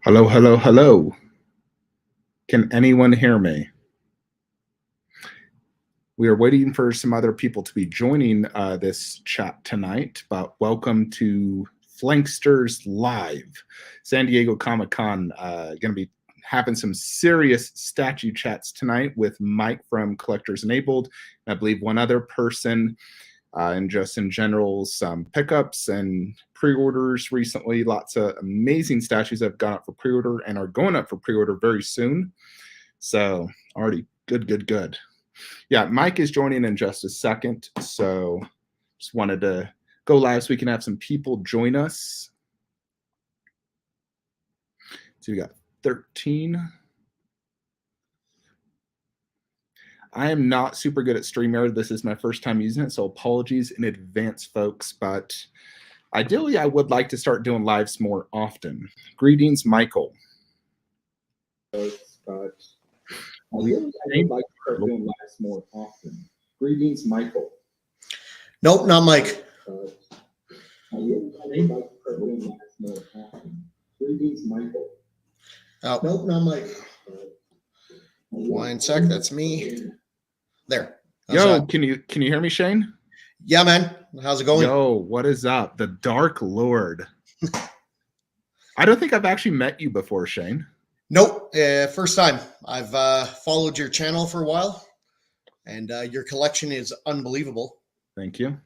Hello, hello, hello. Can anyone hear me? We are waiting for some other people to be joining this chat tonight, but welcome to Flanksters Live. San Diego Comic-Con going to be having some serious statue chats tonight with Mike from Collectors Enabled, and I believe one other person, and just in general, some pickups and pre-orders recently. Lots of amazing statues that have gone up for pre-order and are going up for pre-order very soon. So already good. Yeah, Mike is joining in just a second. So just wanted to go live so we can have some people join us. So we got 13. I am not super good at StreamYard. This is my first time using it, so apologies in advance, folks. But ideally, I would like to start doing lives more often. Greetings, Michael. But ideally, I would like to start doing lives more often. Greetings, Michael. Nope, not Mike. Ideally, I would like to start doing lives more often. Greetings, Michael. Oh, nope, not Mike. 1 sec, that's me. There. Yo, can you hear me, Shane? Yeah, man. How's it going? Yo, what is up? The Dark Lord. I don't think I've actually met you before, Shane. Nope, first time. I've followed your channel for a while, and your collection is unbelievable. Thank you.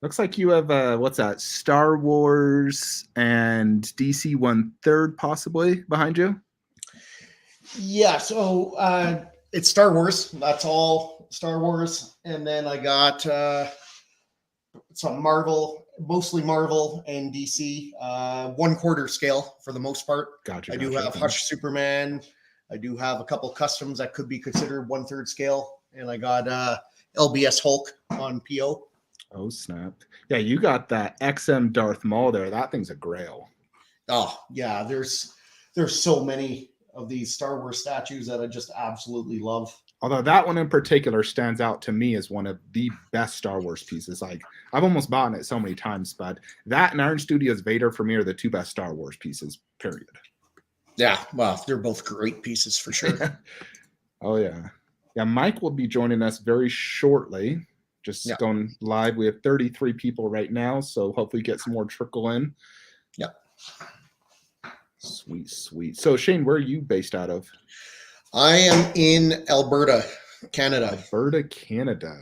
Looks like you have what's that? Star Wars and DC 1/3 possibly behind you. Yeah, so it's Star Wars. That's all Star Wars, and then I got some Marvel, mostly Marvel and DC, 1/4 scale for the most part. Gotcha. I do have Hush Superman. I do have a couple customs that could be considered 1/3 scale, and I got LBS Hulk on PO. Oh snap! Yeah, you got that XM Darth Maul there. That thing's a grail. Oh yeah, there's so many of these Star Wars statues that I just absolutely love. Although that one in particular stands out to me as one of the best Star Wars pieces. Like, I've almost bought it so many times, but that and Iron Studios Vader for me are the two best Star Wars pieces, period. Yeah, well, they're both great pieces for sure. Oh yeah. Yeah, Mike will be joining us very shortly. Just going live. We have 33 people right now, so hopefully get some more trickle in. Yep. Sweet. So Shane, where are you based out of? I am in Alberta, Canada. Alberta, Canada.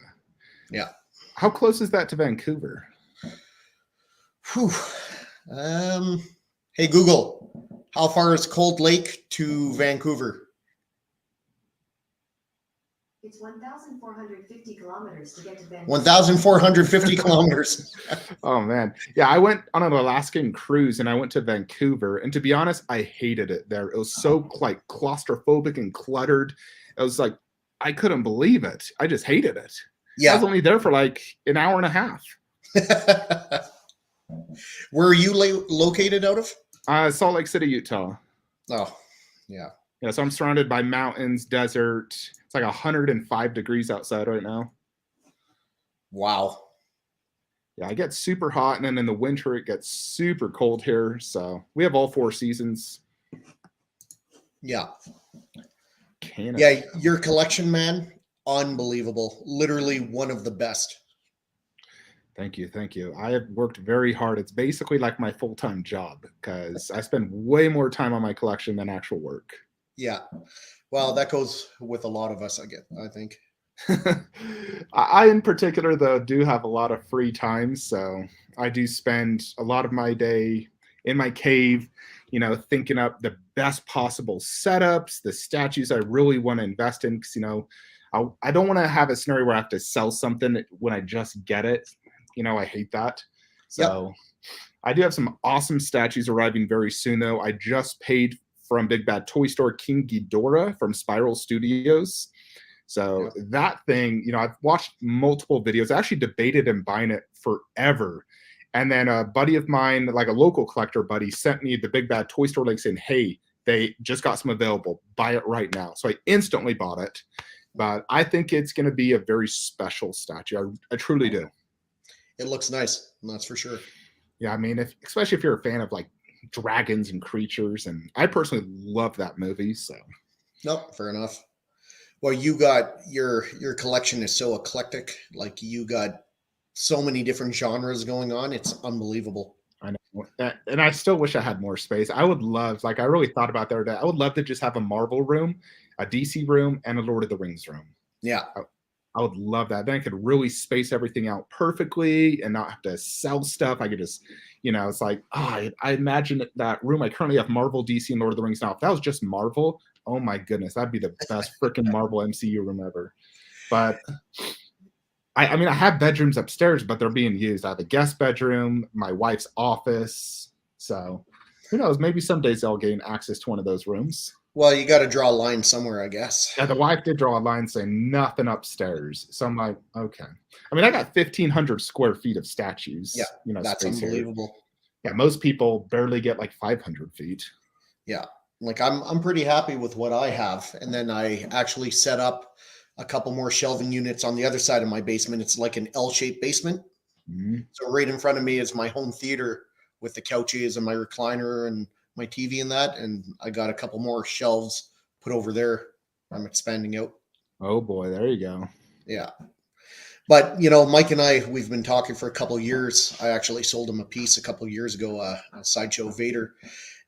Yeah. How close is that to Vancouver? Whew. Hey Google, how far is Cold Lake to Vancouver? It's 1,450 kilometers to get to Vancouver. 1,450 kilometers. Oh man, yeah. I went on an Alaskan cruise and I went to Vancouver, and to be honest, I hated it there. It was so like claustrophobic and cluttered. It was like I couldn't believe it. I just hated it. Yeah, I was only there for like an hour and a half. Where are you located out of? Salt Lake City, Utah. Oh, yeah. Yeah, so I'm surrounded by mountains, desert. It's like 105 degrees outside right now. Wow. Yeah, I get super hot, and then in the winter it gets super cold here. So we have all 4 seasons. Yeah. Canada. Yeah, your collection, man, unbelievable. Literally one of the best. Thank you. I have worked very hard. It's basically like my full-time job because I spend way more time on my collection than actual work. Yeah. Well, that goes with a lot of us, I think. I in particular, though, do have a lot of free time. So I do spend a lot of my day in my cave, thinking up the best possible setups, the statues I really want to invest in. Because, I don't want to have a scenario where I have to sell something when I just get it. I hate that. So I do have some awesome statues arriving very soon, though. I just paid from Big Bad Toy Store King Ghidorah from Spiral Studios. So that thing, I've watched multiple videos. I actually debated in buying it forever. And then a buddy of mine, like a local collector buddy, sent me the Big Bad Toy Store link saying, hey, they just got some available. Buy it right now. So I instantly bought it. But I think it's going to be a very special statue. I truly do. It looks nice. That's for sure. Yeah, I mean, especially if you're a fan of like dragons and creatures, and I personally love that movie. So Nope, fair enough. Well, you got your collection is so eclectic. Like you got so many different genres going on. It's unbelievable. I know, and I still wish I had more space. I would love, like, I really thought about the other day. I would love to just have a Marvel room, a DC room, and a Lord of the Rings room. Yeah. I would love that. Then I could really space everything out perfectly and not have to sell stuff. I could just, it's like, I imagine that room. I currently have Marvel, DC, and Lord of the Rings now. If that was just Marvel, oh my goodness, that'd be the best freaking Marvel MCU room ever. But I mean, I have bedrooms upstairs, but they're being used. I have a guest bedroom, my wife's office. So who knows? Maybe some days I'll gain access to one of those rooms. Well, you got to draw a line somewhere, I guess. Yeah, the wife did draw a line saying nothing upstairs. So I'm like, okay. I mean, I got 1,500 square feet of statues. Yeah, that's unbelievable. Here. Yeah, most people barely get like 500 feet. Yeah, like I'm pretty happy with what I have. And then I actually set up a couple more shelving units on the other side of my basement. It's like an L-shaped basement. Mm-hmm. So right in front of me is my home theater with the couches and my recliner and my TV and that. And I got a couple more shelves put over there. I'm expanding out. Oh boy, there you go. Yeah. But, Mike and I, we've been talking for a couple of years. I actually sold him a piece a couple of years ago, a Sideshow Vader.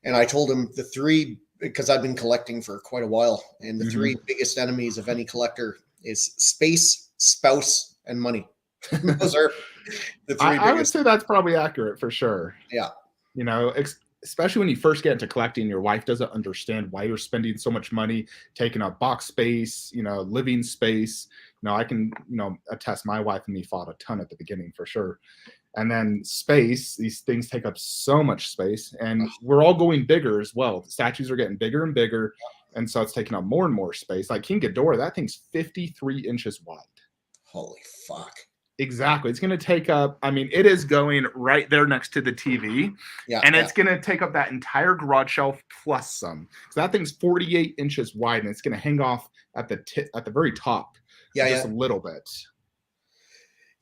And I told him the three, because I've been collecting for quite a while, and the three biggest enemies of any collector is space, spouse, and money. Those are the three biggest. I would say that's probably accurate for sure. Yeah. Especially when you first get into collecting, your wife doesn't understand why you're spending so much money taking up box space, living space. I can, attest my wife and me fought a ton at the beginning for sure. And then space, these things take up so much space, and we're all going bigger as well. The statues are getting bigger and bigger, and so it's taking up more and more space. Like King Ghidorah, that thing's 53 inches wide. Holy fuck. Exactly. It's going to take up, it is going right there next to the TV. Yeah. And it's going to take up that entire garage shelf plus some. So that thing's 48 inches wide, and it's going to hang off at the very top. Yeah. Just a little bit.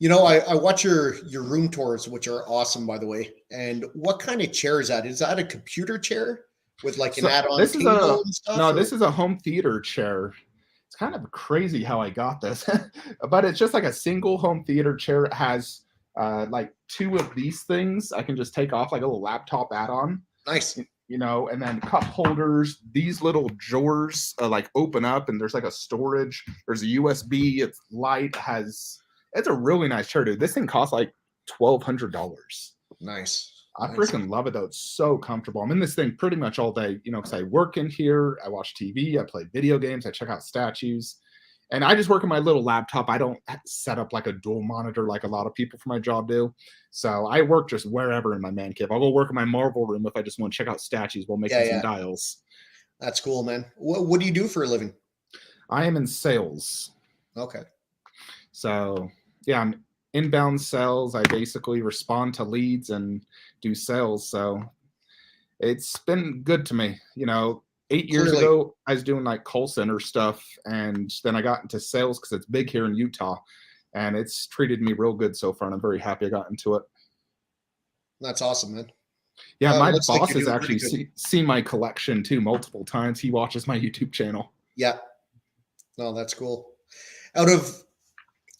I watch your room tours, which are awesome, by the way. And what kind of chair is that? Is that a computer chair with like an add-on table and stuff? No, this is a home theater chair. It's kind of crazy how I got this, but it's just like a single home theater chair. It has like two of these things I can just take off, like a little laptop add-on. Nice. And then cup holders, these little drawers like open up, and there's like a storage. There's a USB. It's light. It's a really nice chair, dude. This thing costs like $1,200. Nice. I freaking love it though. It's so comfortable. I'm in this thing pretty much all day, because I work in here, I watch TV, I play video games, I check out statues, and I just work on my little laptop. I don't set up like a dual monitor like a lot of people for my job do. So I work just wherever in my man cave. I'll go work in my Marvel room if I just want to check out statues while making some dials. That's cool, man. What do you do for a living? I am in sales. Okay. So yeah, I'm inbound sales. I basically respond to leads and do sales. So it's been good to me. 8 years ago, I was doing like call center stuff, and then I got into sales because it's big here in Utah, and it's treated me real good so far, and I'm very happy I got into it. That's awesome, man. Yeah, my boss has actually seen my collection too multiple times. He watches my YouTube channel. Yeah. No, that's cool.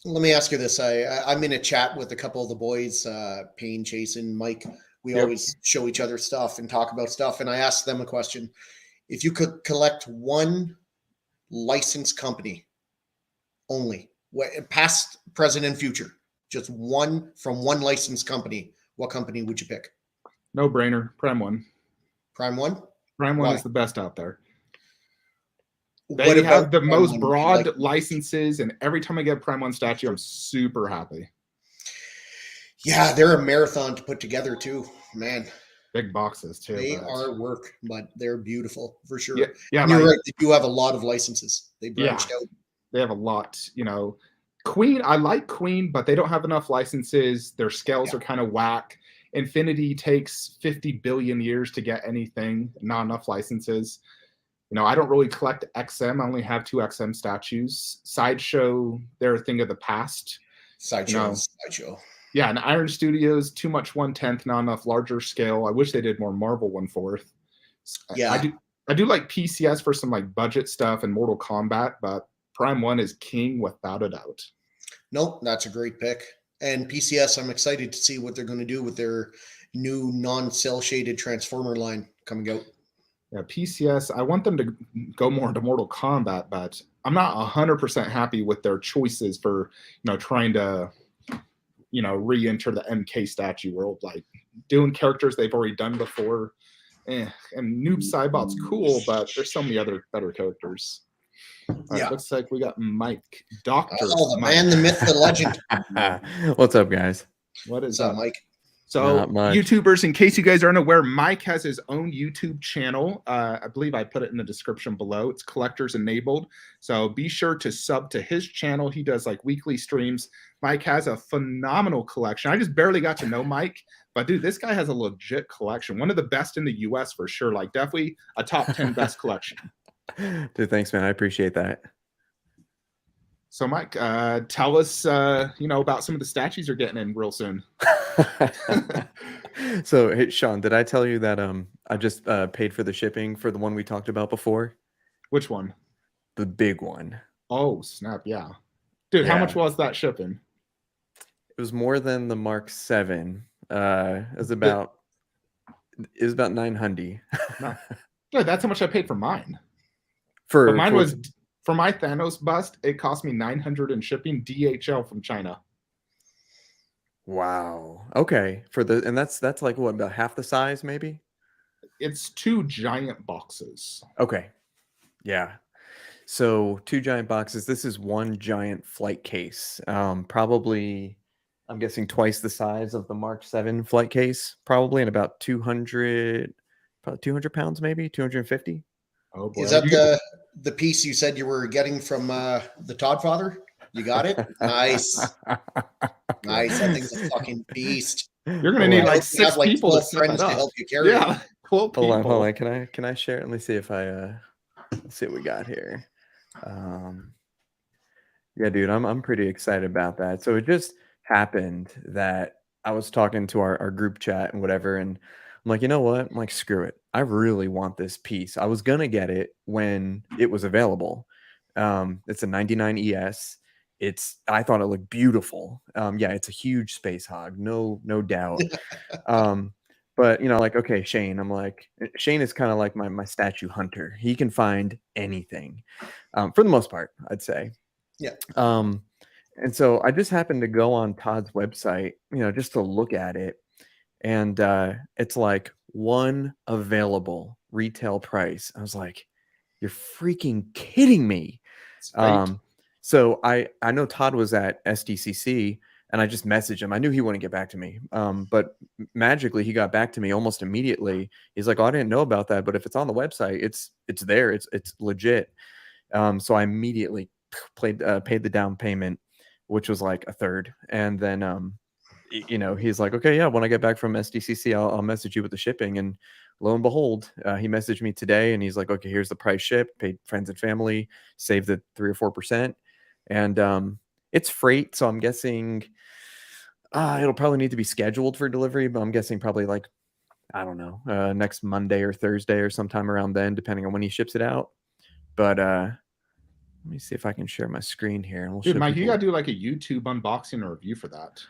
Let me ask you this. I'm in a chat with a couple of the boys, Payne, Jason, Mike. We always show each other stuff and talk about stuff. And I asked them a question. If you could collect one licensed company only, past, present, and future, just one from one licensed company, what company would you pick? No brainer. Prime One. Prime One? Prime One is the best out there. They have the most broad licenses, and every time I get a Prime One statue, I'm super happy. Yeah, they're a marathon to put together too, man. Big boxes too. They are work, but they're beautiful for sure. Yeah, you're right. They do have a lot of licenses. They branched out. They have a lot. Queen. I like Queen, but they don't have enough licenses. Their scales are kind of whack. Infinity takes 50 billion years to get anything. Not enough licenses. I don't really collect XM. I only have 2 XM statues. Sideshow, they're a thing of the past. Sideshow. Yeah, and Iron Studios, too much 1/10, not enough larger scale. I wish they did more Marvel 1/4. Yeah. I do like PCS for some like budget stuff and Mortal Kombat, but Prime 1 is king without a doubt. Nope, that's a great pick. And PCS, I'm excited to see what they're going to do with their new non-cell shaded Transformer line coming out. Yeah, PCS, I want them to go more into Mortal Kombat, but I'm not 100% happy with their choices for, trying to, re-enter the MK statue world, like doing characters they've already done before. And Noob Saibot's cool, but there's so many other better characters. All right, looks like we got Mike. Dr. The Mike. man, the myth, the legend. What's up, guys? What is What's up, up, Mike? So, YouTubers, in case you guys are unaware, Mike has his own YouTube channel. I believe I put it in the description below. It's Collectors Enabled. So be sure to sub to his channel. He does like weekly streams. Mike has a phenomenal collection. I just barely got to know Mike, but dude, this guy has a legit collection. One of the best in the US for sure. Like definitely a top 10 best collection. Dude, thanks, man. I appreciate that. So, Mike, tell us, about some of the statues you're getting in real soon. So, hey, Sean, did I tell you that I just paid for the shipping for the one we talked about before? Which one? The big one. Oh, snap! Yeah, dude, how much was that shipping? It was more than the Mark 7. It was about 900. No, that's how much I paid for mine. For my Thanos bust, it cost me $900 in shipping, DHL from China. Wow. Okay. And that's like what, about half the size, maybe? It's 2 giant boxes. Okay. Yeah. So 2 giant boxes. This is 1 giant flight case. Probably, I'm guessing twice the size of the Mark 7 flight case, probably, and about 200 pounds, maybe 250. Oh boy. Is that the piece you said you were getting from the Todd Father? You got it? Nice. Nice. That thing's a fucking beast. You're gonna need like 6 people to friends to help you carry it. Cool people. Hold on. Can I share it? Let me see if let's see what we got here. Yeah, dude, I'm pretty excited about that. So it just happened that I was talking to our group chat and whatever, and I'm like, you know what? I'm like, screw it. I really want this piece. I was gonna get it when it was available. It's a 99 ES. I thought it looked beautiful. Yeah, it's a huge space hog, no doubt. But like, okay, Shane. I'm like, Shane is kind of like my statue hunter. He can find anything, for the most part, I'd say. Yeah. And so I just happened to go on Todd's website, just to look at it. And it's like 1 available retail price. I was like, you're freaking kidding me. So I know Todd was at SDCC, and I just messaged him. I knew he wouldn't get back to me. But magically he got back to me almost immediately. He's like, oh, I didn't know about that, but if it's on the website, it's there. It's legit. So I immediately paid the down payment, which was like 1/3. And then he's like, okay, yeah, when I get back from SDCC, I'll message you with the shipping. And lo and behold, he messaged me today, and he's like, okay, here's the price shipped, paid friends and family, saved the 3 or 4%. And it's freight. So I'm guessing it'll probably need to be scheduled for delivery, but I'm guessing probably like, I don't know, next Monday or Thursday or sometime around then, depending on when he ships it out. But let me see if I can share my screen here. And Dude, Mike, you gotta do like a YouTube unboxing or review for that.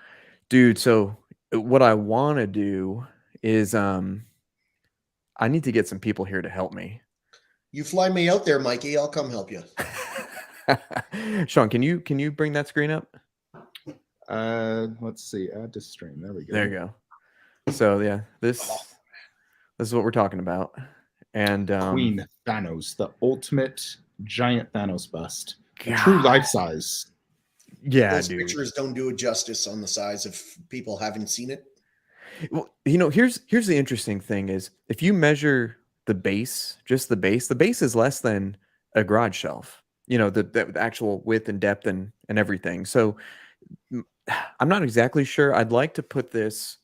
Dude, so what I want to do is I need to get some people here to help me. You fly me out there, Mikey. I'll come help you. Sean, can you bring that screen up? Let's see. Add to stream. There we go. There you go. So yeah, this is what we're talking about. And Queen Thanos, the ultimate giant Thanos bust. True life size. Yeah, those dude. pictures don't do it justice on the size if people haven't seen it. Well, here's the interesting thing is if you measure the base, just the base is less than a garage shelf. The actual width and depth and everything. So I'm not exactly sure. I'd like to put this.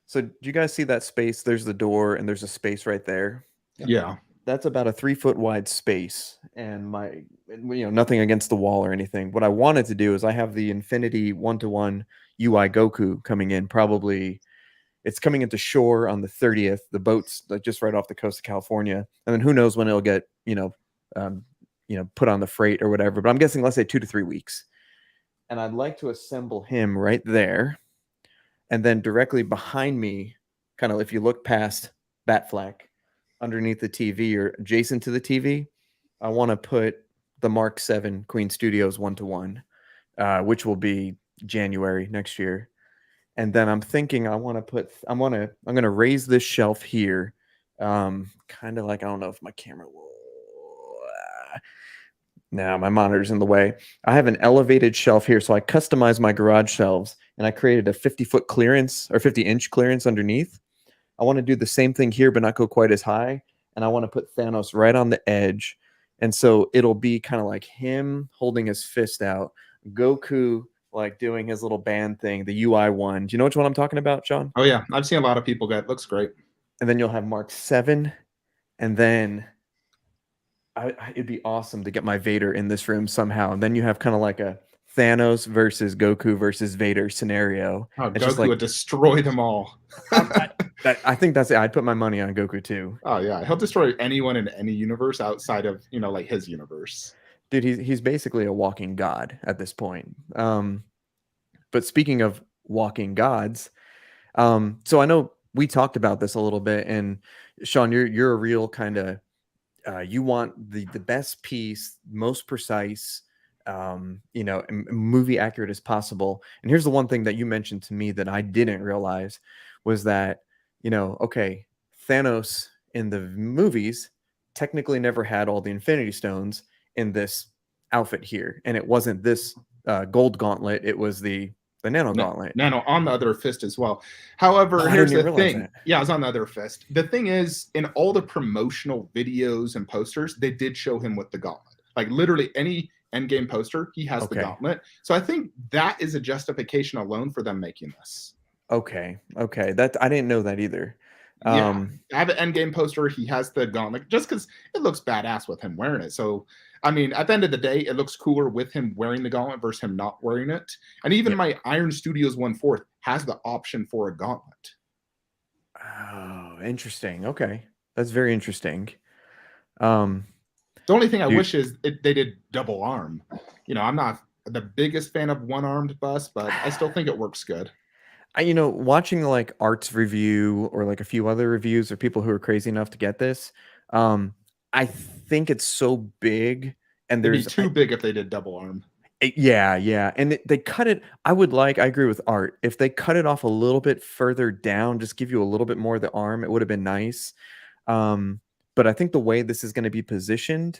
So do you guys see that space? There's the door and there's a space right there. Yeah. that's about a 3-foot wide space, and nothing against the wall or anything. What I wanted to do is I have the Infinity 1-to-1 UI Goku coming in. Probably it's coming into shore on the 30th. The boat's just right off the coast of California, and then who knows when it'll get put on the freight or whatever. But I'm guessing, let's say 2 to 3 weeks. And I'd like to assemble him right there, and then directly behind me, kind of if you look past Batfleck, underneath the TV or adjacent to the TV, I want to put the Mark 7 Queen Studios 1-to-1, which will be January next year. And then I'm thinking I'm going to raise this shelf here. Kind of like, I don't know if my camera will. No, my monitor's in the way. I have an elevated shelf here, so I customized my garage shelves, and I created a 50-foot clearance or 50-inch clearance underneath. I want to do the same thing here, but not go quite as high. And I want to put Thanos right on the edge. And so it'll be kind of like him holding his fist out, Goku like doing his little band thing, the UI one. Do you know which one I'm talking about, Sean? Oh yeah, I've seen a lot of people get. Looks great. And then you'll have Mark 7, and then it'd be awesome to get my Vader in this room somehow. And then you have kind of like a Thanos versus Goku versus Vader scenario. Oh, it's Goku would destroy them all. I think that's it. I'd put my money on Goku too. Oh yeah, he'll destroy anyone in any universe outside of like his universe. Dude, he's basically a walking god at this point. But speaking of walking gods, so I know we talked about this a little bit, and Sean, you're a real kind of you want the best piece, most precise, movie accurate as possible. And here's the one thing that you mentioned to me that I didn't realize was that, okay, Thanos in the movies technically never had all the Infinity Stones in this outfit here. And it wasn't this gold gauntlet. It was the nano gauntlet. Nano on the other fist as well. However, here's the thing. Yeah, it was on the other fist. The thing is, in all the promotional videos and posters, they did show him with the gauntlet. Like literally any Endgame poster, he has the gauntlet. So I think that is a justification alone for them making this. Okay. That I didn't know that either. I have an Endgame poster. He has the gauntlet just because it looks badass with him wearing it. So, I mean, at the end of the day, it looks cooler with him wearing the gauntlet versus him not wearing it. And even my Iron Studios 1/4 has the option for a gauntlet. Oh, interesting. Okay. That's very interesting. The only thing I wish is they did double arm. I'm not the biggest fan of one-armed bust, but I still think it works good. Watching like Art's review or like a few other reviews or people who are crazy enough to get this, I think it's so big, and It'd be too big if they did double arm. Yeah. And they cut it. I agree with Art. If they cut it off a little bit further down, just give you a little bit more of the arm, it would have been nice. But I think the way this is going to be positioned,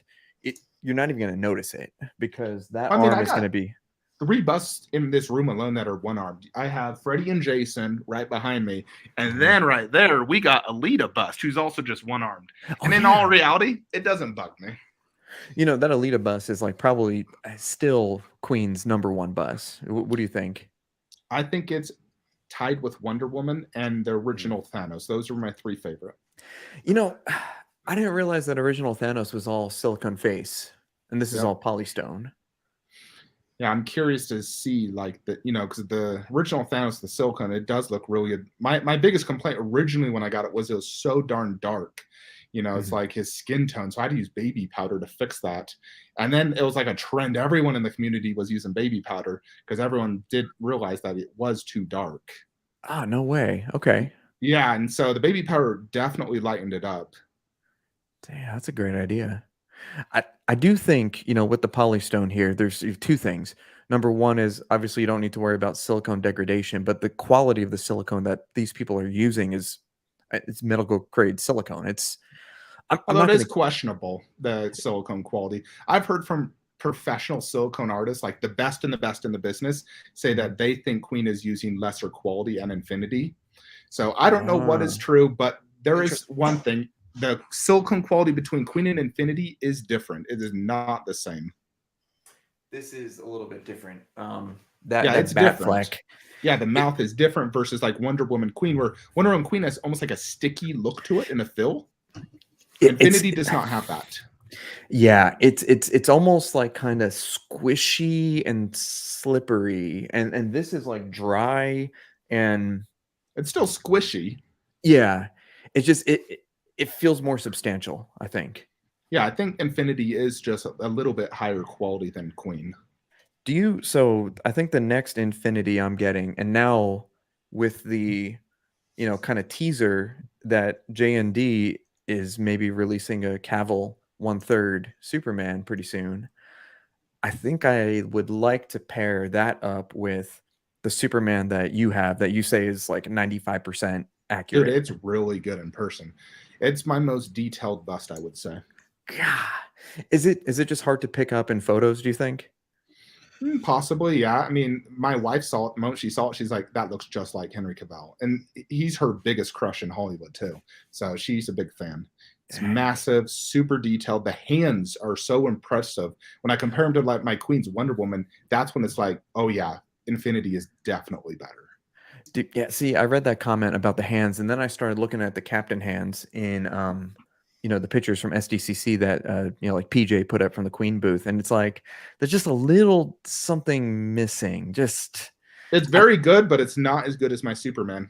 you're not even going to notice it because that arm is going to be 3 busts in this room alone that are one-armed. I have Freddy and Jason right behind me, and then right there we got Alita bust, who's also just one-armed. And in all reality, it doesn't bug me. That Alita bust is like probably still Queen's #1 bust. What do you think? I think it's tied with Wonder Woman and the original Thanos. Those are my 3 favorite. I didn't realize that original Thanos was all silicone face, and this is all polystone. Yeah, I'm curious to see because the original Thanos, the silicone, it does look really good. My biggest complaint originally when I got it was so darn dark. It's like his skin tone. So I had to use baby powder to fix that. And then it was like a trend. Everyone in the community was using baby powder because everyone did realize that it was too dark. Ah, no way. Okay. Yeah, and so the baby powder definitely lightened it up. Damn, that's a great idea. I do think, with the polystone here, there's 2 things. Number one is obviously you don't need to worry about silicone degradation, but the quality of the silicone that these people are using it's medical grade silicone. Although it is questionable, the silicone quality. I've heard from professional silicone artists, like the best in the business, say that they think Queen is using lesser quality and Infinity. So I don't know what is true, but there is one thing. The silicone quality between Queen and Infinity is different. It is not the same. This is a little bit different. It's Batfleck. Yeah, the mouth is different versus like Wonder Woman Queen, where Wonder Woman Queen has almost like a sticky look to it in a fill. Infinity does not have that. Yeah, it's almost like kind of squishy and slippery, and this is like dry and It's still squishy. yeah, it's just it feels more substantial, I think. Yeah, I think Infinity is just a little bit higher quality than Queen. So I think the next Infinity I'm getting, and now with the kind of teaser that J&D is maybe releasing a Cavill 1/3 Superman pretty soon. I think I would like to pair that up with the Superman that you have that you say is like 95% Dude, accurate. it's really good in person. It's my most detailed bust, I would say. God. Is it just hard to pick up in photos, do you think? Possibly, yeah. I mean, my wife saw it the moment she saw it. She's like, "That looks just like Henry Cavill," and he's her biggest crush in Hollywood too. So she's a big fan. It's massive, super detailed. The hands are so impressive. When I compare them to like my Queen's Wonder Woman, that's when it's like, oh yeah, Infinity is definitely better. Dude, yeah, see, I read that comment about the hands, and then I started looking at the captain hands in the pictures from SDCC that like PJ put up from the Queen booth, and it's like there's just a little something missing. Just It's very good, but it's not as good as my Superman.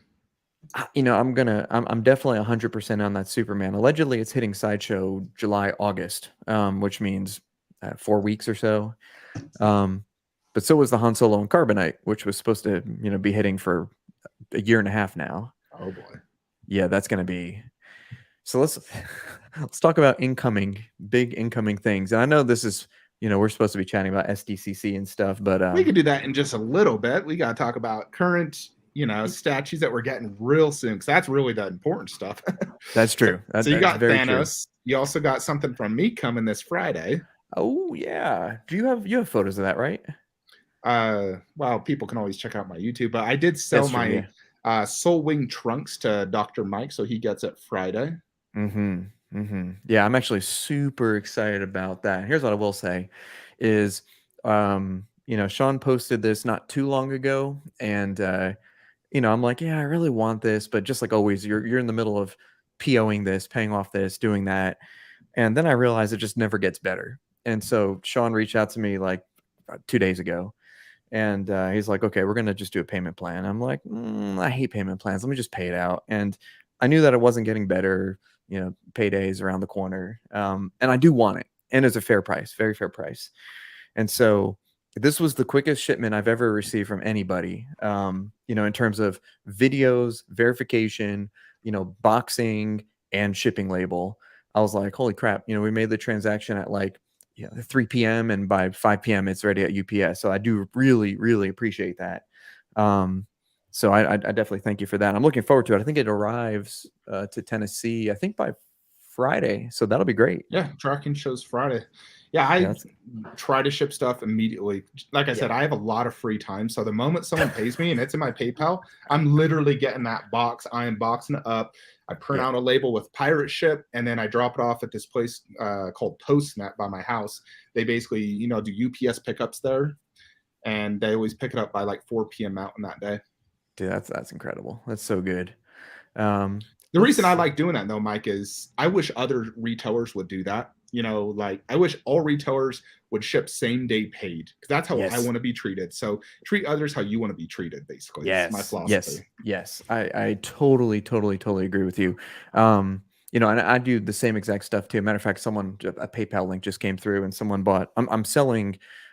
I'm definitely 100% on that Superman. Allegedly, it's hitting Sideshow July, August, which means 4 weeks or so. But so was the Han Solo and Carbonite, which was supposed to be hitting for a year and a half now. Oh boy. Yeah, that's gonna be. So let's talk about big incoming things. And I know this is we're supposed to be chatting about SDCC and stuff, but We could do that in just a little bit. We got to talk about current, statues that we're getting real soon, because that's really the important stuff. that's true. So you got Thanos. True. You also got something from me coming this Friday. Oh yeah. Do you have photos of that, right? Well, people can always check out my YouTube, but I did sell my Soul Wing trunks to Dr. Mike, so he gets it Friday. Yeah, I'm actually super excited about that. Here's what I will say is Sean posted this not too long ago, and I'm like, yeah, I really want this, but just like always, you're in the middle of POing this, paying off this, doing that, and then I realized it just never gets better. And so Sean reached out to me like 2 days ago, and he's like, okay, we're gonna just do a payment plan. I'm like, I hate payment plans. Let me just pay it out. And I knew that it wasn't getting better. Payday's around the corner, and I do want it, and it's a fair price, very fair price. And so this was the quickest shipment I've ever received from anybody, in terms of videos, verification, boxing, and shipping label. I was like, holy crap, we made the transaction at like 3 p.m. and by 5 p.m. it's ready at UPS. So I do really, really appreciate that. So I definitely thank you for that. I'm looking forward to it. I think it arrives to Tennessee, I think by Friday. So that'll be great. Yeah, tracking shows Friday. Yeah, I try to ship stuff immediately. Like I said, I have a lot of free time. So the moment someone pays me and it's in my PayPal, I'm literally getting that box. I am boxing it up. I print out a label with pirate ship, and then I drop it off at this place called Postnet by my house. They basically, do UPS pickups there, and they always pick it up by like 4 p.m. out in that day. Dude, that's incredible. That's so good. The reason I like doing that though, Mike, is I wish other retailers would do that. Like I wish all retailers would ship same day paid, because that's how I want to be treated. So treat others how you want to be treated, basically. Yes, that's my philosophy. Yes. I totally agree with you. And I do the same exact stuff too. Matter of fact, a PayPal link just came through, and someone bought.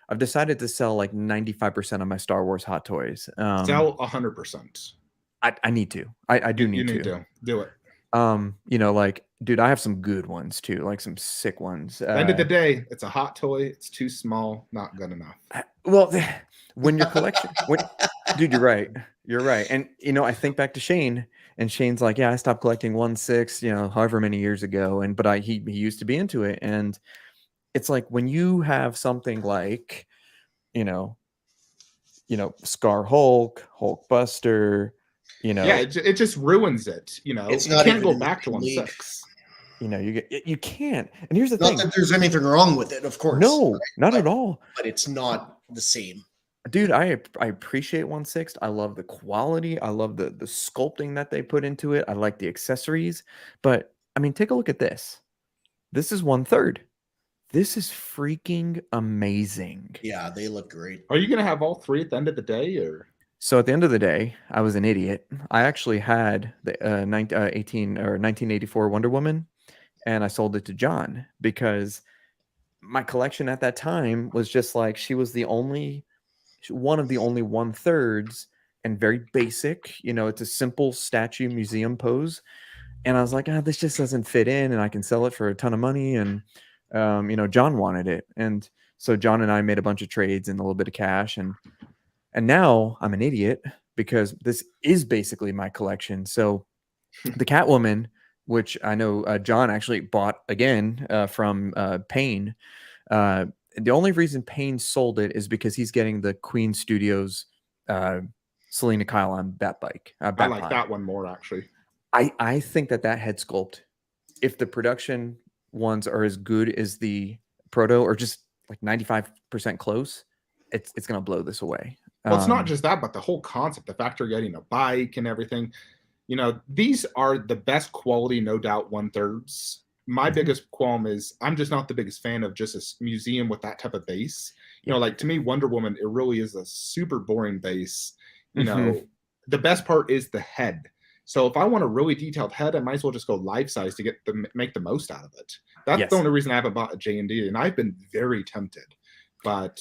I've decided to sell like 95% of my Star Wars hot toys. Sell 100%. I need to. I do need to. You need to do it. Like, dude, I have some good ones too, like some sick ones. At the end of the day, it's a hot toy. It's too small, not good enough. Well, when your collection, dude, you're right. You're right. And I think back to Shane, and Shane's like, yeah, I stopped collecting 1/6, however many years ago, but he used to be into it, and it's like when you have something like, Scar Hulk, Hulk Buster. It just ruins it. It's you not can't even go back to 1/6. You can't. And here's the thing. Not that there's anything wrong with it, of course. No, right? not at all. But it's not the same. Dude, I appreciate 1/6. I love the quality. I love the sculpting that they put into it. I like the accessories. But I mean, take a look at this. This is 1/3. This is freaking amazing. Yeah, they look great. Are you gonna have all three at the end of the day, or? So at the end of the day, I was an idiot. I actually had the 1984 Wonder Woman, and I sold it to John because my collection at that time was just like she was one of the only 1/3s and very basic. It's a simple statue museum pose. And I was like, this just doesn't fit in, and I can sell it for a ton of money. And, John wanted it. And so John and I made a bunch of trades and a little bit of cash. And now I'm an idiot because this is basically my collection. So the Catwoman, which I know John actually bought again from Payne. The only reason Payne sold it is because he's getting the Queen Studios Selena Kyle on Batbike. I like that one more, actually. I think that head sculpt, if the production ones are as good as the proto or just like 95% close, it's going to blow this away. Well, it's not just that, but the whole concept, the fact you're getting a bike and everything, these are the best quality, no doubt, 1/3s. My biggest qualm is I'm just not the biggest fan of just a museum with that type of base. Like to me, Wonder Woman, it really is a super boring base. The best part is the head. So if I want a really detailed head, I might as well just go life size to make the most out of it. That's the only reason I haven't bought a J&D, and I've been very tempted, but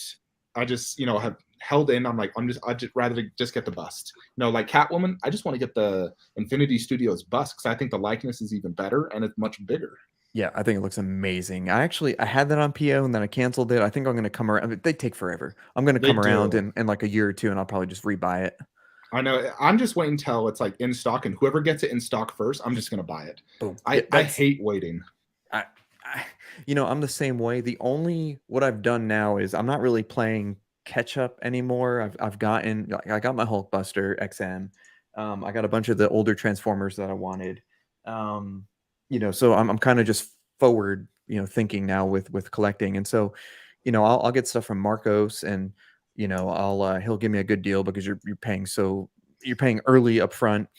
I just have held in. I'm like, I'd just rather just get the bust. Like Catwoman, I just want to get the Infinity Studios bust because I think the likeness is even better and it's much bigger. Yeah, I think it looks amazing. I had that on PO and then I canceled it. I think I'm going to come around. They take forever. I'm going to come around in like a year or two, and I'll probably just rebuy it. I know. I'm just waiting until it's like in stock, and whoever gets it in stock first, I'm just going to buy it. Boom. I hate waiting. I'm the same way. What I've done now is I'm not really playing catch up anymore. I got my Hulkbuster XM. I got a bunch of the older Transformers that I wanted. So I'm kind of just forward, thinking now with collecting. And so, I'll get stuff from Marcos, and he'll give me a good deal because you're paying early up front.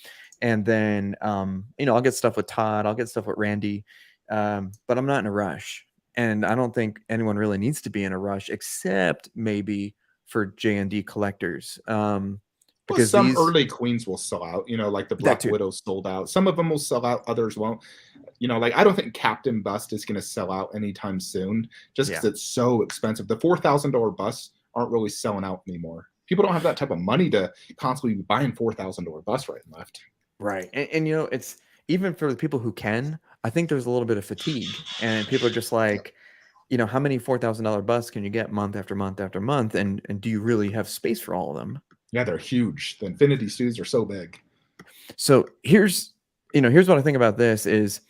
And then I'll get stuff with Todd, I'll get stuff with Randy. But I'm not in a rush. And I don't think anyone really needs to be in a rush, except maybe for J&D collectors. Because some early queens will sell out, like the Black Widow sold out. Some of them will sell out, others won't. Like I don't think Captain Bust is going to sell out anytime soon, just because it's so expensive. The $4,000 busts aren't really selling out anymore. People don't have that type of money to constantly be buying $4,000 busts right and left. Right. And it's even for the people who can, I think there's a little bit of fatigue, and people are just like, how many $4,000 busts can you get month after month after month? And do you really have space for all of them? Yeah, they're huge. The Infinity Studios are so big. So here's what I think about this is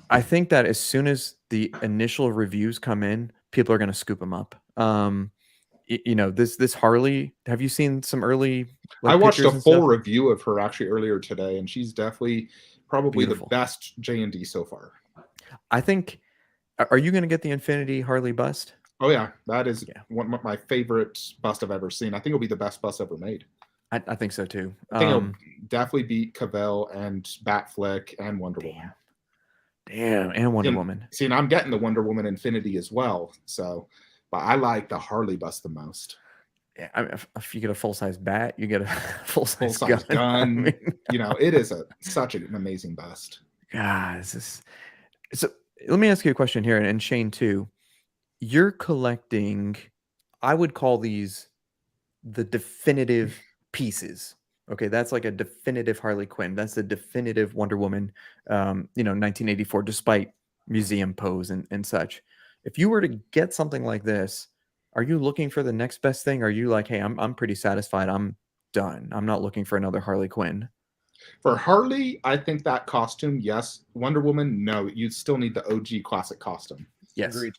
I think that as soon as the initial reviews come in, people are going to scoop them up. This Harley, have you seen some early? I watched a full review of her actually earlier today, and she's definitely probably the best J&D so far. I think. Are you going to get the Infinity Harley bust? Oh yeah, that is one of my favorite bust I've ever seen. I think it'll be the best bust ever made. I think so too. I think it'll definitely beat Cavell and Batfleck and Wonder Woman. Damn, and Wonder Woman. See, and I'm getting the Wonder Woman Infinity as well. So, but I like the Harley bust the most. Yeah, if you get a full-size bat, you get a full-size gun. I mean, it is such an amazing bust. God, so. Let me ask you a question here, and Shane too. You're collecting, I would call these the definitive pieces. Okay, that's like a definitive Harley Quinn. That's the definitive Wonder Woman, 1984, despite museum pose and such. If you were to get something like this, are you looking for the next best thing? Or are you like, hey, I'm pretty satisfied. I'm done. I'm not looking for another Harley Quinn. For Harley, I think that costume, yes. Wonder Woman, no. You still need the OG classic costume. Yes. Agreed.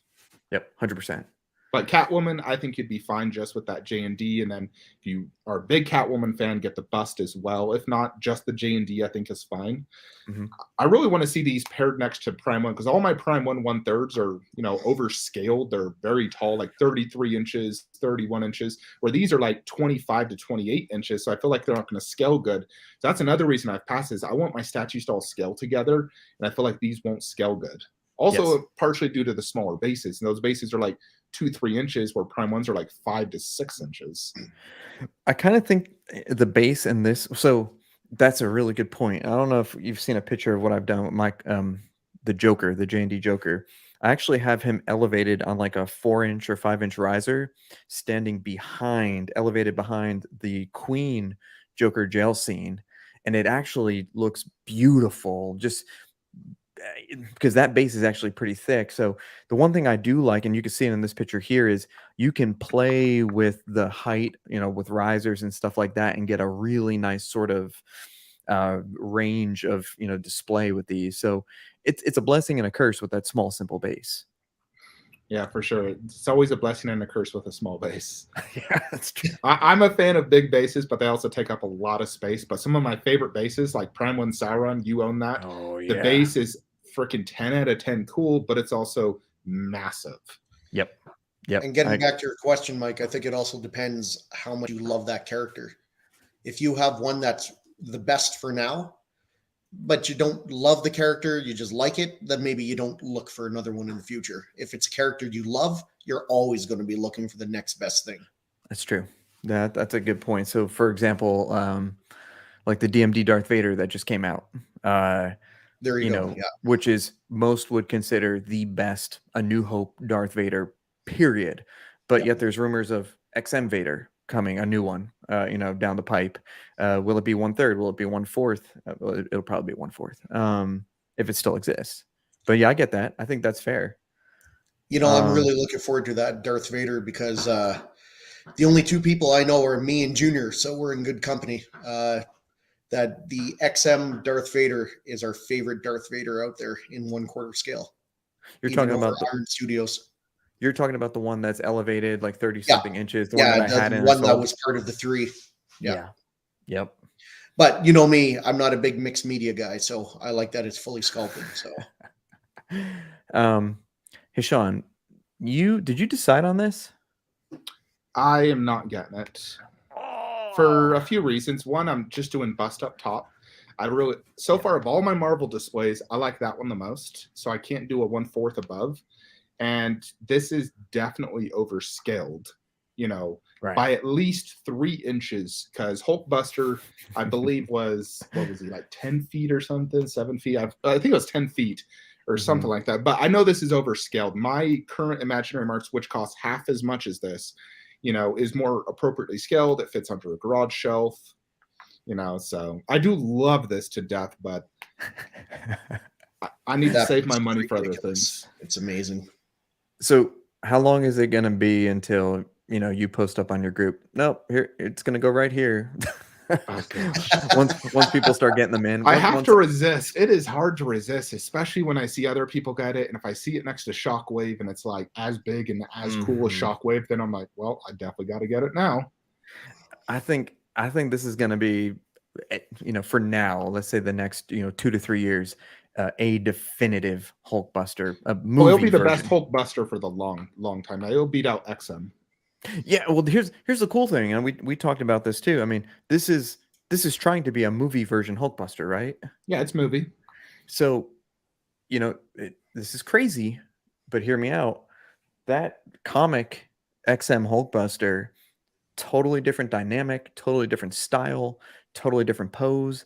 Yep, 100%. But Catwoman, I think you'd be fine just with that J&D. And then if you are a big Catwoman fan, get the bust as well. If not, just the J&D, I think is fine. Mm-hmm. I really want to see these paired next to Prime 1 because all my Prime 1 1/3s are, overscaled. They're very tall, like 33 inches, 31 inches, where these are like 25 to 28 inches. So I feel like they're not going to scale good. So that's another reason I've passed is I want my statues to all scale together. And I feel like these won't scale good. Also, Yes. partially due to the smaller bases. And those bases are like 2-3 inches, where Prime ones are like 5 to 6 inches. I kind of think the base in this. So that's a really good point. I don't know if you've seen a picture of what I've done with my the Joker, the J&D Joker. I actually have him elevated on like a 4-inch or 5-inch riser, standing elevated behind the Queen Joker jail scene, and it actually looks beautiful. Just because that base is actually pretty thick. So the one thing I do like, and you can see it in this picture here, is you can play with the height, with risers and stuff like that, and get a really nice sort of range of display with these. So it's a blessing and a curse with that small, simple base. Yeah, for sure. It's always a blessing and a curse with a small base. Yeah, that's true. I'm a fan of big bases, but they also take up a lot of space. But some of my favorite bases, like Prime 1 Sauron, you own that. Oh The yeah. base is freaking 10 out of 10 cool, but it's also massive. Yep. And getting back to your question, Mike, I think it also depends how much you love that character. If you have one that's the best for now, but you don't love the character, you just like it, then maybe you don't look for another one in the future. If it's a character you love, you're always going to be looking for the next best thing. That's true. That's a good point. So, for example, like the DMD Darth Vader that just came out, There you go. Yeah. which is most would consider the best A New Hope Darth Vader, period. But yet there's rumors of XM Vader coming, a new one, down the pipe. Will it be 1/3? Will it be 1/4? Well, it'll probably be 1/4, if it still exists. But yeah, I get that. I think that's fair. I'm really looking forward to that Darth Vader because the only two people I know are me and Junior, so we're in good company. That the XM Darth Vader is our favorite Darth Vader out there in 1/4 scale. You're talking about the Iron Studios. You're talking about the one that's elevated like 30 something inches. The one Yeah, that I had the in one that was part of the 3. Yeah. Yep. But you know me, I'm not a big mixed media guy, so I like that it's fully sculpted. So, Hey Sean, did you decide on this? I am not getting it for a few reasons. One, I'm just doing bust up top. So far of all my Marvel displays, I like that one the most. So I can't do a 1/4 above. And this is definitely overscaled, Right. by at least 3 inches. Because Hulkbuster, I believe, was, what was he, like 10 feet or something, 7 feet? I think it was 10 feet or something like that. But I know this is overscaled. My current imaginary marks, which cost half as much as this, is more appropriately scaled. It fits under a garage shelf, so I do love this to death, but I need to save my money for other things. It's amazing. So how long is it going to be until, you post up on your group? Nope, here, it's going to go right here. once people start getting them in. I have to resist. It is hard to resist, especially when I see other people get it. And if I see it next to Shockwave and it's like as big and as cool as Shockwave, then I'm like, well, I definitely got to get it now. I think this is going to be, for now, let's say the next, 2 to 3 years, a definitive Hulkbuster, a movie. It'll be the version. best Hulkbuster for the long time. Now it'll beat out XM. Yeah, well, here's the cool thing, and we talked about this too. I mean, this is trying to be a movie version Hulkbuster, right? Yeah, it's movie. So, this is crazy, but hear me out. That comic XM Hulkbuster, totally different dynamic, totally different style, totally different pose.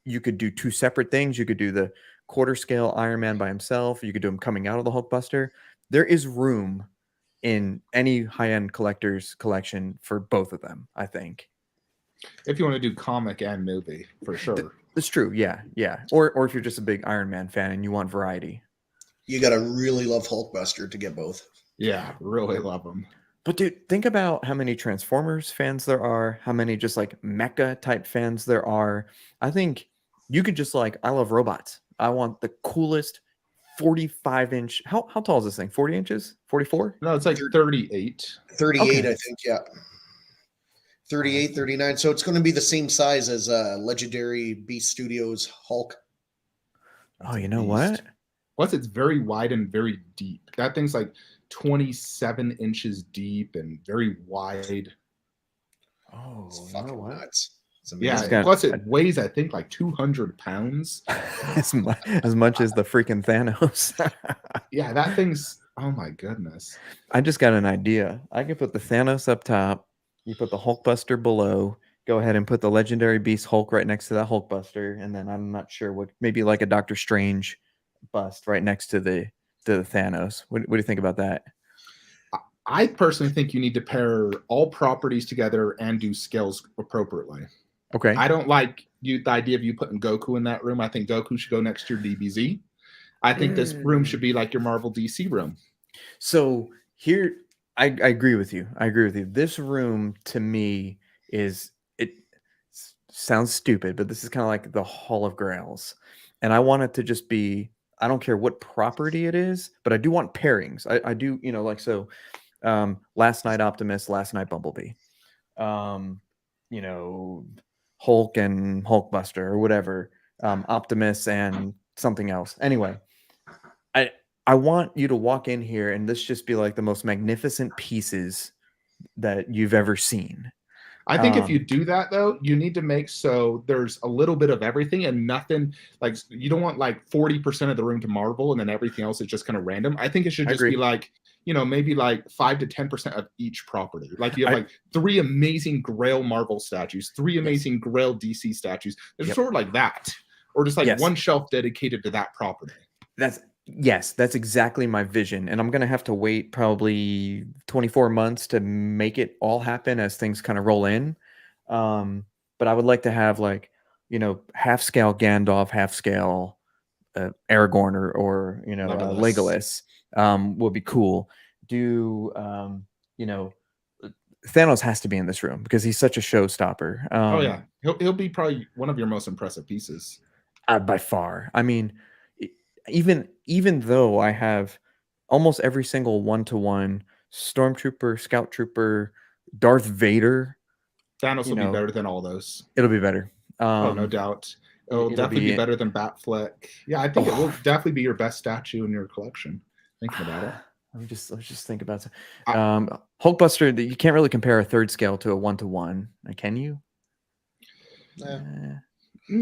You could do 2 separate things. You could do the 1/4 scale Iron Man by himself. You could do him coming out of the Hulkbuster. There is room in any high-end collector's collection for both of them, I think. If you want to do comic and movie, for sure. That's true, yeah. Or if you're just a big Iron Man fan and you want variety. You got to really love Hulkbuster to get both. Yeah, really love them. But dude, think about how many Transformers fans there are, how many just like mecha type fans there are. I think you could just I love robots. I want the coolest 45-inch. How tall is this thing? 40 inches? 44? No, it's like 38. 38, Okay. I think, yeah. 38, 39. So it's going to be the same size as legendary Beast Studios Hulk. Oh, you know what? Plus, it's very wide and very deep. That thing's like 27 inches deep and very wide. Oh, It's you know fucking what? nuts. It's amazing. Yeah. Plus, it weighs, I think, like 200 pounds. as much as the freaking Thanos. Yeah, that thing's. Oh my goodness. I just got an idea. I could put the Thanos up top. You put the Hulkbuster below. Go ahead and put the legendary Beast Hulk right next to that Hulkbuster, and then I'm not sure what, maybe like a Doctor Strange bust right next to the Thanos. What do you think about that? I personally think you need to pair all properties together and do scales appropriately. Okay. I don't like the idea of you putting Goku in that room. I think Goku should go next to your DBZ. I think this room should be like your Marvel DC room. So here, I agree with you. I agree with you. This room to me is, it sounds stupid, but this is kind of like the Hall of Grails. And I want it to just be, I don't care what property it is, but I do want pairings. I do, you know, like, so last night Optimus, last night Bumblebee. You know, Hulk and Hulkbuster or whatever. Optimus and something else. Anyway, I want you to walk in here and this just be like the most magnificent pieces that you've ever seen. I think if you do that, though, you need to make so there's a little bit of everything and nothing. Like, you don't want like 40% of the room to Marvel and then everything else is just kind of random. I think it should just be like, you know, maybe like 5 to 10% of each property. Like, you have like 3 amazing Grail Marvel statues, 3 amazing Grail DC statues. It's sort of like that, or just like one shelf dedicated to that property. That's exactly my vision. And I'm going to have to wait probably 24 months to make it all happen as things kind of roll in. But I would like to have, like, you know, half scale Gandalf, half scale Aragorn or you know, Legolas would be cool. Do, you know, Thanos has to be in this room because he's such a showstopper. Oh yeah. He'll be probably one of your most impressive pieces. By far. I mean, even though I have almost every single 1-to-1 Stormtrooper, Scout Trooper, Darth Vader, Thanos will be better than all those. It'll be better. Oh, no doubt. It'll definitely be better than Batfleck. Yeah, I think it will definitely be your best statue in your collection. Thinking about it. Let me just think about it. Hulkbuster, you can't really compare a third scale to a 1-to-1. Can you? No.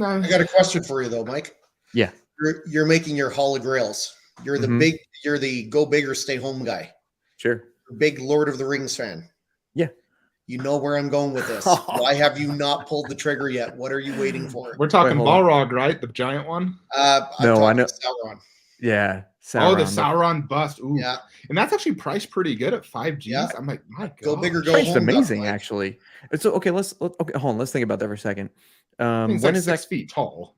I got a question for you though, Mike. Yeah. You're making your Hall of Grails. You're the you're the go big or stay home guy. Sure. Big Lord of the Rings fan. Yeah. You know where I'm going with this. Why have you not pulled the trigger yet? What are you waiting for? We're talking Balrog, right? The giant one? No, I know. Sauron. Yeah. Sauron. Oh, the Sauron bust. Ooh. Yeah. And that's actually priced pretty good at 5Gs. Yeah. I'm like, my God. Go big or go priced home. Amazing, actually. It's okay. Let's hold on. Let's think about that for a second. When like is 6 feet tall?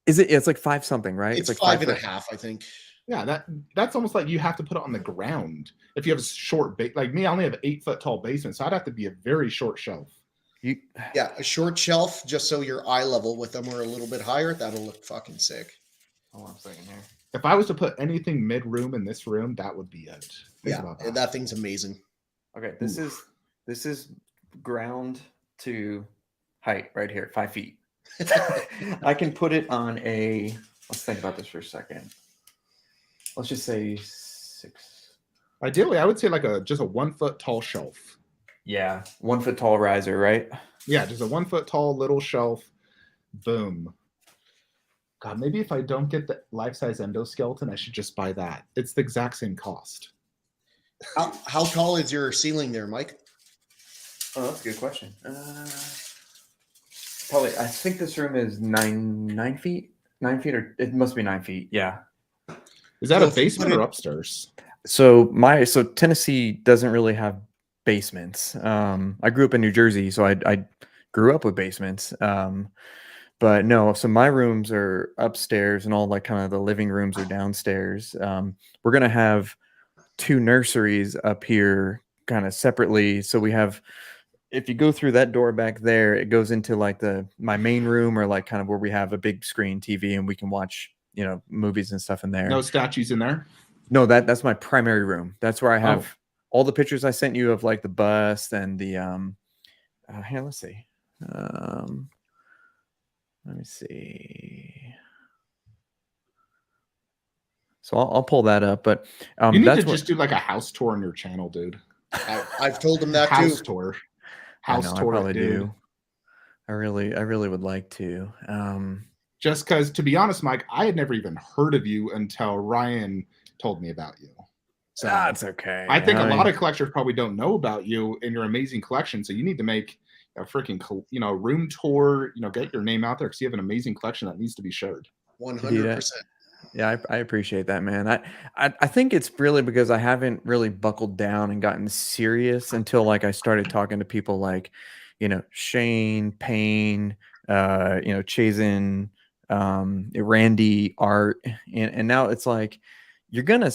Is it? It's like 5 something, right? It's like 5.5, I think. Yeah, that's almost like you have to put it on the ground. If you have a short like me, I only have an 8 foot tall basement, so I'd have to be a very short shelf. Yeah, a short shelf, just so your eye level with them are a little bit higher. That'll look fucking sick. Hold on a second here. If I was to put anything mid room in this room, that would be it. That thing's amazing. Okay, this is ground to height right here, 5 feet. I can put it on a. Let's think about this for a second. Let's just say 6. Ideally, I would say like just a 1 foot tall shelf. Yeah, 1 foot tall riser, right? Yeah, just a 1 foot tall little shelf. Boom. God, maybe if I don't get the life size endoskeleton, I should just buy that. It's the exact same cost. How tall is your ceiling there, Mike? Oh, that's a good question. Probably, I think this room is 9 feet. 9 feet, or it must be 9 feet. Yeah. Is that a basement or upstairs? So Tennessee doesn't really have basements. I grew up in New Jersey, so I grew up with basements. But no, so my rooms are upstairs, and all like kind of the living rooms are downstairs. We're gonna have 2 nurseries up here, kind of separately. So we have. If you go through that door back there, it goes into like my main room, or like kind of where we have a big screen TV and we can watch, you know, movies and stuff in there. No statues in there? No, that's my primary room. That's where I have all the pictures I sent you of like the bust and the here, let's see. Let me see. So I'll pull that up, but you need to just do like a house tour on your channel, dude. I've told him that house too. Tour. I probably do. I really would like to. Just because, to be honest, Mike, I had never even heard of you until Ryan told me about you. So That's okay. I think a lot of collectors probably don't know about you and your amazing collection. So you need to make a freaking, room tour. Get your name out there because you have an amazing collection that needs to be shared. 100%. Yeah, I appreciate that, man. I think it's really because I haven't really buckled down and gotten serious until like I started talking to people like, Shane, Payne, Chazen, Randy, Art, and now it's like you're gonna,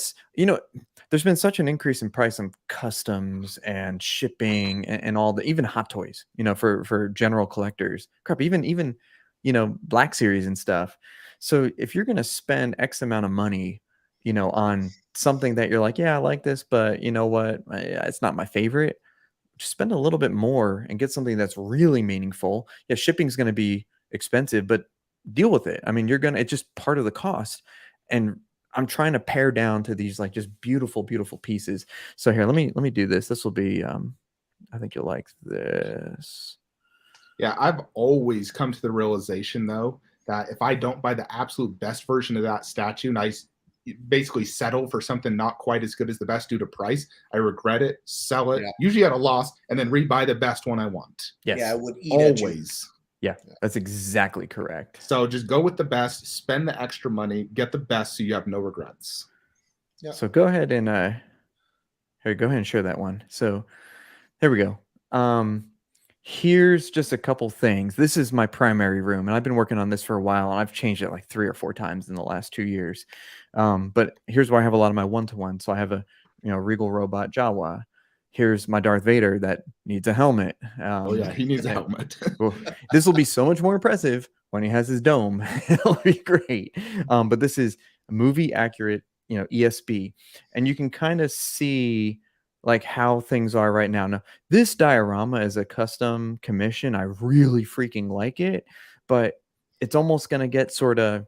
there's been such an increase in price on customs and shipping and all the even hot toys, for general collectors. Crap, even Black Series and stuff. So if you're gonna spend X amount of money, on something that you're like, yeah, I like this, but you know what, it's not my favorite. Just spend a little bit more and get something that's really meaningful. Yeah, shipping's gonna be expensive, but deal with it. I mean, it's just part of the cost. And I'm trying to pare down to these like just beautiful, beautiful pieces. So here, let me do this. This will be I think you'll like this. Yeah, I've always come to the realization though that if I don't buy the absolute best version of that statue and I basically settle for something not quite as good as the best due to price, I regret it, sell it, usually at a loss, and then rebuy the best one I want. Yes. Yeah, I would eat always. Yeah, that's exactly correct. So just go with the best, spend the extra money, get the best so you have no regrets. Yeah. So go ahead and go ahead and share that one. So there we go. Here's just a couple things. This is my primary room, and I've been working on this for a while, and I've changed it like 3 or 4 times in the last 2 years. But here's where I have a lot of my one-to-one. So I have a Regal Robot Jawa. Here's my Darth Vader that needs a helmet. Oh yeah, he needs a helmet. Well, this will be so much more impressive when he has his dome. It'll be great. But this is movie accurate, ESB, and you can kind of see like how things are right now. Now, this diorama is a custom commission. I really freaking like it, but it's almost going to get sort of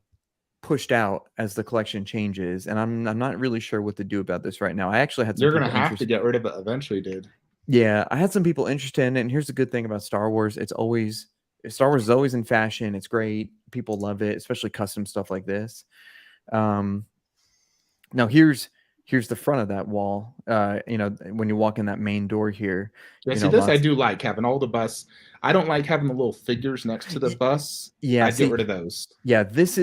pushed out as the collection changes, and I'm not really sure what to do about this right now. I actually had some You're going to have to get rid of it eventually, dude. Yeah, I had some people interested in it, and here's the good thing about Star Wars. Star Wars is always in fashion. It's great. People love it, especially custom stuff like this. Now here's the front of that wall. When you walk in that main door here. Yeah, see, this I do like having all the bus. I don't like having the little figures next to the bus. Yeah, I get rid of those. Yeah, this.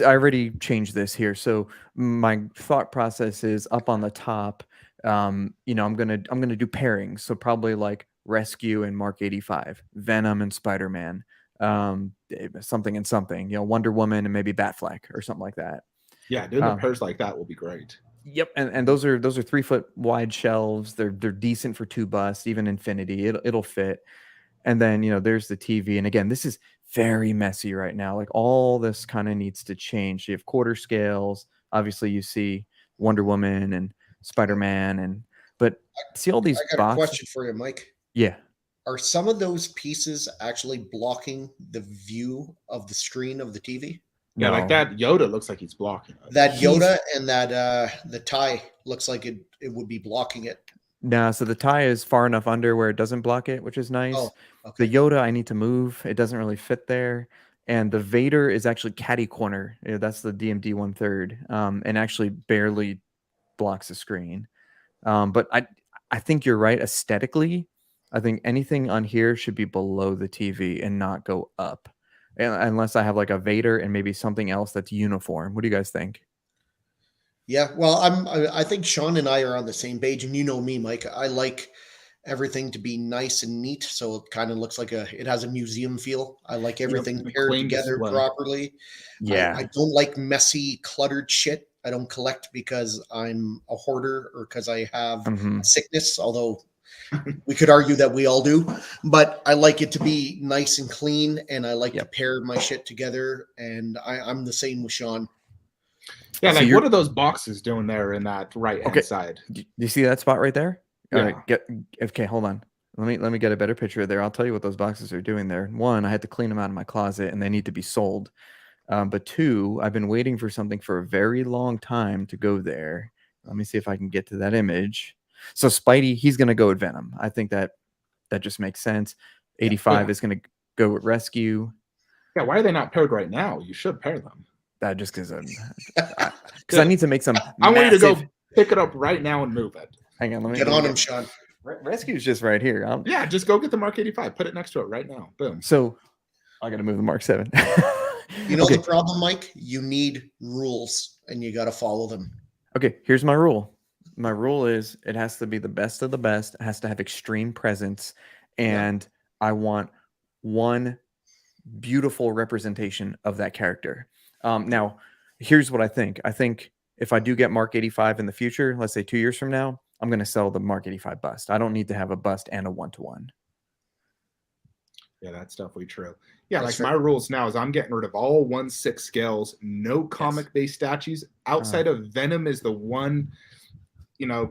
I already changed this here. So my thought process is up on the top. I'm gonna do pairings. So probably like Rescue and Mark 85, Venom and Spider-Man, something and something. Wonder Woman and maybe Batfleck or something like that. Yeah, doing the pairs like that will be great. Yep, and those are 3-foot wide shelves. They're decent for 2 busts, even Infinity. It'll fit. And then there's the TV. And again, this is very messy right now. Like all this kind of needs to change. So you have quarter scales. Obviously, you see Wonder Woman and Spider-Man, but see all these I got boxes. a question for you, Mike. Yeah. Are some of those pieces actually blocking the view of the screen of the TV? Yeah, like that Yoda looks like he's blocking it. That Yoda and that the tie looks like it would be blocking it. No, so the tie is far enough under where it doesn't block it, which is nice. Oh, okay. The Yoda I need to move. It doesn't really fit there. And the Vader is actually catty corner. That's the DMD 1/3, and actually barely blocks the screen. But I think you're right. Aesthetically, I think anything on here should be below the TV and not go up. Unless I have like a Vader and maybe something else that's uniform. What do you guys think? Yeah, well, I think Sean and I are on the same page, and you know me, Mike. I like everything to be nice and neat, so it kind of looks like it has a museum feel. I like everything paired together properly. Yeah, I don't like messy, cluttered shit. I don't collect because I'm a hoarder or because I have sickness, although we could argue that we all do. But I like it to be nice and clean, and I like to pair my shit together, and I'm the same with Sean. Yeah, like what are those boxes doing there in that right-hand side? Do you see that spot right there? Yeah. Okay, hold on. Let me get a better picture there. I'll tell you what those boxes are doing there. 1, I had to clean them out of my closet, and they need to be sold. But 2, I've been waiting for something for a very long time to go there. Let me see if I can get to that image. So Spidey, he's going to go at Venom. I think that just makes sense. 85 is going to go with Rescue. Yeah, why are they not paired right now? You should pair them. Just because I need to make some I want you to massive... go pick it up right now and move it. Hang on, let me Get on him, Sean. Rescue's just right here. Yeah, just go get the Mark 85. Put it next to it right now. Boom. So I got to move the Mark 7. You know Okay. the problem, Mike? You need rules, and you got to follow them. Okay, here's my rule. My rule is it has to be the best of the best. It has to have extreme presence, and I want one beautiful representation of that character. Now, here's what I think. I think if I do get Mark 85 in the future, let's say 2 years from now, I'm going to sell the Mark 85 bust. I don't need to have a bust and a 1-to-1. Yeah, that's definitely true. Yeah, That's like my rules now is I'm getting rid of all 1/6 scales, no comic-based statues. Outside of Venom is the one,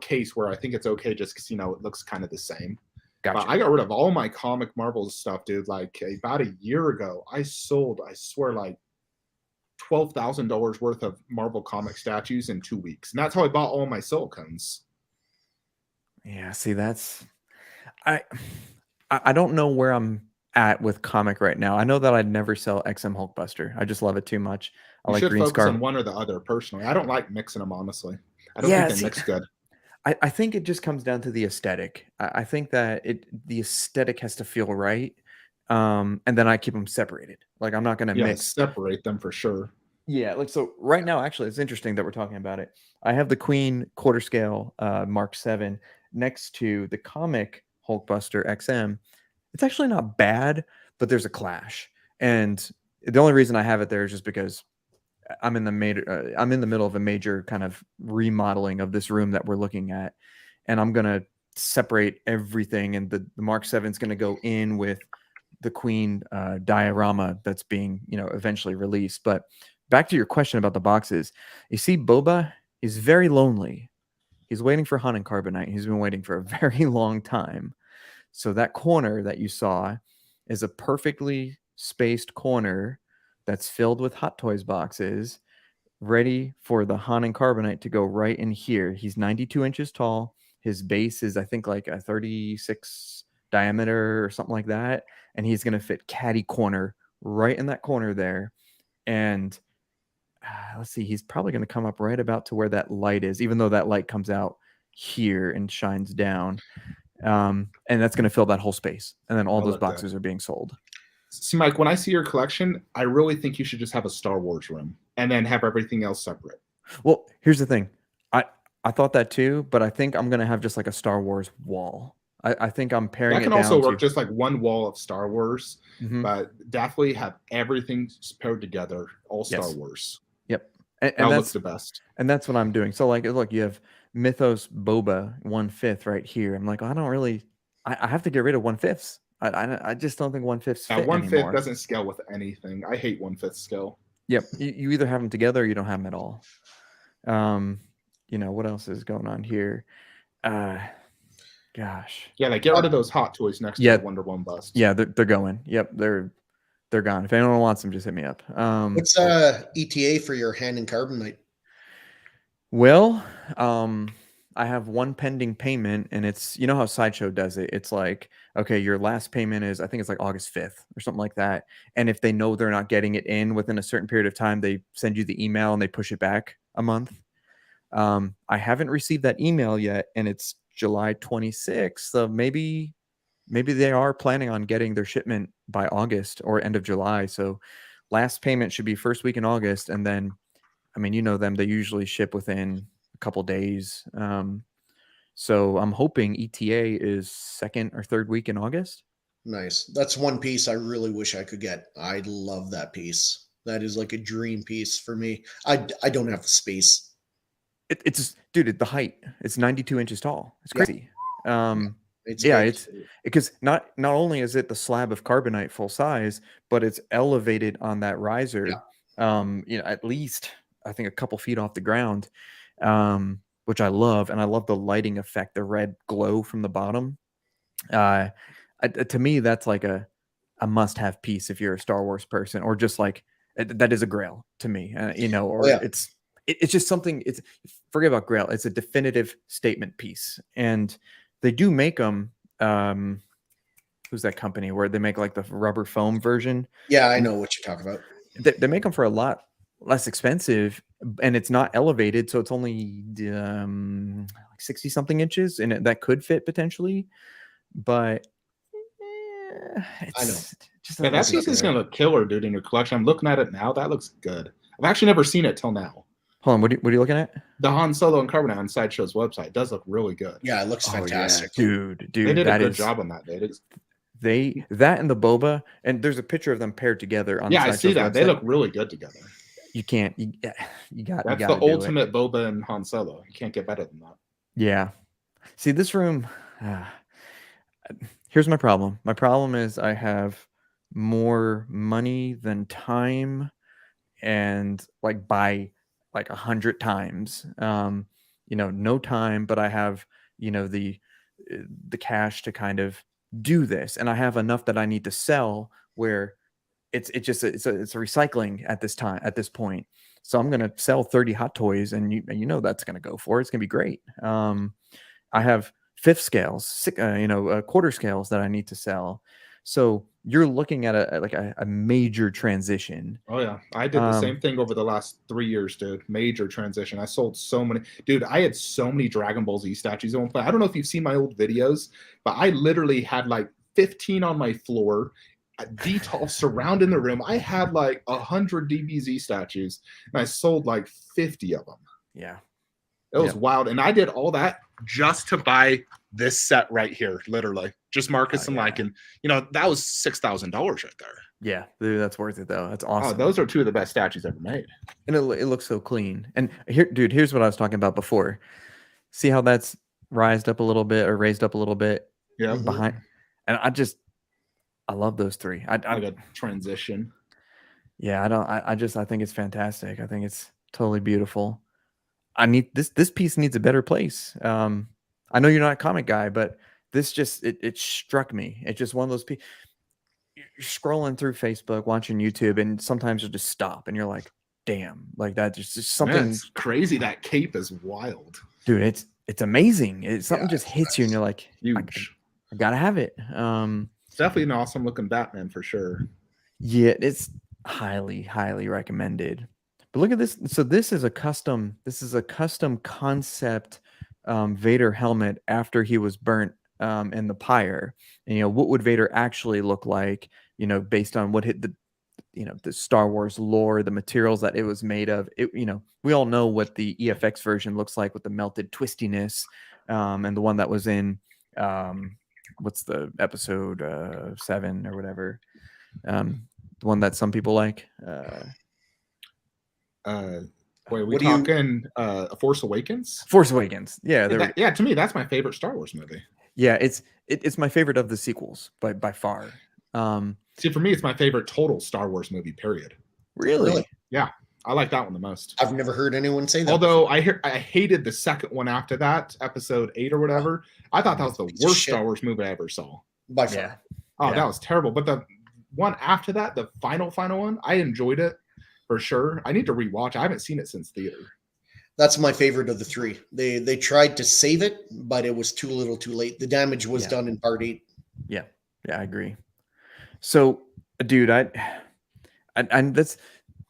case where I think it's okay just because, it looks kind of the same. Gotcha. But I got rid of all my comic Marvel stuff, dude. Like about a year ago, I sold, I swear, like $12,000 worth of Marvel comic statues in 2 weeks. And that's how I bought all my silicones. Yeah, see, I don't know where I'm at with comic right now. I know that I'd never sell XM Hulkbuster. I just love it too much. I You like should Green focus Scar. on one or the other personally. I don't like mixing them, honestly. I don't Yeah, think they see, mix good. I think it just comes down to the aesthetic. I think that the aesthetic has to feel right. And then I keep them separated. Like I'm not going to Yeah, mix. separate them for sure. Yeah, like so right now, actually, it's interesting that we're talking about it. I have the Queen quarter scale Mark 7 next to the comic Hulkbuster XM. It's actually not bad, but there's a clash. And the only reason I have it there is just because I'm in the middle of a major kind of remodeling of this room that we're looking at, and I'm gonna separate everything. And the Mark 7 is gonna go in with the Queen diorama that's being eventually released. But back to your question about the boxes, you see, Boba is very lonely. He's waiting for Han and Carbonite. He's been waiting for a very long time. So that corner that you saw is a perfectly spaced corner that's filled with Hot Toys boxes, ready for the Han and Carbonite to go right in here. He's 92 inches tall. His base is, I think, like a 36 diameter or something like that. And he's going to fit caddy corner right in that corner there. And let's see, he's probably going to come up right about to where that light is, even though that light comes out here and shines down. And that's going to fill that whole space. And then all those boxes are being sold. See, Mike, when I see your collection, I really think you should just have a Star Wars room and then have everything else separate. Well, here's the thing. I thought that too, but I think I'm going to have just like a Star Wars wall. I think I'm pairing that can it also down work just like one wall of Star Wars, but definitely have everything paired together, all Star Wars. Yep. And that that's looks the best. And that's what I'm doing. So like, look, you have Mythos Boba 1/5 right here. I'm like, I don't really, I have to get rid of 1/5. I just don't think 1/5 fit 1/5 anymore. doesn't scale with anything. I hate 1/5 scale. Yep. You either have them together or you don't have them at all. What else is going on here? Gosh. Yeah, like get rid of those Hot Toys next to the Wonder Woman bust. Yeah, they're going. Yep, they're gone. If anyone wants them, just hit me up. What's ETA for your hand and Carbonite? Well, I have one pending payment, and it's, how Sideshow does it. It's like, okay, your last payment is, I think it's like August 5th or something like that. And if they know they're not getting it in within a certain period of time, they send you the email and they push it back a month. I haven't received that email yet, and it's July 26th. So maybe they are planning on getting their shipment by August or end of July. So last payment should be first week in August. And then, I mean, you know them, they usually ship within a couple days. So I'm hoping ETA is second or third week in August. Nice. That's one piece I really wish I could get. I love that piece. That is like a dream piece for me. I don't have the space. It's dude, the height. It's 92 inches tall. It's crazy. It's because not only is it the slab of Carbonite full size, but it's elevated on that riser. Yeah. At least I think a couple feet off the ground, which I love, and I love the lighting effect, the red glow from the bottom. To me, that's like a must-have piece if you're a Star Wars person, or just like that is a grail to me. It's just something. It's forget about grail. It's a definitive statement piece, and they do make them. who's that company where they make like the rubber foam version. Yeah, I know what you're talking about. They make them for a lot less expensive, and it's not elevated, so it's only like 60 something inches, and that could fit potentially, but I know. it's just Yeah, that piece is gonna look killer, dude, in your collection. I'm looking at it now. That looks good. I've actually never seen it till now. Hold on, what are you looking at? The Han Solo and Carbonite on Sideshow's website does look really good. Yeah, it looks fantastic. Dude, They did a that good is job on that, dude. that and the boba, and there's a picture of them paired together on Yeah, the I see Sideshow's that. website. They look really good together. You can't you got That's you the gotta do it. ultimate Boba and Han Solo. You can't get better than that. Yeah. See, this room, here's my problem. My problem is I have more money than time, and like by like 100 times. No time, but I have, the cash to kind of do this, and I have enough that I need to sell where it's a recycling at this point. So I'm gonna sell 30 hot toys, and that's gonna go for it. It's gonna be great. I have fifth scales, quarter scales that I need to sell. So you're looking at a major transition. Oh yeah, I did the same thing over the last 3 years, dude. Major transition. I sold so many, dude. I had so many Dragon Ball Z statues at one point. I don't know if you've seen my old videos, but I literally had like 15 on my floor, detail surrounding the room. I had like 100 DBZ statues, and I sold like 50 of them. Yeah, it was wild, and I did all that just to buy this set right here, literally. Just Marcus and Lycan. That was $6,000 right there. Yeah, dude, that's worth it though. That's awesome. Oh, those are two of the best statues ever made. And it looks so clean. And here's what I was talking about before. See how that's raised up a little bit? Yeah. Behind. And I love those three. I like a transition. Yeah, I think it's fantastic. I think it's totally beautiful. I need this piece needs a better place. I know you're not a comic guy, but this just it struck me. It's just one of those people. You're scrolling through Facebook, watching YouTube, and sometimes you just stop and you're like, damn, like that just something. It's crazy. That cape is wild. Dude, it's amazing. Something just hits you and you're like, huge. I gotta have it. It's definitely an awesome looking Batman for sure. Yeah, it's highly, highly recommended. But look at this. So this is a custom concept Vader helmet after he was burnt in the pyre. And what would Vader actually look like, based on what hit the Star Wars lore, the materials that it was made of. We all know what the EFX version looks like with the melted twistiness, and the one that was in what's the episode 7 or whatever, the one that some people like. Wait, we talking Force Awakens? Force Awakens. Yeah, to me that's my favorite Star Wars movie. Yeah, it's my favorite of the sequels by far. See, for me, it's my favorite total Star Wars movie, period. Really? Yeah, I like that one the most. I've never heard anyone say that. Although I hated the second one after that, episode 8 or whatever. I thought that was the worst Star Wars movie I ever saw. By far. Yeah. Oh, that was terrible. But the one after that, the final one, I enjoyed it for sure. I need to rewatch. I haven't seen it since theater. That's my favorite of the three. They tried to save it, but it was too little too late. The damage was done in part 8. Yeah, I agree. So, dude, this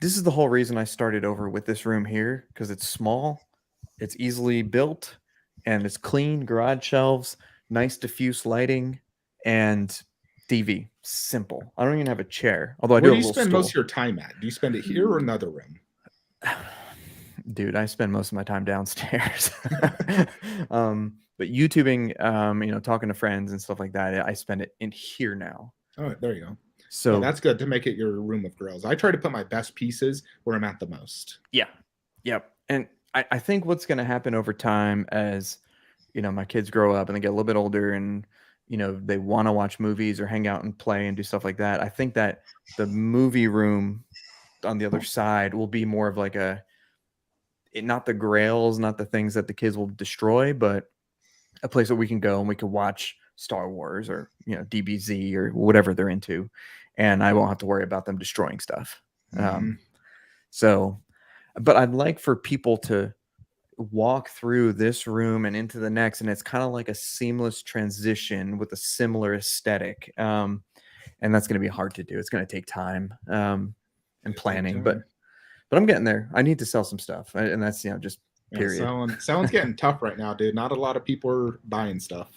is the whole reason I started over with this room here, because it's small, it's easily built, and it's clean. Garage shelves, nice diffuse lighting, and TV. Simple. I don't even have a chair. Although Where do you spend most of your time at? Do you spend it here or another room? Dude, I spend most of my time downstairs. But YouTubing, talking to friends and stuff like that, I spend it in here now. Oh, there you go. So that's good to make it your room of girls. I try to put my best pieces where I'm at the most. Yeah. Yep. And I think what's going to happen over time as, my kids grow up and they get a little bit older and, they want to watch movies or hang out and play and do stuff like that. I think that the movie room on the other side will be more of like not the grails, not the things that the kids will destroy, but a place that we can go and we can watch Star Wars or DBZ or whatever they're into, and I won't have to worry about them destroying stuff. So, but I'd like for people to walk through this room and into the next, and it's kind of like a seamless transition with a similar aesthetic. And that's going to be hard to do. It's going to take time and planning, but I'm getting there. I need to sell some stuff, and that's just period. Yeah, selling getting tough right now, dude. Not a lot of people are buying stuff.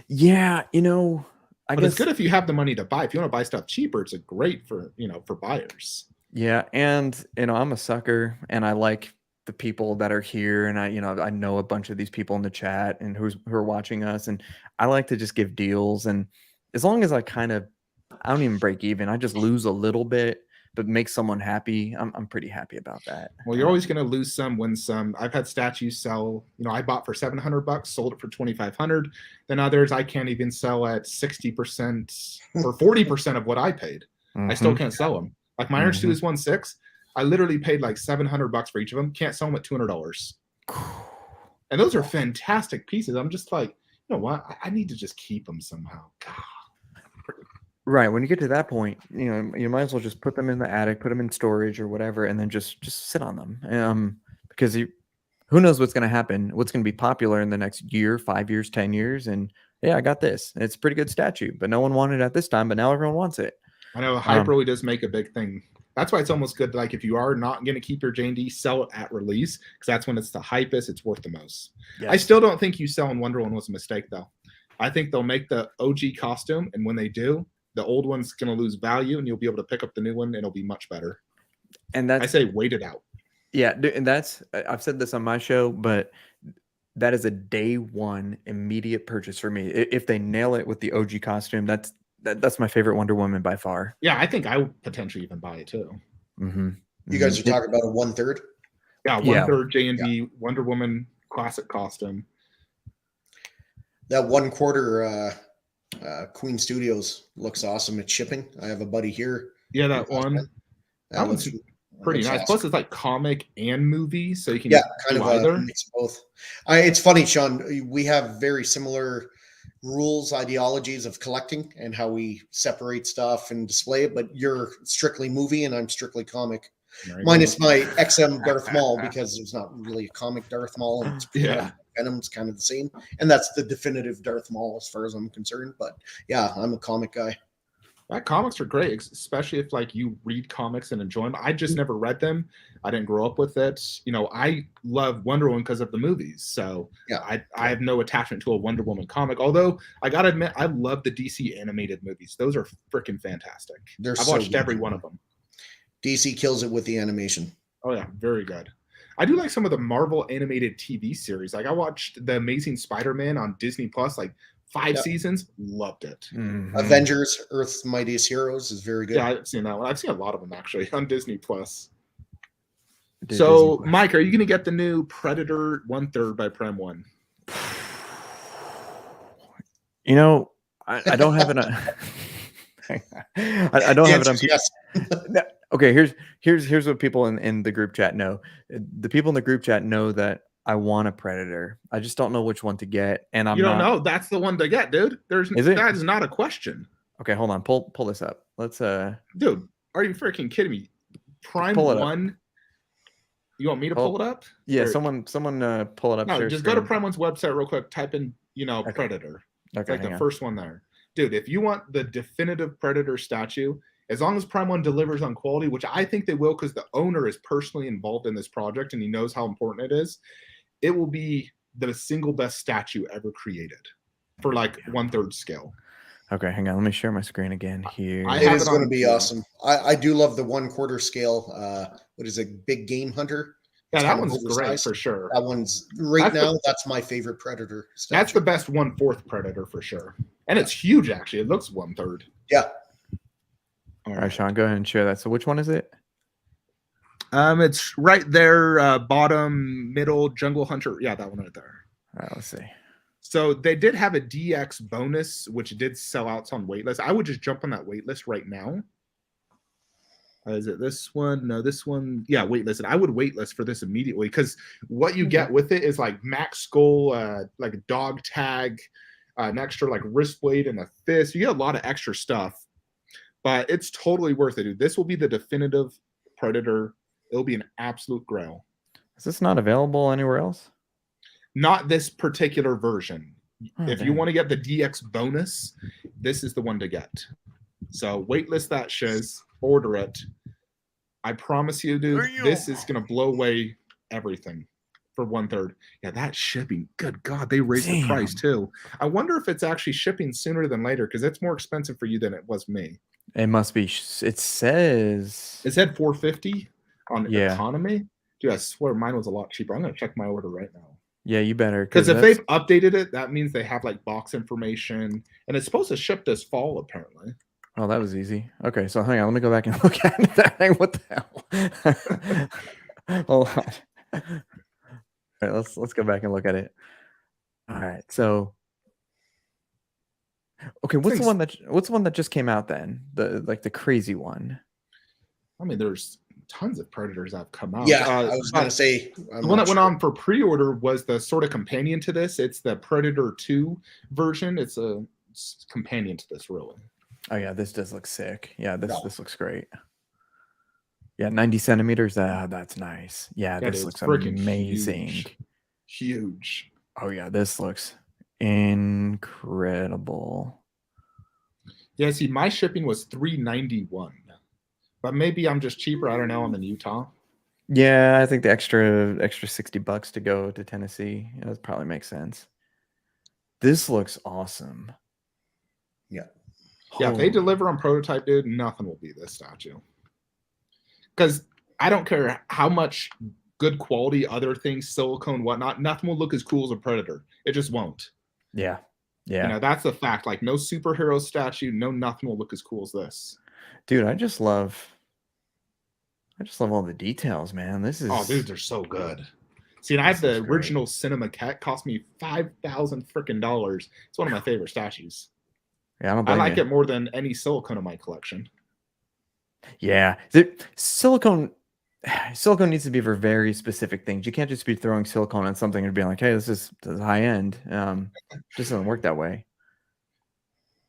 Yeah, I But guess it's good if you have the money to buy. If you want to buy stuff cheaper, it's a great for for buyers. Yeah, and I'm a sucker, and I like the people that are here, and I know a bunch of these people in the chat and who are watching us, and I like to just give deals, and as long as I don't even break even, I just lose a little bit, but make someone happy. I'm pretty happy about that. Well, you're always going to lose some, win some. I've had statues sell. I bought for $700, sold it for $2,500. Then others I can't even sell at 60% or 40% of what I paid. I still can't sell them. Like my Iron Studios 1/6, I literally paid like $700 for each of them. Can't sell them at $200. And those are fantastic pieces. I'm just like, you know what? I need to just keep them somehow. God. Right. When you get to that point, you might as well just put them in the attic, put them in storage or whatever, and then just sit on them. Because who knows what's going to happen, what's going to be popular in the next year, 5 years, 10 years. And yeah, I got this. It's a pretty good statue, but no one wanted it at this time, but now everyone wants it. I know hype really does make a big thing. That's why it's almost good. Like if you are not going to keep your J&D, sell it at release, because that's when it's the hypest, it's worth the most. Yes. I still don't think you selling Wonder Woman was a mistake, though. I think they'll make the OG costume, and when they do, the old one's going to lose value, and you'll be able to pick up the new one, and it'll be much better. And I say wait it out. Yeah, and I've said this on my show, but that is a day one immediate purchase for me. If they nail it with the OG costume, that's my favorite Wonder Woman by far. Yeah, I think I would potentially even buy it too. Mm-hmm. You guys are talking about a 1/3? Yeah, 1/3 J&D Wonder Woman classic costume. That 1/4 Queen Studios looks awesome. It's shipping. I have a buddy here. Yeah, that one. That one's pretty nice. Awesome. Plus, it's like comic and movie, so you can kind of either. Mix both. It's funny, Sean. We have very similar rules, ideologies of collecting and how we separate stuff and display it. But you're strictly movie, and I'm strictly comic. Minus my XM Darth Maul, because there's not really a comic Darth Maul, and it's Venom's kind of the same, and that's the definitive Darth Maul as far as I'm concerned. But yeah, I'm a comic guy. Comics are great, especially if like you read comics and enjoy them. I just never read them. I didn't grow up with it. I love Wonder Woman because of the movies. So I have no attachment to a Wonder Woman comic. Although I gotta admit, I love the DC animated movies. Those are freaking fantastic. I've watched every one of them. DC kills it with the animation. Oh yeah, very good. I do like some of the Marvel animated TV series. Like I watched The Amazing Spider-Man on Disney Plus, like 5 seasons. Loved it. Mm-hmm. Avengers: Earth's Mightiest Heroes is very good. Yeah, I've seen that one. I've seen a lot of them actually on Disney Plus. So, Mike, are you going to get the new Predator 1/3 by Prem 1? I don't have it on. I don't have it on. Yes. Okay, here's what people in the group chat know. The people in the group chat know that I want a Predator. I just don't know which one to get, and you don't know. That's the one to get, dude. That is not a question. Okay, hold on. Pull this up. Let's Dude, are you freaking kidding me? Prime 1. You want me to pull it up? Yeah, someone pull it up. No, just go to Prime 1's website real quick. Type in Predator. Okay, it's like the first one there, dude. If you want the definitive Predator statue, as long as Prime 1 delivers on quality, which I think they will, because the owner is personally involved in this project and he knows how important it is, it will be the single best statue ever created for like 1/3 scale. Okay, hang on. Let me share my screen again here. It is going to be awesome. I do love the 1/4 scale. What is it? Big Game Hunter. Yeah, that one's great for sure. That one's that's my favorite Predator statue. That's the best 1/4 Predator for sure. And it's huge, actually. It looks 1/3. Yeah. All right, Sean, go ahead and share that. So which one is it? It's right there, bottom, middle, Jungle Hunter. Yeah, that one right there. All right, let's see. So they did have a DX bonus, which did sell out. It's on waitlist. I would just jump on that waitlist right now. Is it this one? No, this one. Yeah, waitlist. I would waitlist for this immediately, because what you get with it is like Max Skull, like a dog tag, an extra like wrist blade and a fist. You get a lot of extra stuff, but it's totally worth it, dude. This will be the definitive Predator. It'll be an absolute grail. Is this not available anywhere else? Not this particular version. Oh, If you want to get the DX bonus, this is the one to get. So waitlist that shiz, order it. I promise you, dude, this is gonna blow away everything for 1/3. Yeah, that shipping. Good God, they raised the price too. I wonder if it's actually shipping sooner than later because it's more expensive for you than it was me. It must be. It says. It said $450 on Yeah. economy. Dude, I swear mine was a lot cheaper. I'm gonna check my order right now. Yeah, you better. Because if they've updated it, that means they have like box information, and it's supposed to ship this fall apparently. Oh, that was easy. Okay, so hang on. Let me go back and look at that thing. What the hell? Hold on. All right, let's go back and look at it. All right, so okay, what's the one that just came out then? The crazy one. I mean, there's tons of Predators that have come out. Yeah, I was gonna say the one that went on for pre-order was the sort of companion to this. It's the Predator 2 version. It's a companion to this, really. Oh yeah, this does look sick. Yeah, this looks great. Yeah, 90 centimeters. That's nice. Yeah, this looks amazing. Huge. Oh yeah, this looks incredible. Yeah, see, my shipping was $391, but maybe I'm just cheaper. I don't know. I'm in Utah. Yeah, I think the extra $60 to go to Tennessee, that probably makes sense. This looks awesome. Yeah. Yeah, if they deliver on prototype, dude, nothing will be this statue. Because I don't care how much good quality other things, silicone, whatnot, nothing will look as cool as a Predator. It just won't. Yeah. Yeah. You know, that's a fact. Like, no superhero statue, nothing will look as cool as this. Dude, I just love all the details, man. This is... Oh, dude, they're so good. See, and I have the original Cinema Cat. Cost me $5,000 freaking dollars. It's one of my favorite statues. Yeah, I like it more than any silicone in my collection. Yeah, silicone needs to be for very specific things. You can't just be throwing silicone on something and being like, "Hey, this is high end." Just doesn't work that way.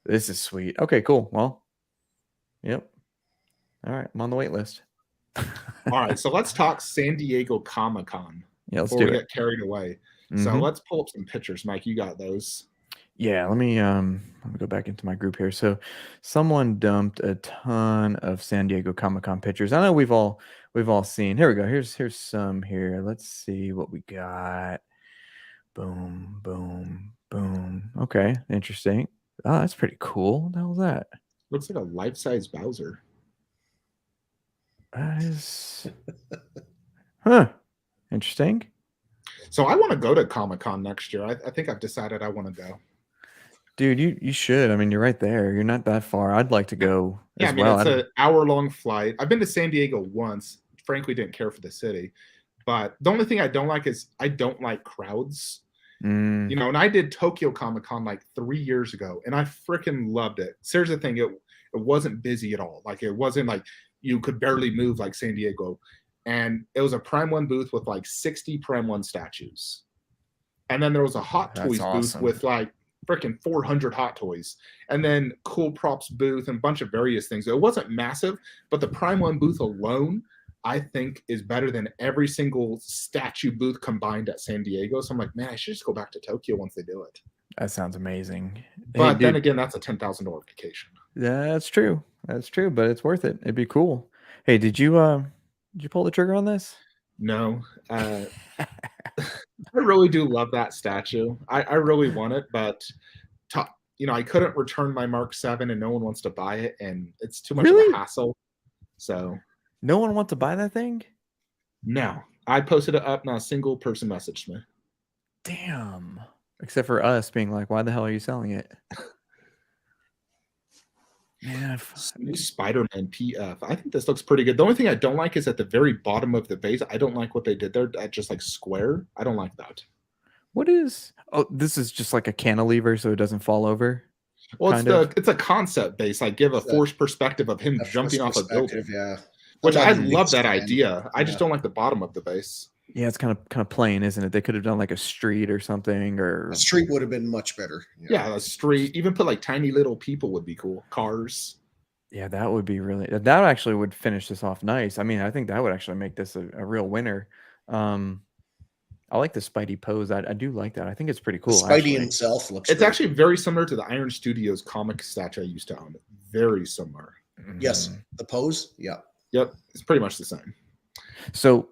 This is sweet. Okay, cool. Well, yep. All right, I'm on the wait list. All right, so let's talk San Diego Comic-Con. Yeah, let's before do we it. get carried away. So let's pull up some pictures, Mike. You got those? Yeah, let me go back into my group here. So someone dumped a ton of San Diego Comic-Con pictures. I know we've all seen. Here we go. Here's some here. Let's see what we got. Boom, boom, boom. Okay, interesting. Oh, that's pretty cool. What the hell is that? Looks like a life-size Bowser. That is interesting. So I want to go to Comic-Con next year. I think I've decided I want to go. Dude, you should. I mean, you're right there. You're not that far. I'd like to go as well. It's an hour-long flight. I've been to San Diego once. Frankly, didn't care for the city. But the only thing I don't like is I don't like crowds. You know, and I did Tokyo Comic-Con like 3 years ago, and I freaking loved it. So here's the thing. It wasn't busy at all. Like, it wasn't like you could barely move like San Diego. And it was a Prime 1 booth with like 60 Prime 1 statues. And then there was a Hot Toys booth with like freaking 400 Hot Toys, and then Cool Props booth and a bunch of various things. It wasn't massive, but the Prime 1 booth alone, I think, is better than every single statue booth combined at San Diego. So I'm like, man, I should just go back to Tokyo once they do it. That sounds amazing. But then again, that's a $10,000 vacation. That's true. That's true, but it's worth it. It'd be cool. Hey, did you pull the trigger on this? No. I really do love that statue. I really want it, but I couldn't return my Mark 7 and no one wants to buy it, and it's too much of a hassle. So no one wants to buy that thing? No. I posted it up, not a single person messaged me. Damn. Except for us being like, why the hell are you selling it? Yeah. Spiderman Pf. I think this looks pretty good. The only thing I don't like is at the very bottom of the base. I don't like what they did there. That just like square. I don't like that. What is? Oh, this is just like a cantilever, so it doesn't fall over. Well, it's a concept base. Like, give a forced perspective of him jumping off a building. Yeah. Which I love that idea. I just don't like the bottom of the base. Yeah, it's kind of plain, isn't it? They could have done like a street or something, or a street would have been much better. Yeah, a street. Even put like tiny little people would be cool. Cars. Yeah, that would be really. That actually would finish this off nice. I mean, I think that would actually make this a real winner. I like the Spidey pose. I do like that. I think it's pretty The cool. Spidey Actually. himself looks. It's great. actually very similar to the Iron Studios comic statue I used to own. Very similar. Yes, Mhm. the pose. Yeah. Yep, it's pretty much the same. So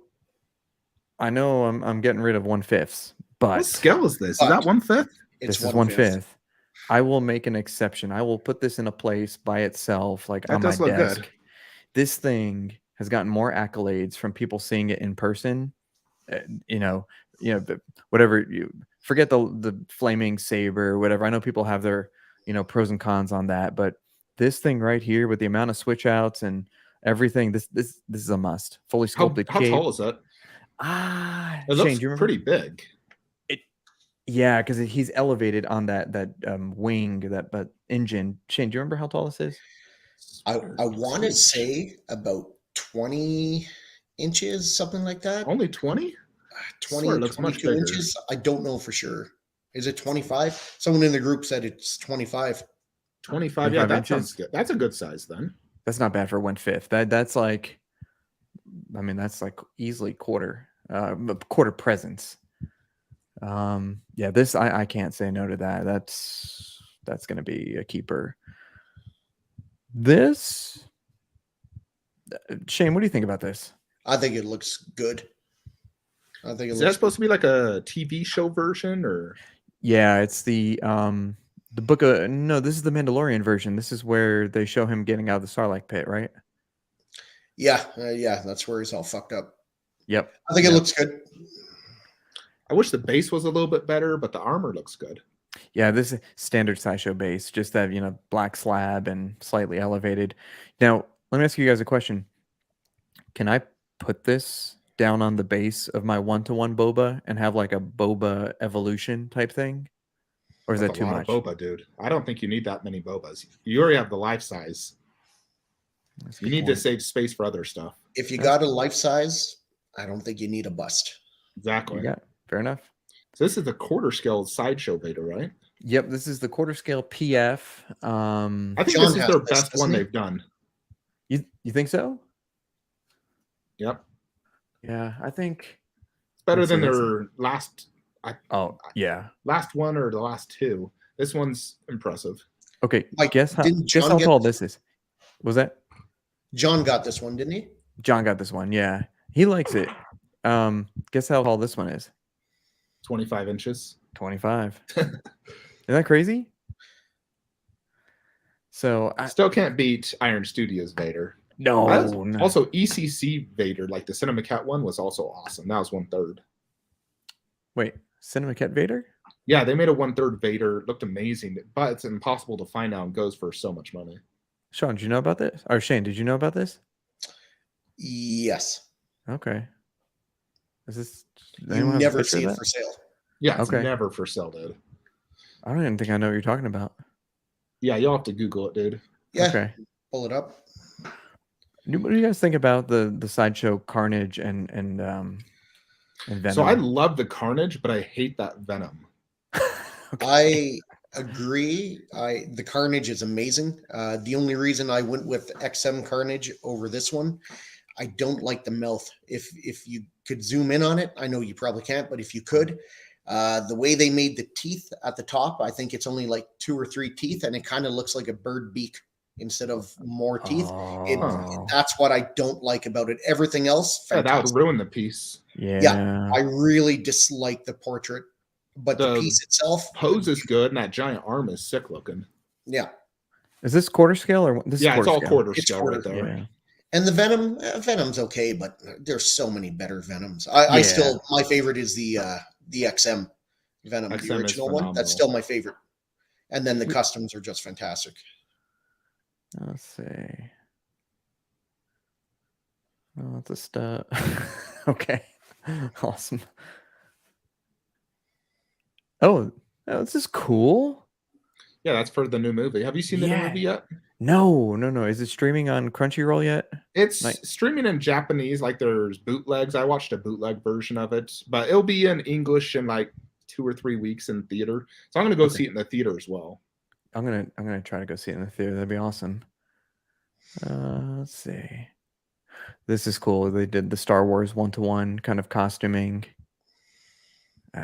I know I'm getting rid of 1/5, but What scale is this? Is But- that 1/5? It's this is 1/5. 1/5. I will make an exception. I will put this in a place by itself, like That on my does look desk. good. This thing has gotten more accolades from people seeing it in person. You know, whatever you forget the flaming saber or whatever. I know people have their pros and cons on that, but this thing right here with the amount of switch outs and everything, this is a must. Fully How sculpted how cape. tall is it? It It looks pretty big. Yeah, because he's elevated on that wing, that engine. Shane, do you remember how tall this is? I want to say about 20 inches, something like that. Only 20? 20, Swear it looks much 22 bigger. inches. I don't know for sure. Is it 25? Someone in the group said it's 25. 25. Yeah, 25 that sounds inches? good. That's a good size then. That's not bad for 1/5. That's like, I mean, that's like easily quarter presence. Yeah, this I can't say no to that. That's gonna be a keeper. This, Shane, what do you think about this? I think it looks good. I think it Is that looks supposed to be like a TV show version or? Yeah, it's the book of no, this is the Mandalorian version. This is where they show him getting out of the Sarlacc pit, right? yeah, that's where he's all fucked up. Yep. I think it Yep. looks good. I wish the base was a little bit better, but the armor looks good. Yeah, this is standard Sideshow base, just that black slab and slightly elevated. Now, let me ask you guys a question. Can I put this down on the base of my 1-to-1 boba and have like a boba evolution type thing? Or is That's that a too lot much? of boba, dude. I don't think you need that many bobas. You already have the life size. That's a You good need to point. save space for other stuff. If you That's- got a life size, I don't think you need a bust. Exactly. Yeah, fair enough. So this is the quarter scale Sideshow Vader, right? Yep, this is the quarter scale PF. I think John this is has their this, best one doesn't he? they've done. You think so? Yep. Yeah, I think. It's better Let's than see, let's their Yeah. last one or the last two. This one's impressive. Okay, Like, guess how didn't John get tall this this is. Was that John got this one, didn't he? John got this one? Yeah, he likes it. Guess how tall this one is? 25 inches. 25. Isn't that crazy? So Still can't beat Iron Studios Vader. no. Also, ECC Vader, like the Cinema Cat one, was also awesome. That was 1/3. Wait, Cinema Cat Vader? Yeah, they made a 1/3 Vader. It looked amazing, but it's impossible to find out and goes for so much money. Sean, did you know about this? Or Shane, did you know about this? Yes. Okay. Is this? does You anyone have a never picture see of it that? for sale. Yeah, it's Okay. never for sale, dude. I don't even think I know what you're talking about. Yeah, you'll have to Google it, dude. Yeah, Okay. pull it up. What do you guys think about the Sideshow Carnage and Venom? So I love the Carnage, but I hate that Venom. I agree. The Carnage is amazing. The only reason I went with XM Carnage over this one, I don't like the mouth. If you could zoom in on it, I know you probably can't, but if you could, the way they made the teeth at the top, I think it's only like 2 or 3 teeth, and it kind of looks like a bird beak instead of more teeth. Oh, That's what I don't like about it. Everything else, Yeah, that would fantastic. ruin the piece. yeah. I really dislike the portrait, but the The piece itself, Pose is good, and that giant arm is sick looking. yeah. Is this quarter scale or what? This Yeah, is it's all scale? quarter It's scale quarter, right there. Yeah. And the Venom's okay, but there's so many better Venoms. I Yeah. still, my favorite is the XM Venom, XM the is original one. That's phenomenal. still my favorite. And then the customs are just fantastic. Let's see. Oh, that's a stud. Okay. Awesome. Oh, this is cool. Yeah, that's for the new movie. Have you seen the new Yeah. movie yet? No. Is it streaming on Crunchyroll yet? It's Like- streaming in Japanese, like there's bootlegs. I watched a bootleg version of it, but it'll be in English in like 2 or 3 weeks in theater. So I'm gonna go Okay. see it in the theater as well. I'm gonna try to go see it in the theater. That'd be awesome. Let's see. This is cool. They did the Star Wars 1-to-1 kind of costuming.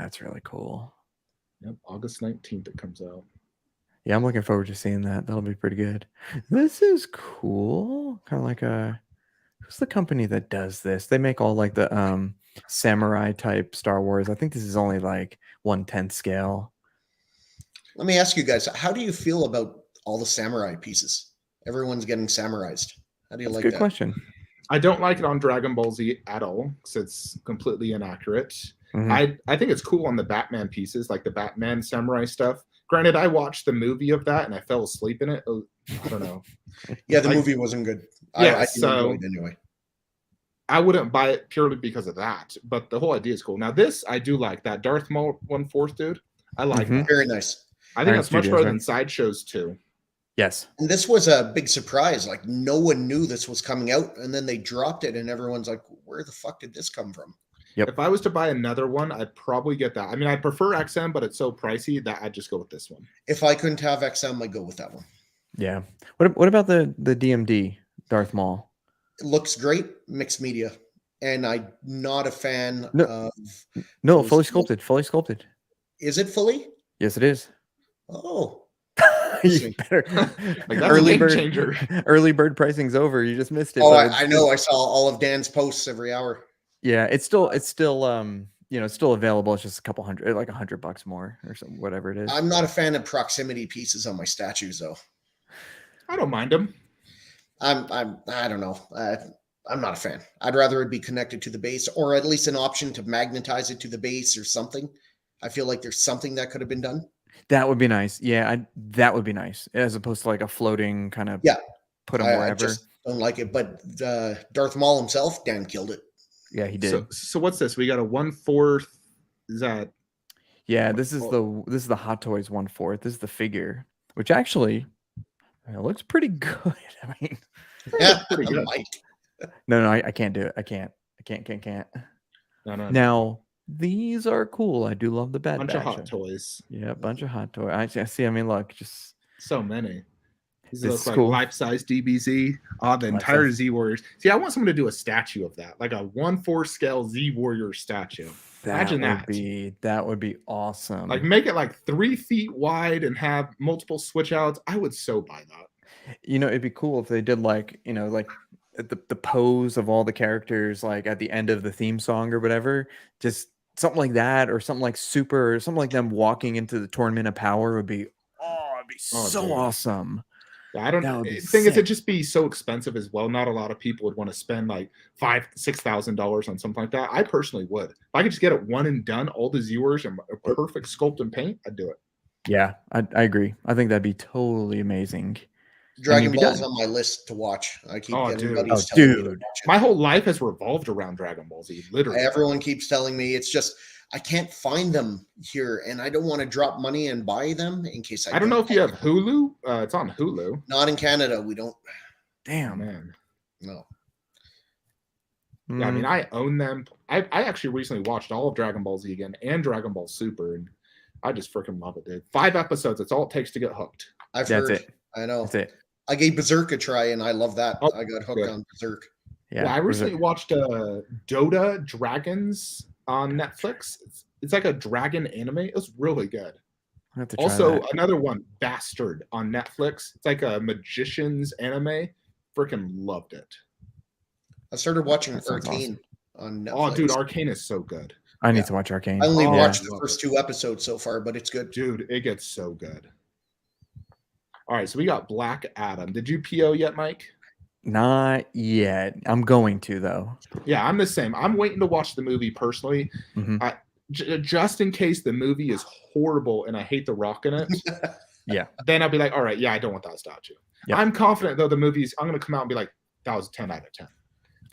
That's really cool. Yep, August 19th it comes out. Yeah, I'm looking forward to seeing that. That'll be pretty good. This is cool. Kind of like a who's the company that does this? They make all like the samurai type Star Wars. I think this is only like 1/10 scale. Let me ask you guys, how do you feel about all the samurai pieces? Everyone's getting samurized. How do you That's a like good that? question. I don't like it on Dragon Ball Z at all because it's completely inaccurate. Mhm. I think it's cool on the Batman pieces, like the Batman samurai stuff. Granted, I watched the movie of that and I fell asleep in it. I don't know. Yeah, the I- movie wasn't good. Yeah, I so- didn't enjoy it anyway. I wouldn't buy it purely because of that, but the whole idea is cool. Now, this I do like that Darth Maul 1/4 dude. I like Mhm. that. Very nice. I think Iron that's much Studios, better right? than Sideshows too. Yes. And this was a big surprise. Like no one knew this was coming out, and then they dropped it, and everyone's like, "Where the fuck did this come from?" Yep. If I was to buy another one, I'd probably get that. I mean, I prefer XM, but it's so pricey that I'd just go with this one. If I couldn't have XM, I'd go with that one. Yeah. What about the DMD Darth Maul? It looks great, mixed media, and I'm not a fan No. of. No, Those- fully sculpted. Fully sculpted. Is it fully? Yes, it is. Oh, You Interesting. better. Like, that's a early game bird changer. Early bird pricing's over. You just missed it. oh, but I know. I saw all of Dan's posts every hour. Yeah, it's still it's still available. It's just a couple hundred, like $100 more or something, whatever it is. I'm not a fan of proximity pieces on my statues, though. I don't mind them. I don't know. I'm not a fan. I'd rather it be connected to the base, or at least an option to magnetize it to the base or something. I feel like there's something that could have been done. That would be nice. Yeah, that would be nice, as opposed to like a floating kind of Yeah. put them I wherever. just don't like it. But Darth Maul himself, Dan killed it. Yeah, he did. So what's this? We got a 1/4. Is that Yeah, this is the Hot Toys 1/4. This is the figure, which actually it looks pretty good. I mean, Yeah, pretty good? no, I can't do it. I can't. No. Now these are cool. I do love the Bad Bunch of Batch. Hot Toys. Yeah, a bunch of Hot Toys. I see. I mean, look, just So many. These This look is like cool. life-size DBZ. Oh, the entire Z Warriors. See, I want someone to do a statue of that, like a 1/4 scale Z Warrior statue. Imagine that. That would be awesome. Like make it like 3 feet wide and have multiple switch outs. I would so buy that. It'd be cool if they did like the pose of all the characters like at the end of the theme song or whatever, just something like that, or something like Super, or something like them walking into the Tournament of Power would be it'd be so dude. awesome. I don't That know. would The be thing is, sick. it'd just be so expensive as well. Not a lot of people would want to spend like $5,000-$6,000 on something like that. I personally would. If I could just get it one and done, all the Z-Wars and a perfect sculpt and paint, I'd do it. Yeah, I agree. I think that'd be totally amazing. Dragon be Ball's done. on my list to watch. I keep Oh, getting dude. buddies Oh, telling me to dude. watch it. My whole life has revolved around Dragon Ball Z, literally. Everyone keeps telling me it's just I can't find them here, and I don't want to drop money and buy them in case I don't know if you have Hulu. It's on Hulu. Not in Canada. We don't. Oh, Damn. man. No. Yeah, I mean, Mm, I own them. I actually recently watched all of Dragon Ball Z again and Dragon Ball Super, and I just freaking love it, dude. 5 episodes. That's all it takes to get hooked. I've that's heard. it. I know. That's it. I gave Berserk a try, and I love that. Oh, I got hooked good. on Berserk. Yeah. I was it- recently watched Dota Dragons on Netflix. It's like a dragon anime. It was really good. I have to try Also, that. another one, Bastard, on Netflix. It's like a magician's anime. Freaking loved it. I started watching That sounds Arcane on Netflix. Oh, dude, Arcane is so good. I need yeah. to watch Arcane. I only Oh, watched yeah. the first 2 episodes so far, but it's good. Dude, it gets so good. All right, so we got Black Adam. Did you PO yet, Mike? Not yet. I'm going to though. Yeah, I'm the same. I'm waiting to watch the movie personally. Mhm. Just in case the movie is horrible and I hate The Rock in it. Yeah. Then I'll be like, all right, yeah, I don't want that statue. Yeah. I'm confident though I'm going to come out and be like, that was a 10 out of 10.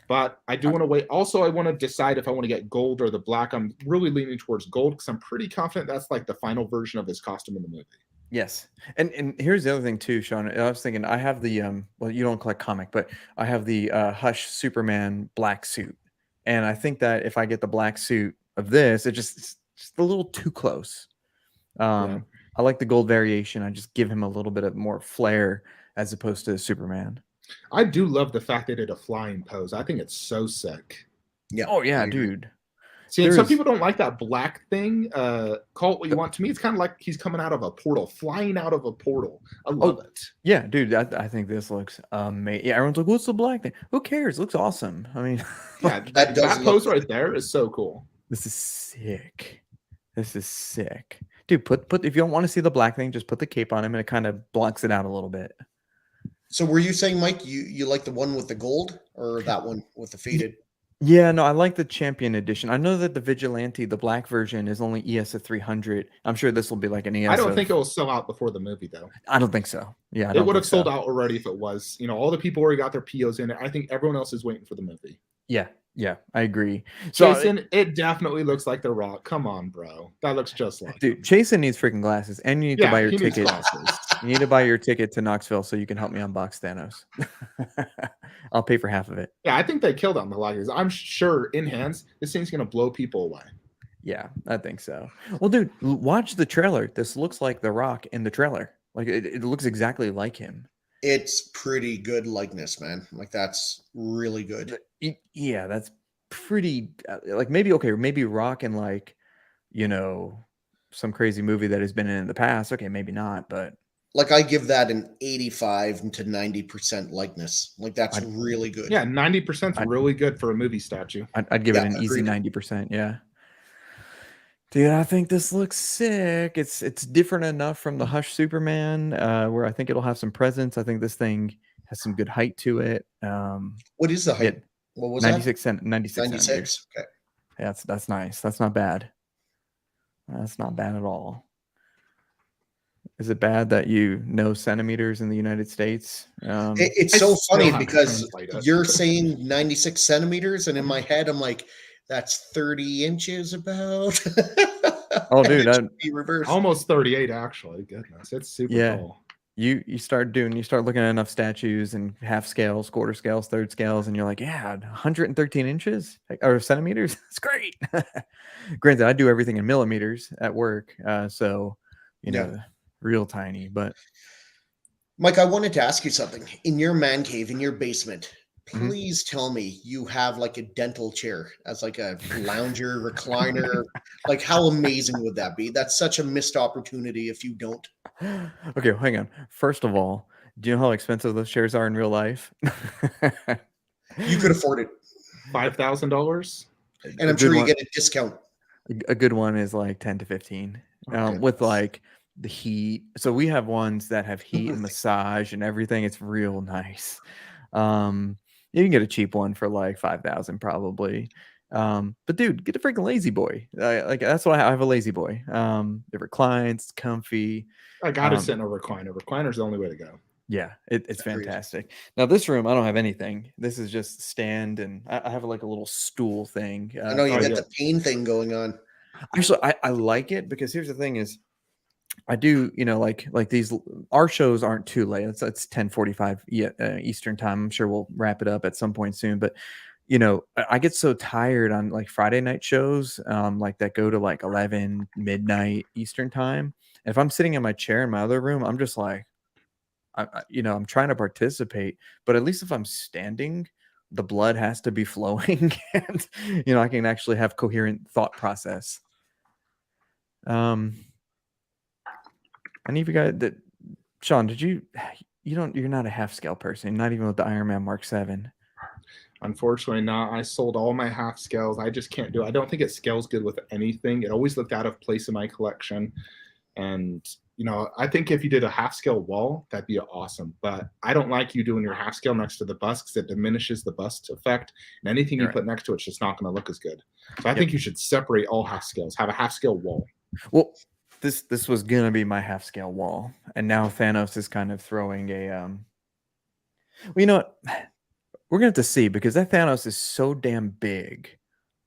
But I do want to wait. Also, I want to decide if I want to get gold or the black. I'm really leaning towards gold because I'm pretty confident that's like the final version of his costume in the movie. Yes. And here's the other thing too, Sean. I was thinking I have the well, you don't collect comic, but I have the Hush Superman black suit. And I think that if I get the black suit of this, it's just a little too close. I like the gold variation. I just give him a little bit of more flair as opposed to Superman. I do love the fact they did a flying pose. I think it's so sick. Yeah. Oh yeah, I agree. dude. See, and some There's people don't like that black thing. Call it what you want. To me, it's kind of like he's coming out of a portal, flying out of a portal. I love it. yeah, dude. I think this looks amazing. Yeah, everyone's like, "What's the black thing?" Who cares? It looks awesome. I mean, Yeah, That does that look pose right there is so cool. this is sick. This is sick, dude. Put if you don't want to see the black thing, just put the cape on him, and it kind of blocks it out a little bit. So were you saying, Mike, you like the one with the gold or that one with the faded? Yeah, no, I like the Champion Edition. I know that the Vigilante, the black version, is only ES of 300. I'm sure this will be like an ES. I don't think it will sell out before the movie, though. I don't think so. Yeah, I It don't would have think sold so. out already if it was. All the people already got their POs in it. I think everyone else is waiting for the movie. Yeah, I agree. So, Jason, it definitely looks like The Rock. Come on, bro. That looks just like dude, him. Jason needs freaking glasses, and you need to buy your he needs ticket. glasses. You need to buy your ticket to Knoxville so you can help me unbox Thanos. I'll pay for half of it. Yeah, I think they killed on the Lockers. I'm sure in hands, this thing's gonna blow people away. Yeah, I think so. Well, dude, watch the trailer. This looks like The Rock in the trailer. Like it looks exactly like him. It's pretty good likeness, man. Like that's really good. Yeah, that's pretty. Like maybe Rock in like, some crazy movie that has been in the past. Okay, maybe not, but Like I give that an 85 to 90% likeness. Like that's really good. Yeah, 90% is really good for a movie statue. I'd give it an easy agreed. 90%. Yeah. Dude, I think this looks sick. It's different enough from the Hush Superman, where I think it'll have some presence. I think this thing has some good height to it. What is the height? What was 96 that? 96 96. centimeters. Okay. Yeah, that's nice. That's not bad. That's not bad at all. Is it bad that you know centimeters in the United States? It's I so still funny have to because translate us. you're saying 96 centimeters, and in my head, I'm like, that's 30 inches about. Oh, And dude, it should be reversed. Almost 38, actually. Goodness, it's super Yeah. tall. you start looking at enough statues and half scales, quarter scales, third scales, and you're like, yeah, 113 inches or centimeters. That's great. Granted, I do everything in millimeters at work, so real tiny. But Mike, I wanted to ask you something. In your man cave, in your basement, Mhm. please tell me you have like a dental chair as like a lounger, recliner. Like, how amazing would that be? That's such a missed opportunity if you don't. Okay, hang on. First of all, do you know how expensive those chairs are in real life? You could afford it. $5,000. And I'm sure you get a discount. A good one is like 10 to 15 with like the heat. So we have ones that have heat and massage and everything. It's real nice. You can get a cheap one for like 5,000 probably. But dude, get a freaking lazy boy. Like that's why I have a lazy boy. It reclines, it's comfy. I gotta sit in a recliner. Recliner's the only way to go. Yeah, it's Agreed. fantastic. Now this room, I don't have anything. This is just stand, and I have like a little stool thing. I know you Oh, got yeah. the pain thing going on. Actually, I like it because here's the thing: is I do like these. Our shows aren't too late. It's 10:45 Eastern time. I'm sure we'll wrap it up at some point soon. But I get so tired on like Friday night shows, like that go to like 11 midnight Eastern time. And if I'm sitting in my chair in my other room, I'm just like, I'm trying to participate, but at least if I'm standing, the blood has to be flowing, and I can actually have coherent thought process. Any of you guys that Sean, you're not a half scale person, not even with the Iron Man Mark 7. Unfortunately not. I sold all my half scales. I just can't do it. I don't think it scales good with anything. It always looked out of place in my collection. And I think if you did a half scale wall, that'd be awesome. But I don't like you doing your half scale next to the bust because it diminishes the bust effect. And anything you put next to it's just not going to look as good. So I think you should separate all half scales. Have a half scale wall. Well, this was gonna be my half scale wall, and now Thanos is kind of throwing a Well, you know what? We're gonna have to see because that Thanos is so damn big.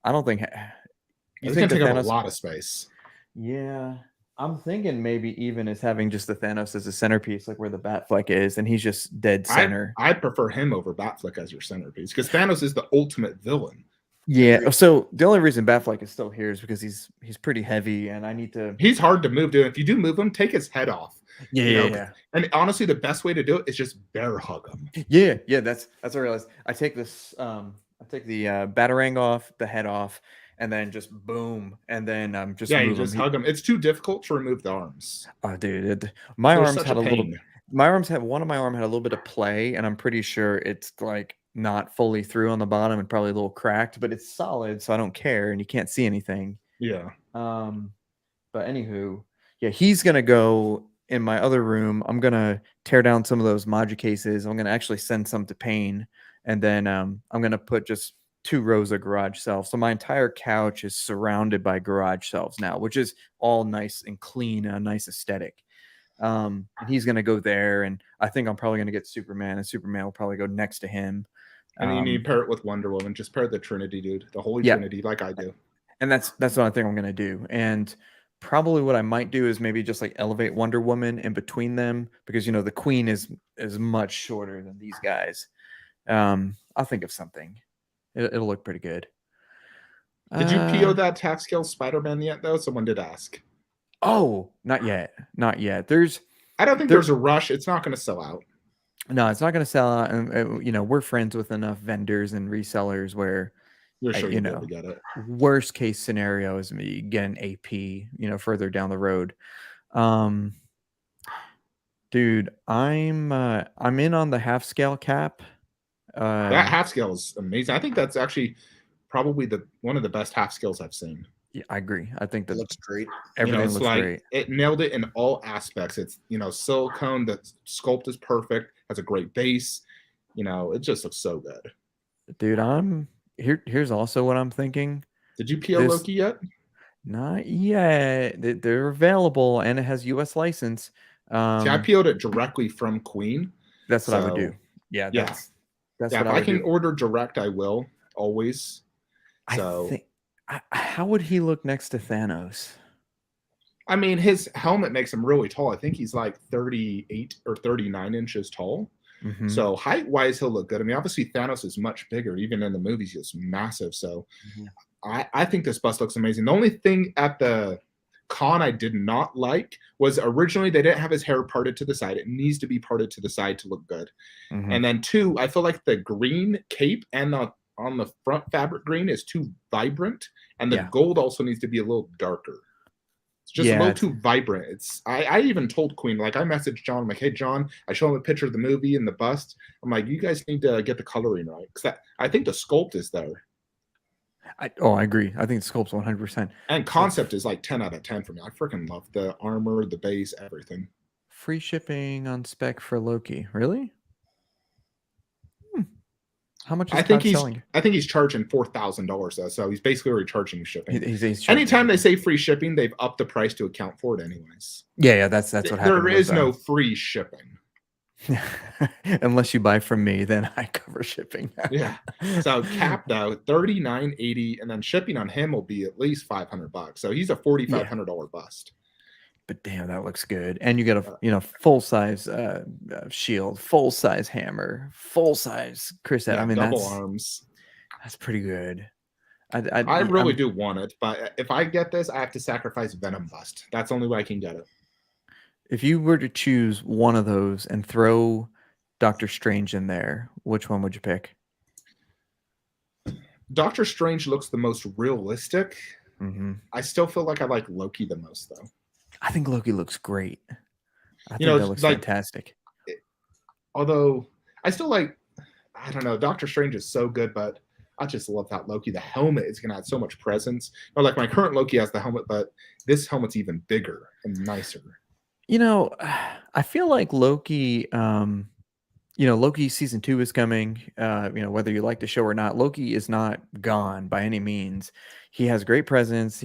I don't think It's going to that take up a Thanos- lot of space. Yeah, I'm thinking maybe even as having just the Thanos as a centerpiece, like where the Batfleck is, and he's just dead center. I prefer him over Batfleck as your centerpiece because Thanos is the ultimate villain. Yeah. So the only reason Batfleck is still here is because he's pretty heavy, and I need to. He's hard to move, dude. If you do move him, take his head off. Yeah. And honestly, the best way to do it is just bear hug him. Yeah. That's what I realized. I take this. I take the batarang off, the head off, and then just boom, and then just Yeah, you move just him. hug him. It's too difficult to remove the arms. Oh, dude, my They're arms such had a a little. pain. My arms had one of my arm had a little bit of play, and I'm pretty sure it's like not fully through on the bottom and probably a little cracked, but it's solid, so I don't care, and you can't see anything. Yeah. But anywho, yeah, he's gonna go in my other room. I'm gonna tear down some of those Maji cases. I'm gonna actually send some to Payne, and then I'm gonna put just 2 rows of garage shelves. So my entire couch is surrounded by garage shelves now, which is all nice and clean, a nice aesthetic. And he's gonna go there, and I think I'm probably gonna get Superman, and Superman will probably go next to him. And you need to pair it with Wonder Woman. Just pair the Trinity, dude. The Holy Yeah. Trinity, like I do. And that's what I think I'm gonna do. And probably what I might do is maybe just like elevate Wonder Woman in between them, because the Queen is much shorter than these guys. I'll think of something. It'll look pretty good. Did you PO that tax scale Spider-Man yet, though? Someone did ask. Oh, not yet. Not yet. I don't think there's a rush. It's not going to sell out. No, it's not going to sell out. And we're friends with enough vendors and resellers where You're sure you'll be able to get it. Worst case scenario is me get an AP, further down the road. Dude, I'm in on the half scale cap. That half scale is amazing. I think that's actually probably one of the best half scales I've seen. Yeah, I agree. I think that It looks great. everything looks great. It nailed it in all aspects. It's silicone. The sculpt is perfect. Has a great base. It just looks so good. Dude, here's also what I'm thinking. Did you PO Loki yet? Not yet. They're available, and it has US license. See, I PO'd it directly from Queen. That's what I would do. Yeah, that's if what I can order direct, I will always. So how would he look next to Thanos? I mean, his helmet makes him really tall. I think he's like 38 or 39 inches tall. Mm-hmm. So height-wise, he'll look good. I mean, obviously Thanos is much bigger. Even in the movies, he's massive. So I think this bust looks amazing. The only thing at the con I did not like was originally they didn't have his hair parted to the side. It needs to be parted to the side to look good. Mm-hmm. And then 2, I feel like the green cape and on the front fabric green is too vibrant, and the gold also needs to be a little darker. It's just a little too vibrant. I even told Queen, like I messaged John, I'm like, hey John, I show him a picture of the movie and the bust. I'm like, you guys need to get the coloring right, because I think the sculpt is there. I agree. I think the sculpt's 100%. And concept is like 10 out of 10 for me. I freaking love the armor, the base, everything. Free shipping on spec for Loki. Really? How much is Todd selling? I think he's charging $4,000 though, so he's basically already charging shipping. He's charging anytime they say free shipping, they've upped the price to account for it anyways. Yeah, that's what happened. There is no free shipping. Unless you buy from me, then I cover shipping. Yeah. So cap though, $39.80, and then shipping on him will be at least $500. So he's a $4,500 bust. But damn, that looks good. And you get a full size shield, full size hammer, full size Chris. I mean, double arms. That's pretty good. I really do want it, but if I get this, I have to sacrifice Venom bust. That's the only way I can get it. If you were to choose one of those and throw Doctor Strange in there, which one would you pick? Doctor Strange looks the most realistic. Mm-hmm. I still feel like I like Loki the most, though. I think Loki looks great. I think that looks fantastic. Although I still like, I don't know, Doctor Strange is so good, but I just love that Loki. The helmet is going to add so much presence. Like my current Loki has the helmet, but this helmet's even bigger and nicer. I feel like Loki, Loki season 2 is coming. Whether you like the show or not, Loki is not gone by any means. He has great presence.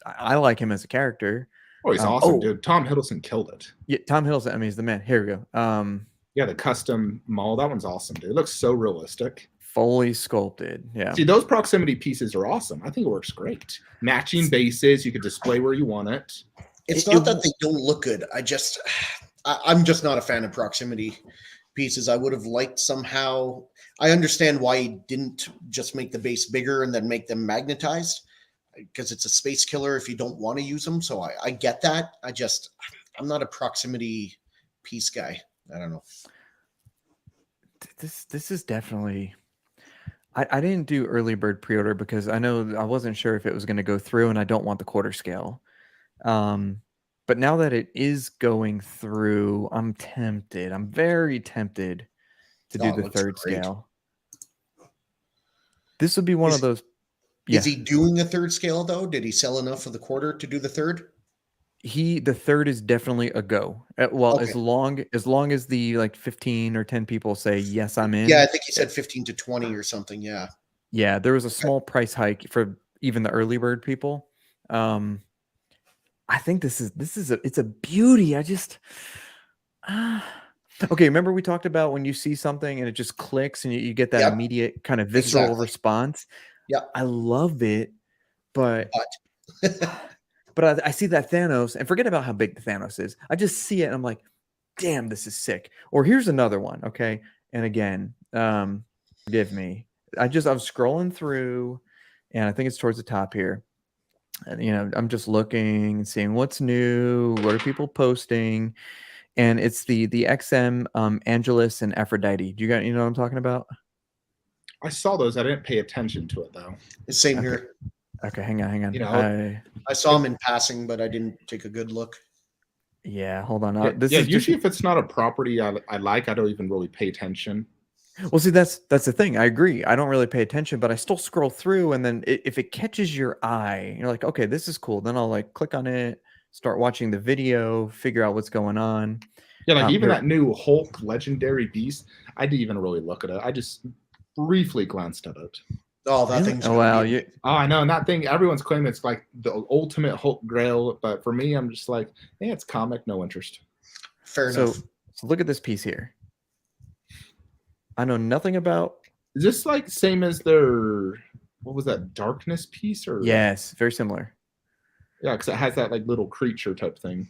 I like him as a character. Oh, he's awesome, dude. Tom Hiddleston killed it. Yeah, Tom Hiddleston. I mean, he's the man. Here we go. Yeah, the custom mall. That one's awesome, dude. It looks so realistic. Fully sculpted. Yeah. See, those proximity pieces are awesome. I think it works great. Matching bases. You could display where you want it. It's not that they don't look good. I'm just not a fan of proximity pieces. I would have liked somehow. I understand why he didn't just make the base bigger and then make them magnetized, because it's a space killer if you don't want to use them. So I get that. I'm not a proximity piece guy. I don't know. This is definitely. I didn't do early bird pre-order because I wasn't sure if it was going to go through, and I don't want the quarter scale. But now that it is going through, I'm tempted. I'm very tempted to do Oh, it the looks third great. scale. This would be one of those. Is he doing a third scale though? Did he sell enough for the quarter to do the third? The third is definitely a go. Well, Okay. as long as the like 15 or 10 people say yes, I'm in. Yeah, I think he said 15 to 20 or something. Yeah. Yeah, there was a small price hike for even the early bird people. I think it's a beauty. I just okay. Remember we talked about when you see something and it just clicks and you get that Yep. immediate kind of visceral Exactly. response. Yeah. I love it, but but I see that Thanos and forget about how big the Thanos is. I just see it and I'm like, damn, this is sick. Or here's another one. Okay, and again, forgive me. I was scrolling through, and I think it's towards the top here. And I'm just looking and seeing what's new, what are people posting, and it's the XM Angelus and Aphrodite. Do you know what I'm talking about? I saw those. I didn't pay attention to it though. Same Okay. here. Okay, hang on. I saw him in passing, but I didn't take a good look. Yeah, hold on. Usually if it's not a property I like, I don't even really pay attention. Well, see, that's the thing. I agree. I don't really pay attention, but I still scroll through, and then if it catches your eye, you're like, okay, this is cool. Then I'll like click on it, start watching the video, figure out what's going on. Yeah, like even that new Hulk Legendary Beast, I didn't even really look at it. I just briefly glanced at it. Oh, that Really? thing's Oh wow, you Oh, I know, and that thing, everyone's claiming it's like the ultimate Hulk Grail, but for me, I'm just like, hey, it's comic, no interest. fair enough. So look at this piece here. I know nothing about. Is this like same as their, what was that, Darkness piece? Or Yes, very similar. Yeah, because it has that like little creature type thing.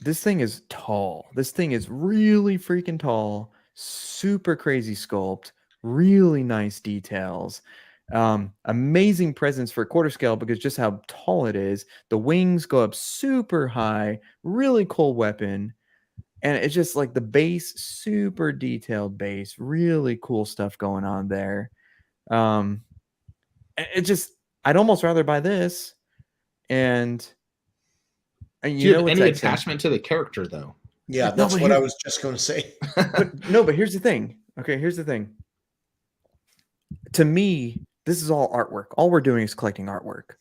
This thing is tall. This thing is really freaking tall. Super crazy sculpt. Really nice details. Amazing presence for a quarter scale because just how tall it is. The wings go up super high. Really cool weapon. And it's just like the base, super detailed base. Really cool stuff going on there. I'd almost rather buy this. And Do you have any attachment to the character though? Yeah, that's what I was just going to say. But here's the thing. Okay, here's the thing. To me, this is all artwork. All we're doing is collecting artwork.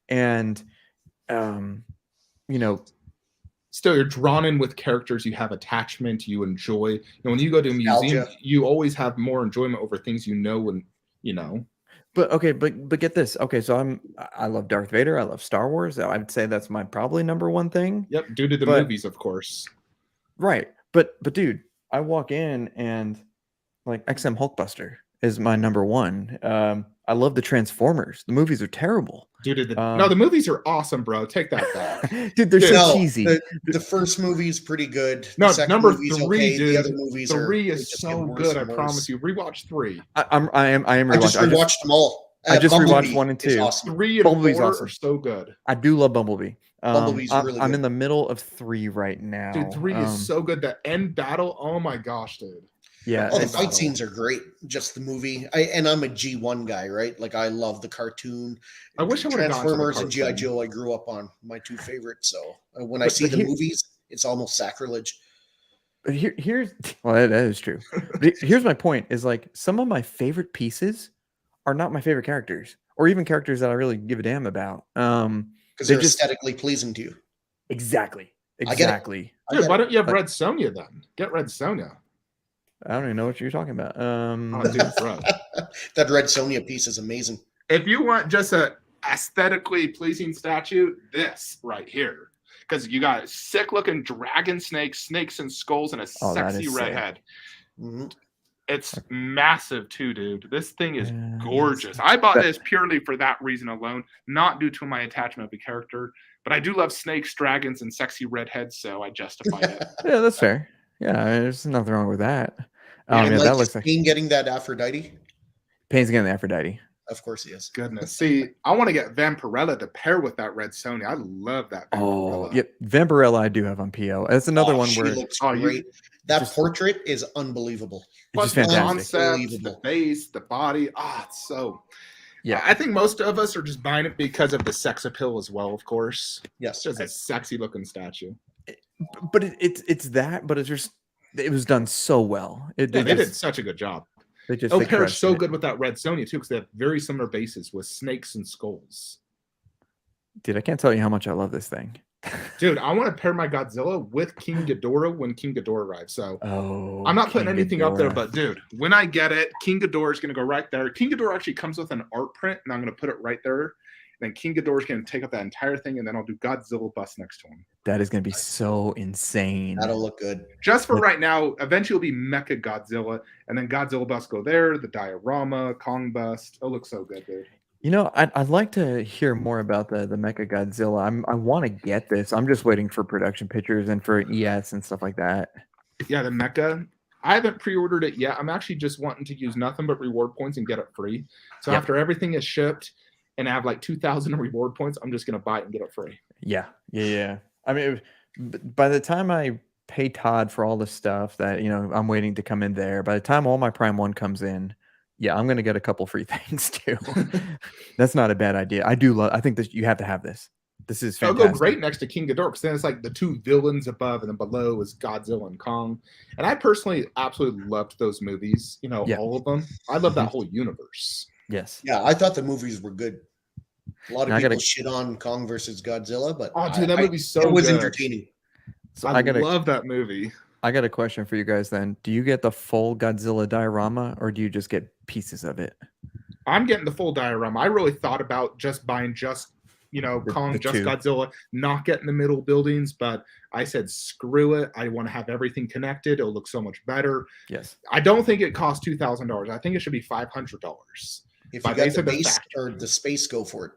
And still you're drawn in with characters, you have attachment, you enjoy. When you go to a museum, you always have more enjoyment over things and But okay, but get this. Okay, so I love Darth Vader. I love Star Wars. I'd say that's my probably number one thing. Yep, due to the movies, of course. Right. But dude, I walk in and like XM Hulkbuster is my number one. I love the Transformers. The movies are terrible. Dude, no, the movies are awesome, bro. Take that back. Dude, they're so cheesy. The first movie is pretty good. No, number movie's 3, okay. dude. The other movies three is so good. I promise you. Rewatch 3. I am rewatching. I just rewatched them all. I just Bumblebee rewatched 1 and 2. Awesome. 3 and Bumblebee's 4 awesome. are so good. I do love Bumblebee. Bumblebee's really good. I'm in the middle of 3 right now. Dude, 3 is so good. The end battle, oh my gosh, dude. Yeah, the fight scenes are great. Just the movie. I'm a G1 guy, right? Like I love the cartoon. I wish I would have Transformers and G.I. Joe. I grew up on my 2 favorites. So when I see the movies, it's almost sacrilege. But here's that is true. But here's my point: is like some of my favorite pieces are not my favorite characters, or even characters that I really give a damn about. Because they're aesthetically pleasing to you. Exactly. Dude, why don't you have Red Sonja then? Get Red Sonja. I don't even know what you're talking about. Dude, bro. That Red Sonja piece is amazing. If you want just a aesthetically pleasing statue, this right here. Because you got sick looking dragon snakes and skulls, and a sexy redhead. Mm-hmm. It's massive too, dude. This thing is gorgeous. I bought this purely for that reason alone, not due to my attachment of the character. But I do love snakes, dragons, and sexy redheads, so I justified it. Yeah, that's fair. Yeah, there's nothing wrong with that. That looks like Pain getting that Aphrodite. Pain's getting the Aphrodite. Of course he is. Goodness. See, I want to get Vampirella to pair with that red Sony. I love that Vampirella. Oh, yep. Vampirella I do have on PO. That's another one she where looks Oh, you- great. That just- portrait is unbelievable. it's Plus just the fantastic. concept, the Unbelievable. face, the body. It's so. Yeah. I think most of us are just buying it because of the sex appeal as well, of course. Yes. It's just a sexy looking statue. But it's that, but it's just it was done so well. Yeah, they did such a good job. They just It'll they pair crushed so it. good with that red Sonya too, because they have very similar bases with snakes and skulls. Dude, I can't tell you how much I love this thing. Dude, I want to pair my Godzilla with King Ghidorah when King Ghidorah arrives. So Oh, I'm not putting King anything up there, Ghidorah. but dude, when I get it, King Ghidorah is going to go right there. King Ghidorah actually comes with an art print, and I'm going to put it right there. Then King Ghidorah is going to take up that entire thing, and then I'll do Godzilla bust next to him. That is going to be so insane. That'll look good. Just for Look- right now, eventually it'll be Mechagodzilla, and then Godzilla bust go there, the diorama, Kong bust. It'll look so good, dude. You know, I'd like to hear more about the Mechagodzilla. I want to get this. I'm just waiting for production pictures and for ES and stuff like that. Yeah, the Mecha. I haven't pre-ordered it yet. I'm actually just wanting to use nothing but reward points and get it free. So Yep. after everything is shipped and I have like 2,000 reward points, I'm just going to buy it and get it free. Yeah. I mean, by the time I pay Todd for all the stuff that I'm waiting to come in there, by the time all my Prime 1 comes in, yeah, I'm gonna get a couple free things too. That's not a bad idea. I think that you have to have this. This is It'll fantastic. go great next to King Ghidorah because then it's like the two villains above and then below is Godzilla and Kong. And I personally absolutely loved those movies. Yeah. All of them. I love that Mhm. whole universe. Yes. Yeah, I thought the movies were good. A lot of Now I people gotta- shit on Kong versus Godzilla, but Oh, dude, that movie's so it was good. entertaining. So I love that movie. I got a question for you guys then. Do you get the full Godzilla diorama or do you just get pieces of it? I'm getting the full diorama. I really thought about just buying Kong, the just two. Godzilla, not getting the middle buildings, but I said, screw it. I want to have everything connected. It'll look so much better. Yes. I don't think it costs $2,000. I think it should be $500. If By you got base the of the base factory. or the space, go for it.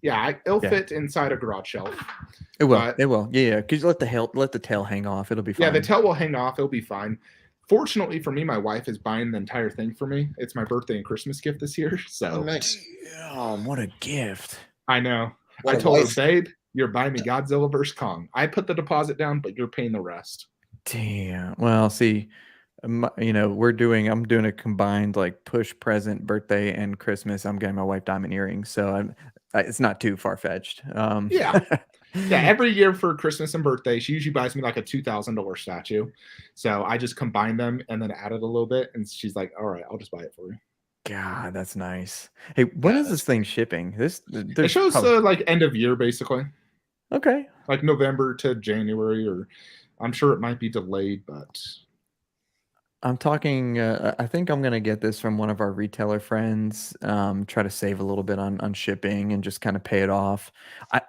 Yeah, it'll Yeah. fit inside a garage shelf. It will. But- It will. Yeah. Because let the tail hang off. It'll be fine. Yeah, the tail will hang off. It'll be fine. Fortunately for me, my wife is buying the entire thing for me. It's my birthday and Christmas gift this year. So Oh, nice. What a gift. I know. What I a told wife. her, babe, you're buying me Godzilla vs. Kong. I put the deposit down, but you're paying the rest. Damn. Well, see, I'm doing a combined like push present, birthday, and Christmas. I'm getting my wife diamond earrings, so it's not too far fetched. Yeah. Yeah, every year for Christmas and birthday, she usually buys me like a $2,000 statue. So I just combine them and then add it a little bit. And she's like, all right, I'll just buy it for you. God, that's nice. Hey, when Yeah, is this thing shipping? It shows like end of year, basically, okay. like November to January, or I'm sure it might be delayed, but I'm talking. I think I'm gonna get this from one of our retailer friends. Try to save a little bit on shipping and just kind of pay it off.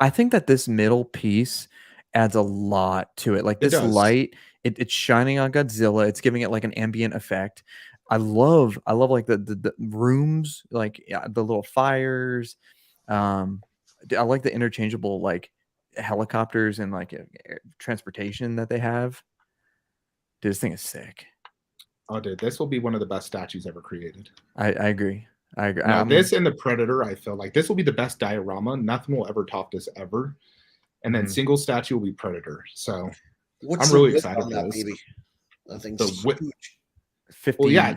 I think that this middle piece adds a lot to it. Like It this does. light, it's shining on Godzilla. It's giving it like an ambient effect. I love like the rooms, like the little fires. I like the interchangeable like helicopters and like transportation that they have. Dude, this thing is sick. oh, dude, this will be one of the best statues ever created. I agree. I agree. Now, this and the Predator, I feel like this will be the best diorama. Nothing will ever top this ever. And then Mhm. single statue will be Predator. So, What's I'm the really width excited on for that this. baby? I think The width- huge. 50. well, yeah,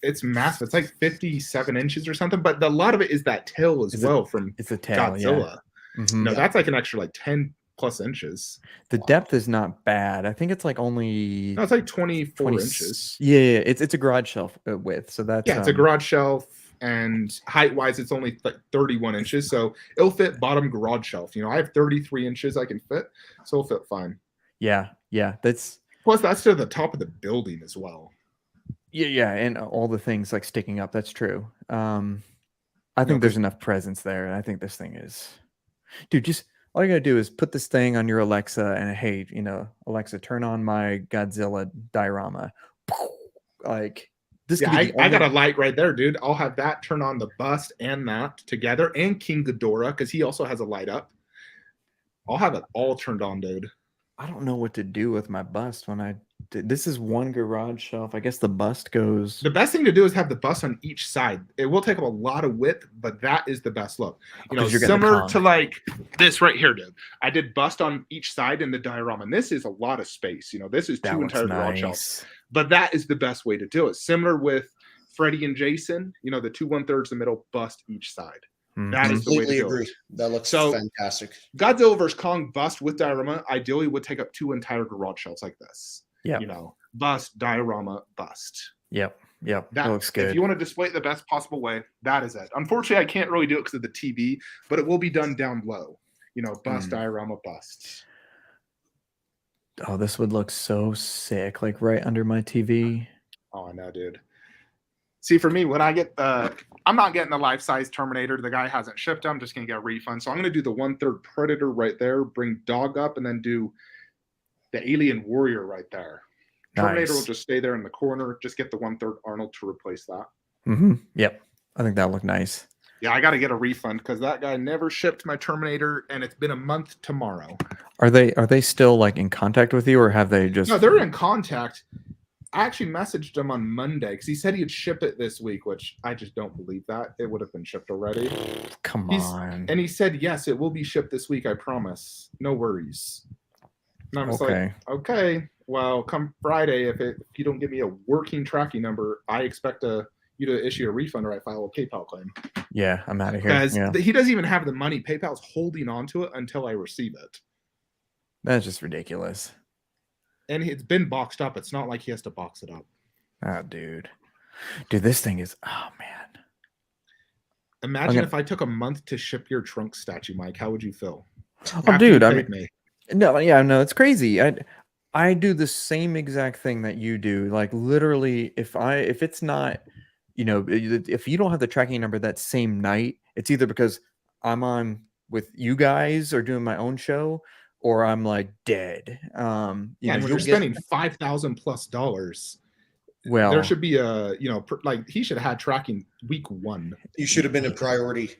it's massive. It's like 57 inches or something. But a lot of it is that tail as Is it- well from it's a tail. Godzilla. Yeah. Mhm. No, Yeah. that's like an extra like 10 plus inches. The depth is not bad. I think it's like only No, it's like 24 20 inches. Yeah. It's a garage shelf width. So that's Yeah, it's a garage shelf. And height wise, it's only like 31 inches. So it'll fit bottom garage shelf. I have 33 inches I can fit. So it'll fit fine. Yeah. That's Plus, that's to the top of the building as well. yeah. And all the things like sticking up. That's true. I No, think there's enough presence there. And I think this thing is, dude, just all you gotta do is put this thing on your Alexa and hey, Alexa, turn on my Godzilla diorama. Like this Yeah, could be the I got a only- light right there, dude. I'll have that turn on the bust and that together, and King Ghidorah because he also has a light up. I'll have it all turned on, dude. I don't know what to do with my bust when I This is one garage shelf. I guess the bust goes. The best thing to do is have the bust on each side. It will take up a lot of width, but that is the best look. You know, 'Cause you're getting the similar Kong. to like this right here, dude. I did bust on each side in the diorama, and this is a lot of space. You know, this is That two looks entire garage shelves. nice. But that is the best way to do it. Similar with Freddy and Jason, you know, the 2 1/3 the middle, bust each side. That is the way to Completely do agree. it. That looks So- fantastic. Godzilla vs. Kong bust with diorama ideally would take up 2 entire garage shelves like this. Yeah. You know, bust, diorama, bust. Yep. That That looks If good. you want to display it the best possible way, that is it. Unfortunately, I can't really do it because of the TV, but it will be done down low. You know, bust, diorama, bust. Oh, this would look so sick, like right under my TV. Oh, I know, dude. See, for me, when I get I'm not getting the life-size Terminator. The guy hasn't shipped. I'm just gonna get a refund. So I'm gonna do the 1/3 Predator right there, bring Dog up, and then do the Alien Warrior right there. Terminator will Nice. just stay there in the corner. Just get the 1/3 Arnold to replace that. Yep. I think that looked nice. Yeah, I got to get a refund because that guy never shipped my Terminator, and it's been a month tomorrow. Are they still like in contact with you, or have they just? No, they're in contact. I actually messaged him on Monday because he said he'd ship it this week, which I just don't believe that. It would have been shipped already. Come He's- on. And he said, yes, it will be shipped this week. I promise. No worries. And I'm just Okay. like, okay, well, come Friday, if you don't give me a working tracking number, I expect you to issue a refund or I file a PayPal claim. Yeah, I'm out of here. Because Yeah, he doesn't even have the money. PayPal's holding on to it until I receive it. that's just ridiculous. And it's been boxed up. It's not like he has to box it up. Oh, dude, this thing is. Oh man. Imagine Okay. if I took a month to ship your trunk statue, Mike. How would you feel? Oh, After dude, you I paid mean, me. no, yeah, no, it's crazy. I do the same exact thing that you do. Like literally, if it's not, if you don't have the tracking number that same night, it's either because I'm on with you guys or doing my own show, or I'm like dead. Yeah, When when you'll you're get- spending $5,000+, well, there should be like he should have had tracking week 1. You should have been a priority.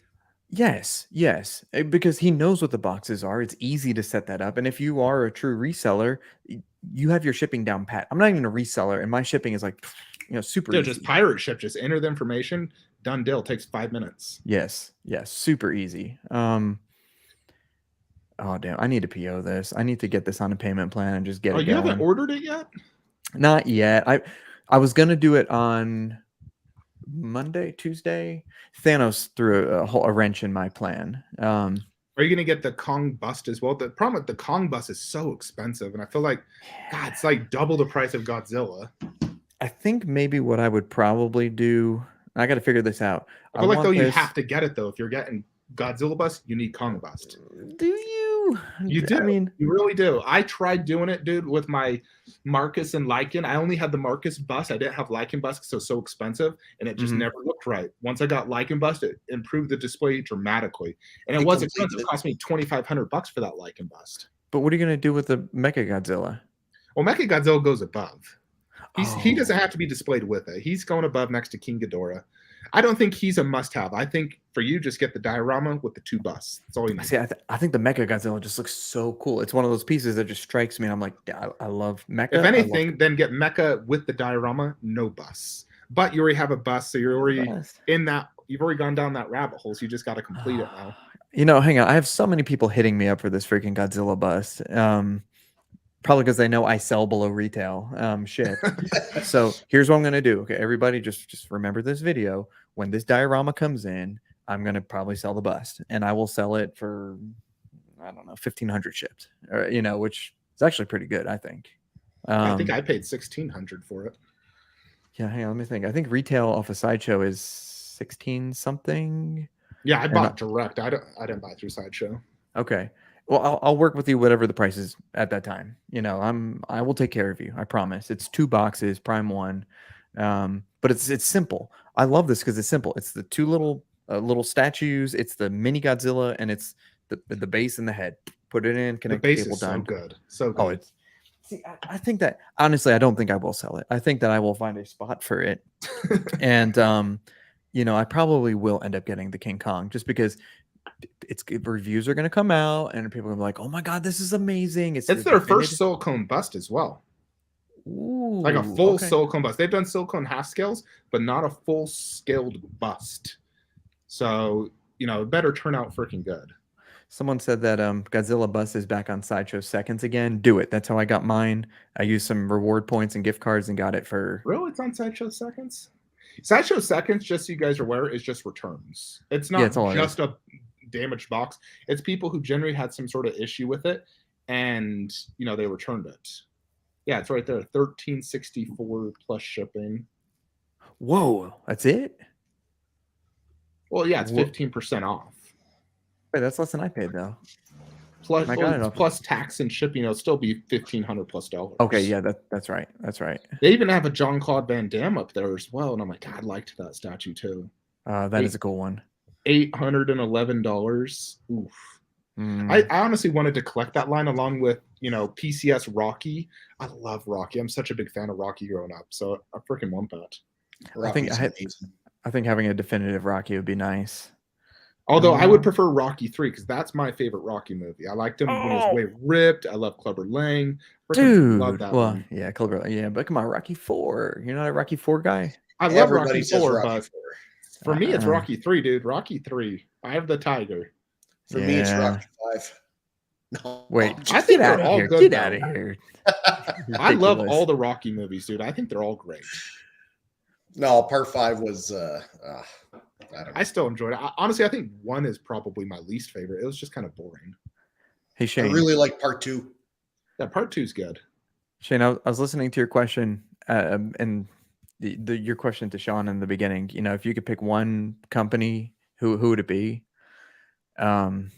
yes, because he knows what the boxes are. It's easy to set that up. And if you are a true reseller, you have your shipping down pat. I'm not even a reseller, and my shipping is like, super Dude, easy. just pirate ship. Just enter the information. Done deal. Takes 5 minutes. Yes, super easy. Oh damn, I need to PO this. I need to get this on a payment plan and just get Oh, it you going. haven't ordered it yet? Not yet. I was gonna do it on Monday, Tuesday. Thanos threw a wrench in my plan. Are you gonna get the Kong bust as well? The problem with the Kong bust is so expensive, and I feel like, God, it's like double the price of Godzilla. I think maybe what I would probably do. I got to figure this out. I feel like want though you this- have to get it though. If you're getting Godzilla bust, you need Kong bust. Do you? You do. I mean, You really do. I tried doing it, dude, with my Marcus and Lycan. I only had the Marcus bust. I didn't have Lycan bust because it was so expensive, and it just Mhm. never looked right. Once I got Lycan bust, it improved the display dramatically, and it It was completes expensive. it. It cost me $2,500 for that Lycan bust. but what are you gonna do with the Mechagodzilla? Well, Mechagodzilla goes above. He Oh. doesn't have to be displayed with it. He's going above next to King Ghidorah. I don't think he's a must-have. I think for you, just get the diorama with the 2 busts. That's all you need. See, I think the Mechagodzilla just looks so cool. It's one of those pieces that just strikes me, and I'm like, I love Mecha. If I love anything, then get Mecha with the diorama, no busts. But you already have a bust, so you're already bust. in that. You've already gone down that rabbit hole, so you just got to complete it now. Hang on. I have so many people hitting me up for this freaking Godzilla bust. Probably because they know I sell below retail. Shit. So here's what I'm gonna do. Okay, everybody, just remember this video. When this diorama comes in, I'm gonna probably sell the bust, and I will sell it for, I don't know, 1,500 shipped, or which is actually pretty good, I think. I think I paid $1,600 for it. Yeah, hang on, let me think. I think retail off a Sideshow is 16 something. Yeah, I And bought direct. I didn't buy through Sideshow. Okay. Well, I'll work with you whatever the price is at that time. I will take care of you. I promise. It's 2 boxes, prime 1. But it's simple. I love this because it's simple. It's the 2 little statues. It's the mini Godzilla, and it's the base and the head. Put it in, The connect the base cable, is so done. good. So good. Oh, it's. See, I think that honestly, I don't think I will sell it. I think that I will find a spot for it, and I probably will end up getting the King Kong just because reviews are going to come out and people are gonna be like, "Oh my god, this is amazing!" It's their first silicone bust as well. like a Ooh, full okay. silicone bust. They've done silicone half scales, but not a full scaled bust. So, it better turn out freaking good. Someone said that Godzilla bust is back on Sideshow Seconds again. Do it. That's how I got mine. I used some reward points and gift cards and got it for. Really? It's on Sideshow Seconds? Sideshow Seconds, just so you guys are aware, is just returns. It's not Yeah, it's all it just a damaged box. It's people who generally had some sort of issue with it, and they returned it. Yeah, it's right there. $13.64 plus shipping. Whoa, that's it? Well, yeah, it's Wha- 15% off. Wait, that's less than I paid though. Plus, I got it off- plus tax and shipping, it'll still be $1,500 plus dollars. Okay, yeah, that's right. That's right. They even have a John Claude Van Damme up there as well, and I'm like, God, I liked that statue too. That is a cool one. $811. Oof. Mm. I honestly wanted to collect that line along with PCS Rocky. I love Rocky. I'm such a big fan of Rocky growing up, so I freaking want that. I think having a definitive Rocky would be nice. Although I would prefer Rocky 3 because that's my favorite Rocky movie. I liked him when he was way ripped. I love Clubber Lang. Dude, love that well, one. yeah, Clubber, yeah, but come on, Rocky 4. You're not a Rocky 4 guy? I love Everybody Rocky says 4, Rocky but 4. for me, it's Rocky 3, dude. Rocky 3. I have the tiger. For me, it's Rocky 5. No, Wait, I think get out they're of all here. good, Get out of though. here. I love Ridiculous. all the Rocky movies, dude. I think they're all great. no, part 5 was I don't know. I still enjoyed it. Honestly, I think 1 is probably my least favorite. It was just kind of boring. Hey, I Shane. really like part 2. Yeah, part 2 is good. Shane, I was listening to your question and your question to Sean in the beginning. If you could pick one company, who would it be? I'm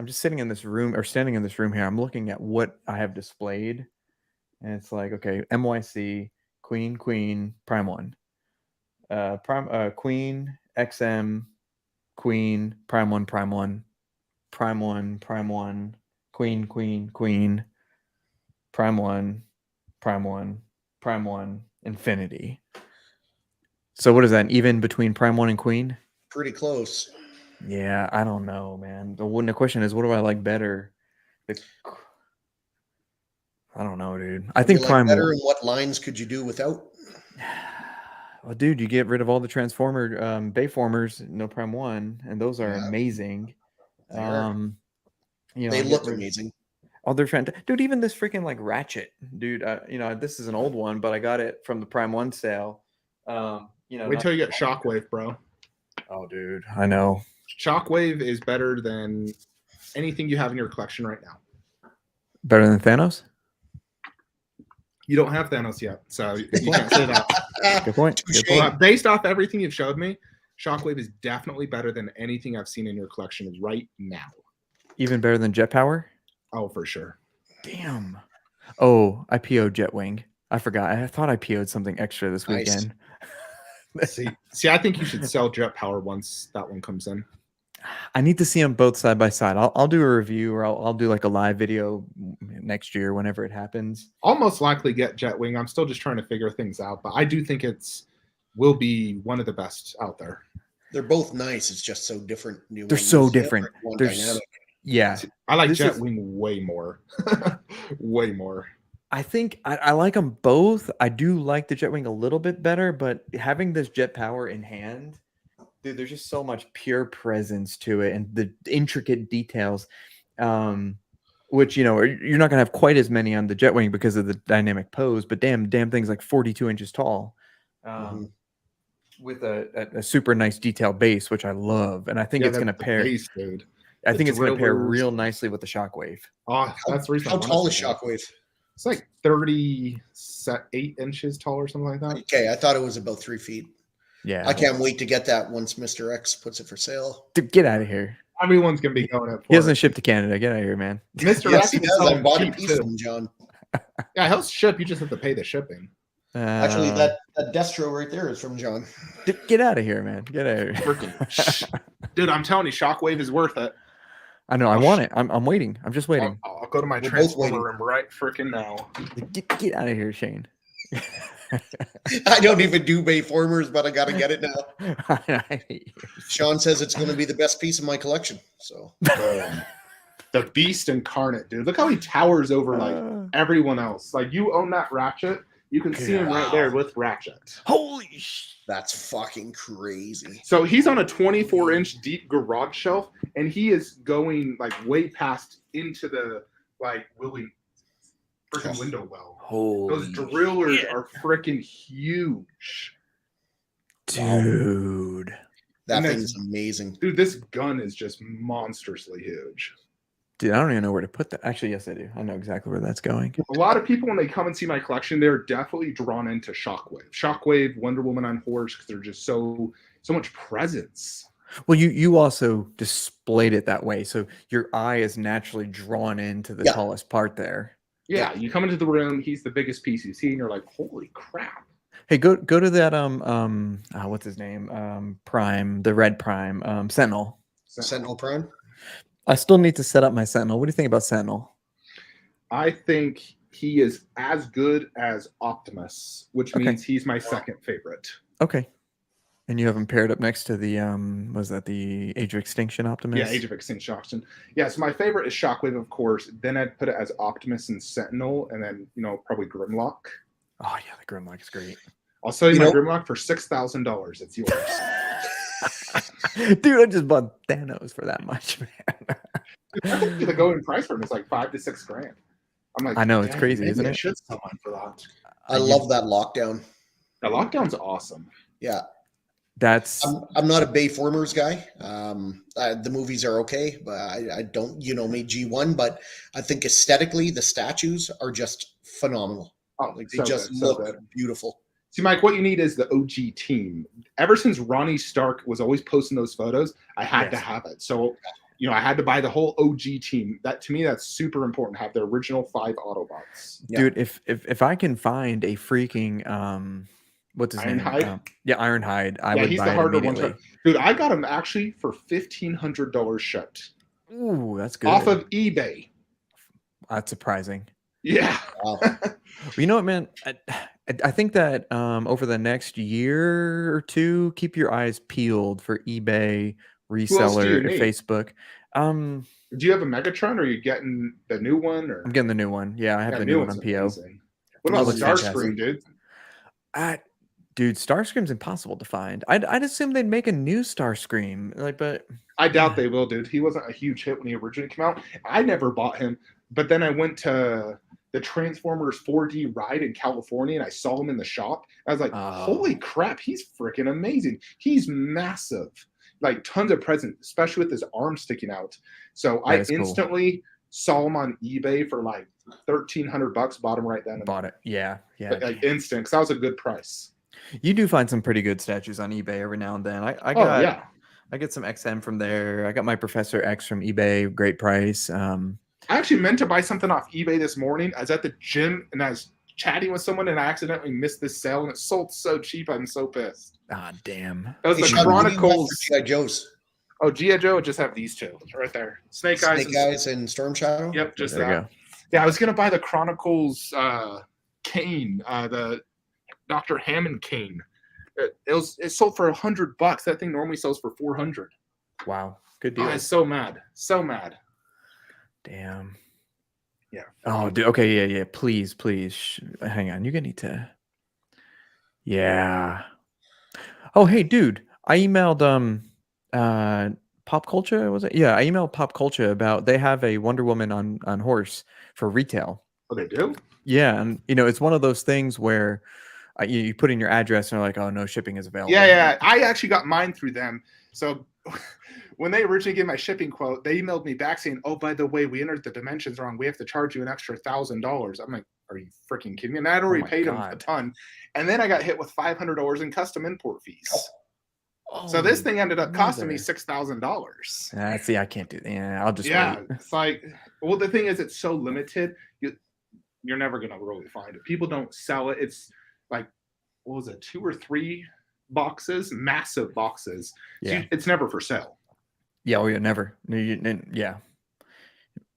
just sitting in this room or standing in this room here. I'm looking at what I have displayed, and it's like, okay, MYC, Queen, Prime 1, Queen, XM, Queen, Prime 1, Prime 1, Prime 1, Prime 1, Queen, Prime 1, Prime 1, Prime 1, Infinity. So what is that? Even between Prime 1 and Queen? Pretty close. Yeah, I don't know, man. The question is, what do I like better? I don't know, dude. I think You like Prime better, 1. and what lines could you do without? Well, dude, you get rid of all the Transformer Bayformers, no Prime 1, and those are Yeah. amazing. They are. They get look rid- amazing. Oh, they're fantastic. Dude, even this freaking like Ratchet, dude. This is an old one, but I got it from the Prime 1 sale. Wait till you get Shockwave, bro. Oh, dude, I know. Shockwave is better than anything you have in your collection right now. Better than Thanos? You don't have Thanos yet, so you can't say that. Good point. Good Touche. point. But based off everything you've showed me, Shockwave is definitely better than anything I've seen in your collection right now. Even better than Jet Power? Oh, for sure. Damn. Oh, I PO'd Jetwing. I forgot. I thought I PO'd something extra this Nice. weekend. See, I think you should sell Jet Power once that one comes in. I need to see them both side by side. I'll do a review, or I'll do like a live video next year whenever it happens. I'll most likely get Jetwing. I'm still just trying to figure things out, but I do think will be one of the best out there. They're both nice. It's just so different. They're so different. One They're dynamic. Yeah. I like This is- Jetwing way more. Way more. I think I like them both. I do like the Jetwing a little bit better, but having this Jet Power in hand, dude, there's just so much pure presence to it and the intricate details, which, you're not going to have quite as many on the Jetwing because of the dynamic pose, but damn thing's like 42 inches tall, with a super nice detail base, which I love. And I think it's going to pair. Base, dude. I think the it's going to pair drillers. real nicely with the Shockwave. Oh, that's the reason. I How wanted tall to is say that. Shockwave? It's like 38 inches tall or something like that. Okay, I thought it was about 3 feet. Yeah. I can't wait to get that once Mr. X puts it for sale. Dude, get out of here. Everyone's gonna be going up. He doesn't ship to Canada. Get out of here, man. Mr. Yes, X he can does. sell I them bought a cheap, piece too. from John. Yeah, he'll ship. You just have to pay the shipping. Actually, that Destro right there is from John. Get out of here, man. Get out of here. Freaking dude, I'm telling you, Shockwave is worth it. I know. I want it. I'm waiting. I'm just waiting. I'll go to my We're both transformer waiting. room right freaking now. Get out of here, Shane. I don't even do Bayformers, but I got to get it now. I hate you. Sean says it's going to be the best piece of my collection. So The Beast Incarnate, dude. Look how he towers over like everyone else. Like you own that Ratchet, you can see him right there with Ratchet. Holy sh! That's fucking crazy. So he's on a 24-inch deep garage shelf, and he is going like way past into the like Willie freaking window well. Holy Those drillers shit. are freaking huge. Dude. That And thing's amazing. Dude, this gun is just monstrously huge. Dude, I don't even know where to put that. Actually, yes, I do. I know exactly where that's going. A lot of people, when they come and see my collection, they're definitely drawn into Shockwave. Shockwave, Wonder Woman on horse, because they're just so much presence. Well, you also displayed it that way, so your eye is naturally drawn into the tallest part there. Yeah, you come into the room, he's the biggest piece you see, and you're like, holy crap. Hey, go to that what's his name? Prime, the red Prime, Sentinel. Sentinel Prime? I still need to set up my Sentinel. What do you think about Sentinel? I think he is as good as Optimus, which means he's my second favorite. Okay. And you have him paired up next to the was that the Age of Extinction Optimus? Yeah, Age of Extinction. Yeah, so my favorite is Shockwave, of course. Then I'd put it as Optimus and Sentinel, and then probably Grimlock. Oh yeah, the Grimlock is great. I'll sell you my Grimlock for $6,000. It's yours. Dude, I just bought Thanos for that much, man. I think the going price for him is like $5,000 to $6,000. I'm like, I know it's crazy, isn't it? I should sell mine for that. I love that lockdown. The lockdown's awesome. Yeah. That's I'm not a Bayformers guy. The movies are okay, but I don't, me, G1, but I think aesthetically the statues are just phenomenal. Oh, like they just look beautiful. See, Mike, what you need is the OG team. Ever since Ronnie Stark was always posting those photos, I had to have it. So, I had to buy the whole OG team. That to me, that's super important. Have the original 5 Autobots. Dude, if I can find a freaking what's his name? Ironhide? Ironhide. I would he's buy the it harder immediately. one. Dude, I got him actually for $1,500 shipped. Ooh, that's good. Off of eBay. That's surprising. Yeah. Wow. You know what, man? I think that over the next year or two, keep your eyes peeled for eBay, reseller, Facebook. Do you have a Megatron, or are you getting the new one? Or I'm getting the new one. Yeah, I have the new one on PO. Amazing. What about Starscream, dude? Dude, Starscream's impossible to find. I'd assume they'd make a new Starscream, but I doubt they will, dude. He wasn't a huge hit when he originally came out. I never bought him, but then I went to the Transformers 4D ride in California, and I saw him in the shop. I was like, holy crap, he's freaking amazing. He's massive. Like, tons of presence, especially with his arm sticking out. So I instantly saw him on eBay for like $1,300, bought him right then. Bought it. Yeah. Like instant, because that was a good price. You do find some pretty good statues on eBay every now and then. I get some XM from there. I got my Professor X from eBay, great price. I actually meant to buy something off eBay this morning. I was at the gym and I was chatting with someone and I accidentally missed this sale and it sold so cheap. I'm so pissed. Ah, damn. It was the Chronicles. G.I. Joe's. Oh, G.I. Joe would just have these two right there. Snake Eyes and Storm Shadow? Yep, just there that. Yeah, I was going to buy the Chronicles cane, the Dr. Hammond cane. It sold for $100. That thing normally sells for $400. Wow. Good deal. I was so mad. So mad. Damn. Yeah. Oh, dude. Okay. Yeah. Please. Hang on. You're gonna need to. Yeah. Oh, hey, dude. I emailed Pop Culture. Was it? Yeah. I emailed Pop Culture about they have a Wonder Woman on horse for retail. Oh, they do? Yeah, and it's one of those things where you put in your address and they're like, oh, no shipping is available. Yeah. I actually got mine through them. So. When they originally gave my shipping quote, they emailed me back saying, oh, by the way, we entered the dimensions wrong. We have to charge you an extra $1,000. I'm like, are you freaking kidding me? And I'd already paid them a ton. And then I got hit with $500 in custom import fees. So this thing ended up costing me $6,000. See, I can't do that. Yeah, I'll just wait. It's like, well, the thing is, it's so limited. You're never going to really find it. People don't sell it. It's like, what was it, 2 or 3 boxes, massive boxes. Yeah. So it's never for sale. Yeah, oh yeah, never. Yeah.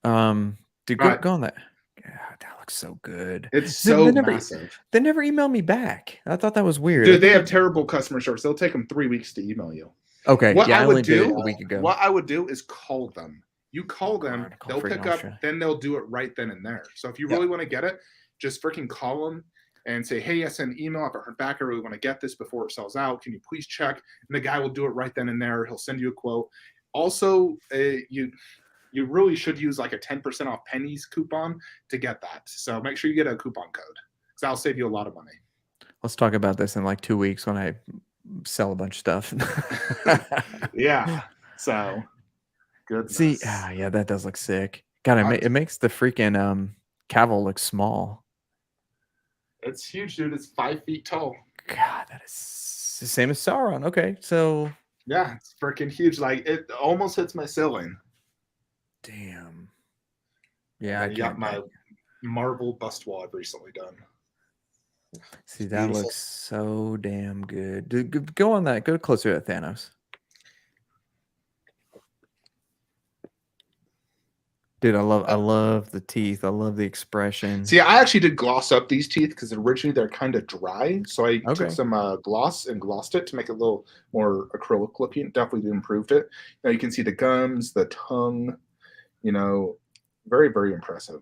Dude, go on that. God, that looks so good. It's so massive. They never emailed me back. I thought that was weird. Dude, they have terrible customer service. It'll take them 3 weeks to email you. Okay. What I I only would did do it a week ago. What I would do is call them You call them, Hard, they'll freaking pick up, Australia. then they'll do it right then and there. So if you Yeah. really want to get it, just freaking call them and say, hey, I sent an email. I've heard back. I really want to get this before it sells out. Can you please check? And the guy will do it right then and there. He'll send you a quote. Also, you really should use like a 10% off pennies coupon to get that. So make sure you get a coupon code because that'll save you a lot of money. Let's talk about this in like 2 weeks when I sell a bunch of stuff. Yeah. So good. See, yeah, that does look sick. God, it makes the freaking Cavill look small. It's huge, dude. It's 5 feet tall. God, that is the same as Sauron. Okay, so yeah, it's freaking huge. Like it almost hits my ceiling. Damn. Yeah, I got my Marvel bust wall I've recently done. See, that looks so damn good. Dude, go on that. Go closer to Thanos. Dude, I love the teeth. I love the expression. See, I actually did gloss up these teeth because originally they're kind of dry. So I took some gloss and glossed it to make it a little more acrylic looking. Definitely improved it. Now you can see the gums, the tongue, very, very impressive.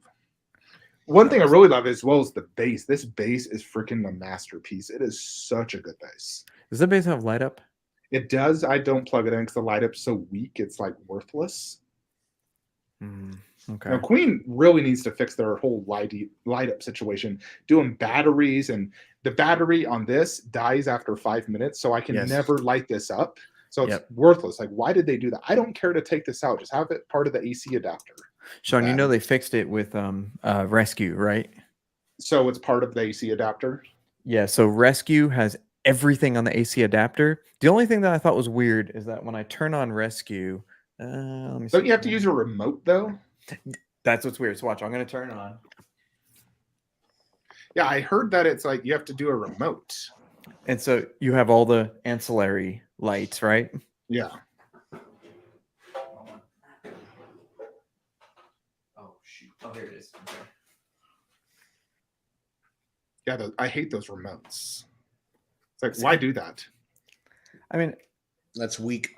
One thing I really love as well is the base. This base is freaking a masterpiece. It is such a good base. Does the base have light up? It does. I don't plug it in because the light up's so weak. It's like worthless. Okay. Now, Queen really needs to fix their whole light up situation. Doing batteries, and the battery on this dies after 5 minutes, so I can never light this up. So it's worthless. Like, why did they do that? I don't care to take this out. Just have it part of the AC adapter. Sean, you know they fixed it with Rescue, right? So it's part of the AC adapter? Yeah, so Rescue has everything on the AC adapter. The only thing that I thought was weird is that when I turn on Rescue, let me see. Don't you have to use a remote, though? That's what's weird. So watch, I'm going to turn it on. Yeah, I heard that it's like you have to do a remote. And so you have all the ancillary lights, right? Yeah. Oh, shoot. Oh, here it is. Okay. Yeah, I hate those remotes. It's like, why do that? I mean, that's weak.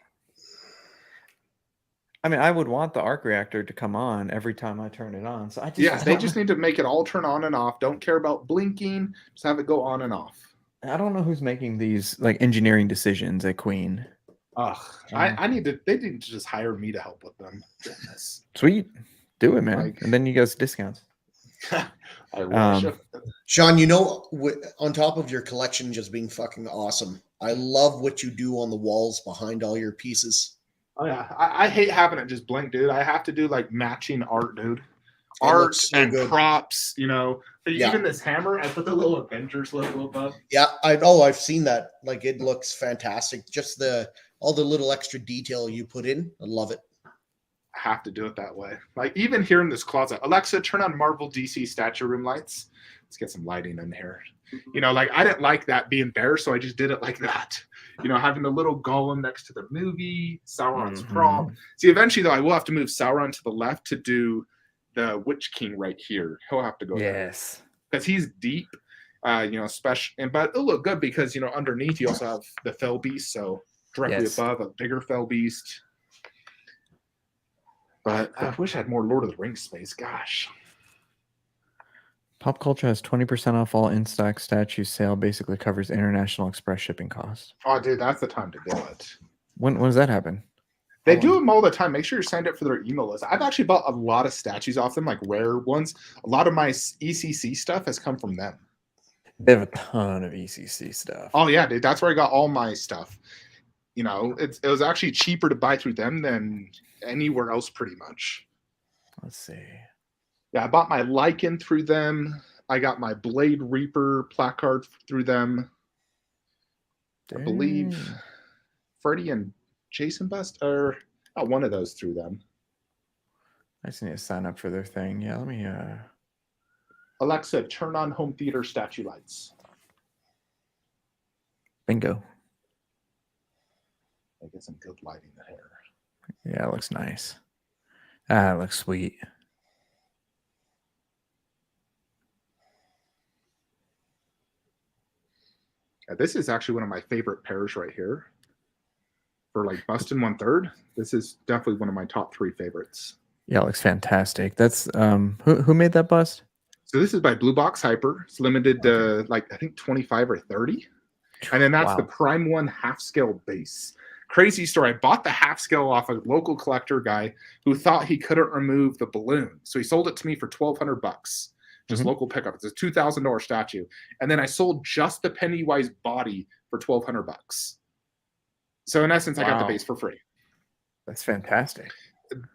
I mean, I would want the arc reactor to come on every time I turn it on. So they just need to make it all turn on and off. Don't care about blinking. Just have it go on and off. I don't know who's making these like engineering decisions at Queen. Ugh, I need to. They need to just hire me to help with them. Goodness. Sweet, do it, man. And then you guys discounts. I wish. Sean, on top of your collection just being fucking awesome, I love what you do on the walls behind all your pieces. Oh yeah, I hate having it just blank, dude. I have to do like matching art, dude. Art and props, Even this hammer, I put the little Avengers logo above. Yeah, I've seen that. Like it looks fantastic. Just all the little extra detail you put in, I love it. I have to do it that way. Like even here in this closet, Alexa, turn on Marvel DC statue room lights. Let's get some lighting in here. Like I didn't like that being there, so I just did it like that. Having the little golem next to the movie, Sauron's prop. See, eventually though, I will have to move Sauron to the left to do the Witch King right here. He'll have to go there because he's deep. Special, but it'll look good because underneath you also have the Fell Beast, so directly above a bigger Fell Beast. But I wish I had more Lord of the Rings space. Gosh. Pop Culture has 20% off all in-stock statue sale. Basically covers international express shipping costs. Oh, dude, that's the time to do it. When does that happen? They do them all the time. Make sure you're signed up for their email list. I've actually bought a lot of statues off them, like rare ones. A lot of my ECC stuff has come from them. They have a ton of ECC stuff. Oh, yeah, dude. That's where I got all my stuff. It was actually cheaper to buy through them than anywhere else, pretty much. Let's see. Yeah, I bought my Lycan through them. I got my Blade Reaper placard through them. Dang. I believe Freddy and Jason Bust are one of those through them. I just need to sign up for their thing. Yeah, let me Alexa, turn on home theater statue lights. Bingo. I get some good lighting here. Yeah, it looks nice. It looks sweet. This is actually one of my favorite pairs right here. For like Bustin' 1/3, this is definitely one of my top 3 favorites. Yeah, it looks fantastic. That's who made that bust? So this is by Blue Box Hyper. It's limited to like I think 25 or 30. And then that's the Wow. Prime 1 half scale base. Crazy story. I bought the half scale off a local collector guy who thought he couldn't remove the balloon. So he sold it to me for $1,200. Just local pickup. It's a $2,000 statue. And then I sold just the Pennywise body for $1,200. So in essence, I got the Wow. base for free. That's fantastic.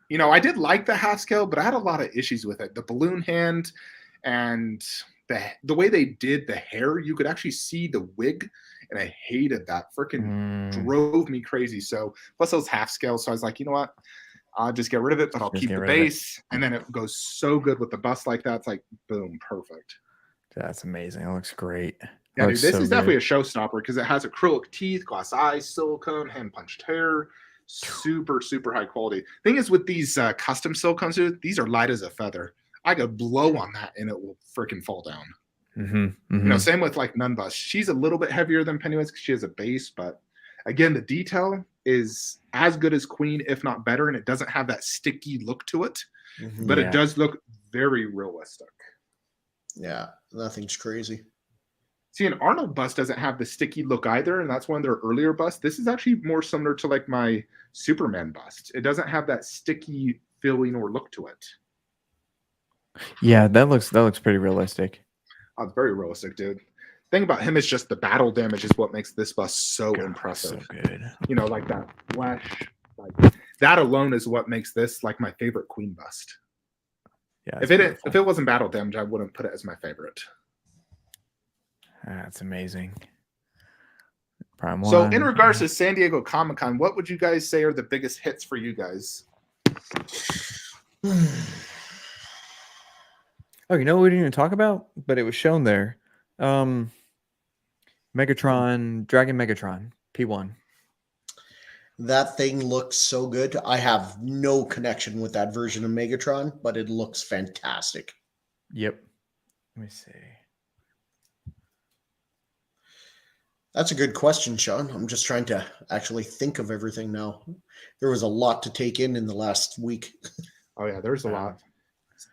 You know, I did like the half scale, but I had a lot of issues with it. The balloon hand and the way they did the hair, you could actually see the wig, and I hated that. Freaking drove me crazy. So plus those half scales. So I was like, you know what? I'll just get rid of it, but I'll keep the base. And then it goes so good with the bust like that. It's like, boom, perfect. That's amazing. It looks great. Yeah, dude, this is definitely a showstopper because it has acrylic teeth, glass eyes, silicone, hand punched hair. Super, super high quality. Thing is with these custom silicones, dude, these are light as a feather. I could blow on that and it will freaking fall down. You know, same with like Nun Bust. She's a little bit heavier than Pennywise because she has a base, but again, the detail is as good as Queen, if not better, and it doesn't have that sticky look to it, but it does look very realistic. Yeah, nothing's crazy. See, an Arnold bust doesn't have the sticky look either, and that's one of their earlier busts. This is actually more similar to like my Superman bust. It doesn't have that sticky feeling or look to it. Yeah, that looks pretty realistic. Oh, it's very realistic, dude. Thing about him is just the battle damage is what makes this bust so impressive. So good. You know, like that flesh, like that alone is what makes this like my favorite Queen bust. Yeah. If it wasn't battle damage, I wouldn't put it as my favorite. That's amazing. Prime So, 1. in regards to San Diego Comic-Con, what would you guys say are the biggest hits for you guys? Oh, you know what we didn't even talk about, but it was shown there. Megatron, Dragon Megatron, P1. That thing looks so good. I have no connection with that version of Megatron, but it looks fantastic. Yep. Let me see. That's a good question, Sean. I'm just trying to actually think of everything now. There was a lot to take in the last week. Oh yeah, there's a lot.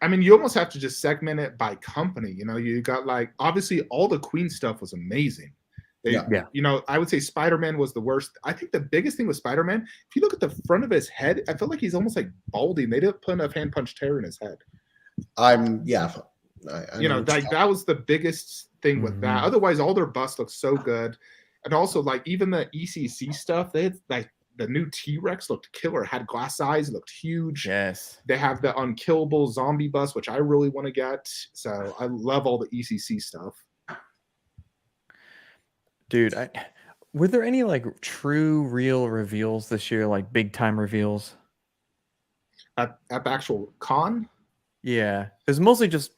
I mean, you almost have to just segment it by company. You know, you got like obviously all the Queen stuff was amazing. Yeah. You know, I would say Spider-Man was the worst. I think the biggest thing with Spider-Man, if you look at the front of his head, I feel like he's almost like balding. They didn't put enough hand punched hair in his head. I you know, like that was the biggest thing with that. Otherwise, all their busts look so good. And also, like even the ECC stuff, they had like the new T-Rex looked killer. Had glass eyes, looked huge. Yes. They have the unkillable zombie bust, which I really want to get. So I love all the ECC stuff. Dude, were there any like true real reveals this year, like big time reveals? At the actual con? Yeah. It was mostly just,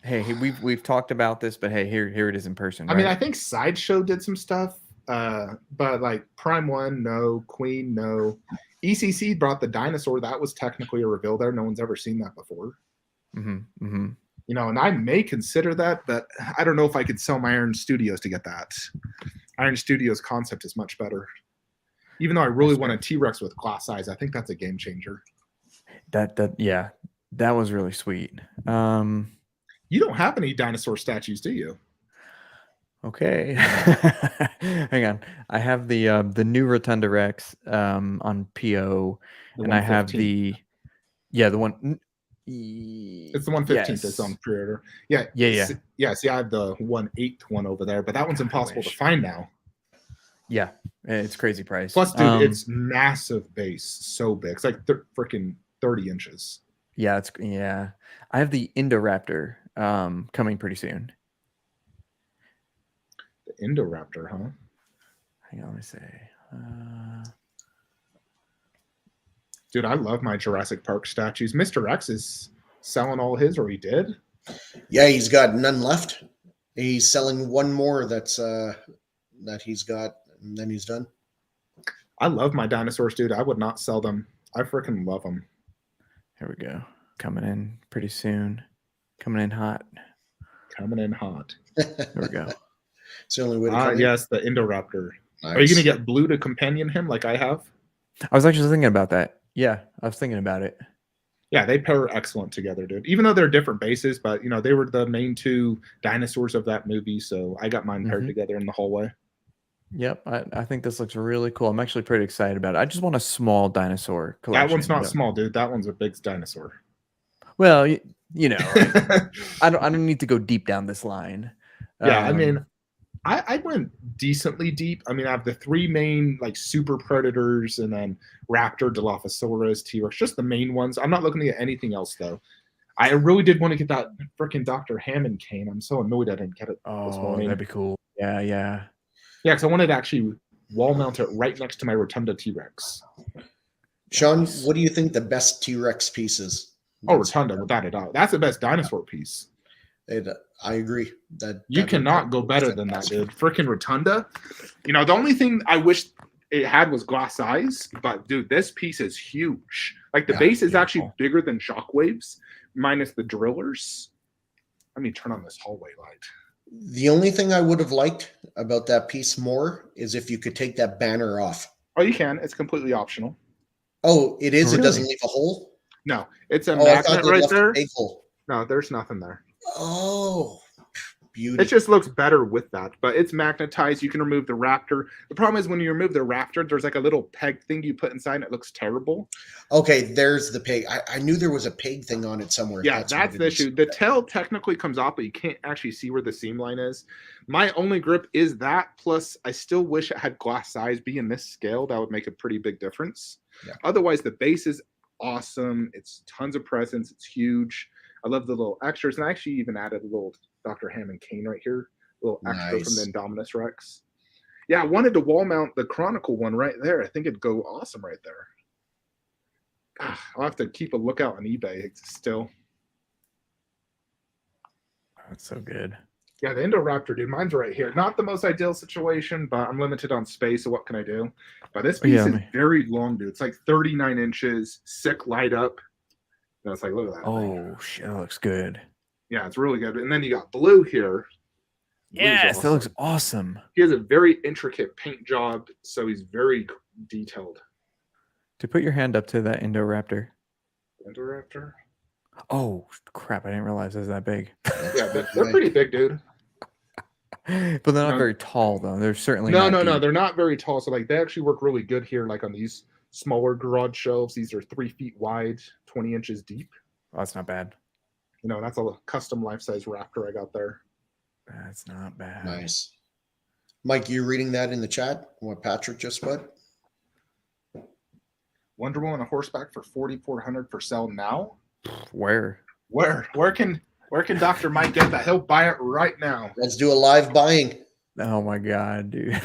hey, we've talked about this, but hey, here it is in person. Right? I mean, I think Sideshow did some stuff, but like Prime 1, no. Queen, no. ECC brought the dinosaur. That was technically a reveal there. No one's ever seen that before. You know, and I may consider that, but I don't know if I could sell my Iron Studios to get that. Iron Studios concept is much better. Even though I really want a T-Rex with glass eyes, I think that's a game changer. Yeah, that was really sweet. You don't have any dinosaur statues, do you? Okay. Hang on. I have the new Rotunda Rex on PO, and I have the one. It's the 115th that's on pre-order. Yeah. See, I have the 1/8 one over there, but that one's impossible to find now. Yeah, it's crazy price. Plus, dude, it's massive base, so big. It's like freaking 30 inches. Yeah, I have the Indoraptor coming pretty soon. The Indoraptor, huh? Hang on, let me say. Dude, I love my Jurassic Park statues. Mr. X is selling all his, or he did. Yeah, he's got none left. He's selling one more that's that he's got, and then he's done. I love my dinosaurs, dude. I would not sell them. I freaking love them. Here we go. Coming in pretty soon. Coming in hot. Coming in hot. There we go. It's the only way to come in. Yes, the Indoraptor. Nice. Are you going to get Blue to companion him like I have? I was actually thinking about that. Yeah, I was thinking about it. Yeah, they pair excellent together, dude. Even though they're different bases, but they were the main two dinosaurs of that movie, so I got mine paired together in the hallway. Yep, I think this looks really cool. I'm actually pretty excited about it. I just want a small dinosaur collection. That one's not small, dude. That one's a big dinosaur. Well, I don't need to go deep down this line. Yeah, I mean, I went decently deep. I mean, I have the three main like super predators, and then Raptor, Dilophosaurus, T-Rex, just the main ones. I'm not looking at anything else though. I really did want to get that freaking Dr. Hammond cane. I'm so annoyed I didn't get it this morning. That'd be cool. Yeah, because I wanted to actually wall mount it right next to my Rotunda T-Rex. Sean, what do you think the best T-Rex piece is? Oh, Rotunda, without a doubt. That's the best dinosaur piece. I agree. You cannot go better than that, dude. Freaking Rotunda. The only thing I wish it had was glass eyes, but dude, this piece is huge. Like the base is actually bigger than Shockwave's, minus the drillers. Let me turn on this hallway light. The only thing I would have liked about that piece more is if you could take that banner off. Oh, you can. It's completely optional. Oh, it is? Really? It doesn't leave a hole? No, it's a magnet right there. Hole. No, there's nothing there. Oh, beauty. It just looks better with that, but it's magnetized. You can remove the Raptor. The problem is when you remove the Raptor, there's like a little peg thing you put inside and it looks terrible. Okay, there's the pig. I knew there was a pig thing on it somewhere. Yeah, that's the issue. The tail technically comes off, but you can't actually see where the seam line is. My only grip is that, plus I still wish it had glass size. Being this scale, that would make a pretty big difference. Yeah. Otherwise, the base is awesome. It's tons of presence. It's huge. I love the little extras, and I actually even added a little Dr. Hammond cane right here, a little extra from the Indominus Rex. Yeah, I wanted to wall mount the Chronicle one right there. I think it'd go awesome right there. I'll have to keep a lookout on eBay still. That's so good. Yeah, the Indoraptor, dude, mine's right here. Not the most ideal situation, but I'm limited on space, so what can I do? But this piece is very long, dude. It's like 39 inches, sick light up. It's like, look at that. Oh, shit, that looks good. Yeah, it's really good. And then you got Blue here. Yes, awesome. That looks awesome. He has a very intricate paint job, so he's very detailed. To put your hand up to that Indoraptor. Indoraptor? Oh, crap. I didn't realize it was that big. Yeah, they're pretty big, dude. But they're not very tall, though. They're certainly no. They're not very tall. So, like, they actually work really good here, like on these smaller garage shelves. These are 3 feet wide, 20 inches deep. Oh, that's not bad. That's a custom life-size Raptor I got there. That's not bad. Nice. Mike, you reading that in the chat? What Patrick just put? Wonder Woman on horseback for $4,400 for sale now. Where can Dr. Mike get that? He'll buy it right now. Let's do a live buying. Oh my god, dude.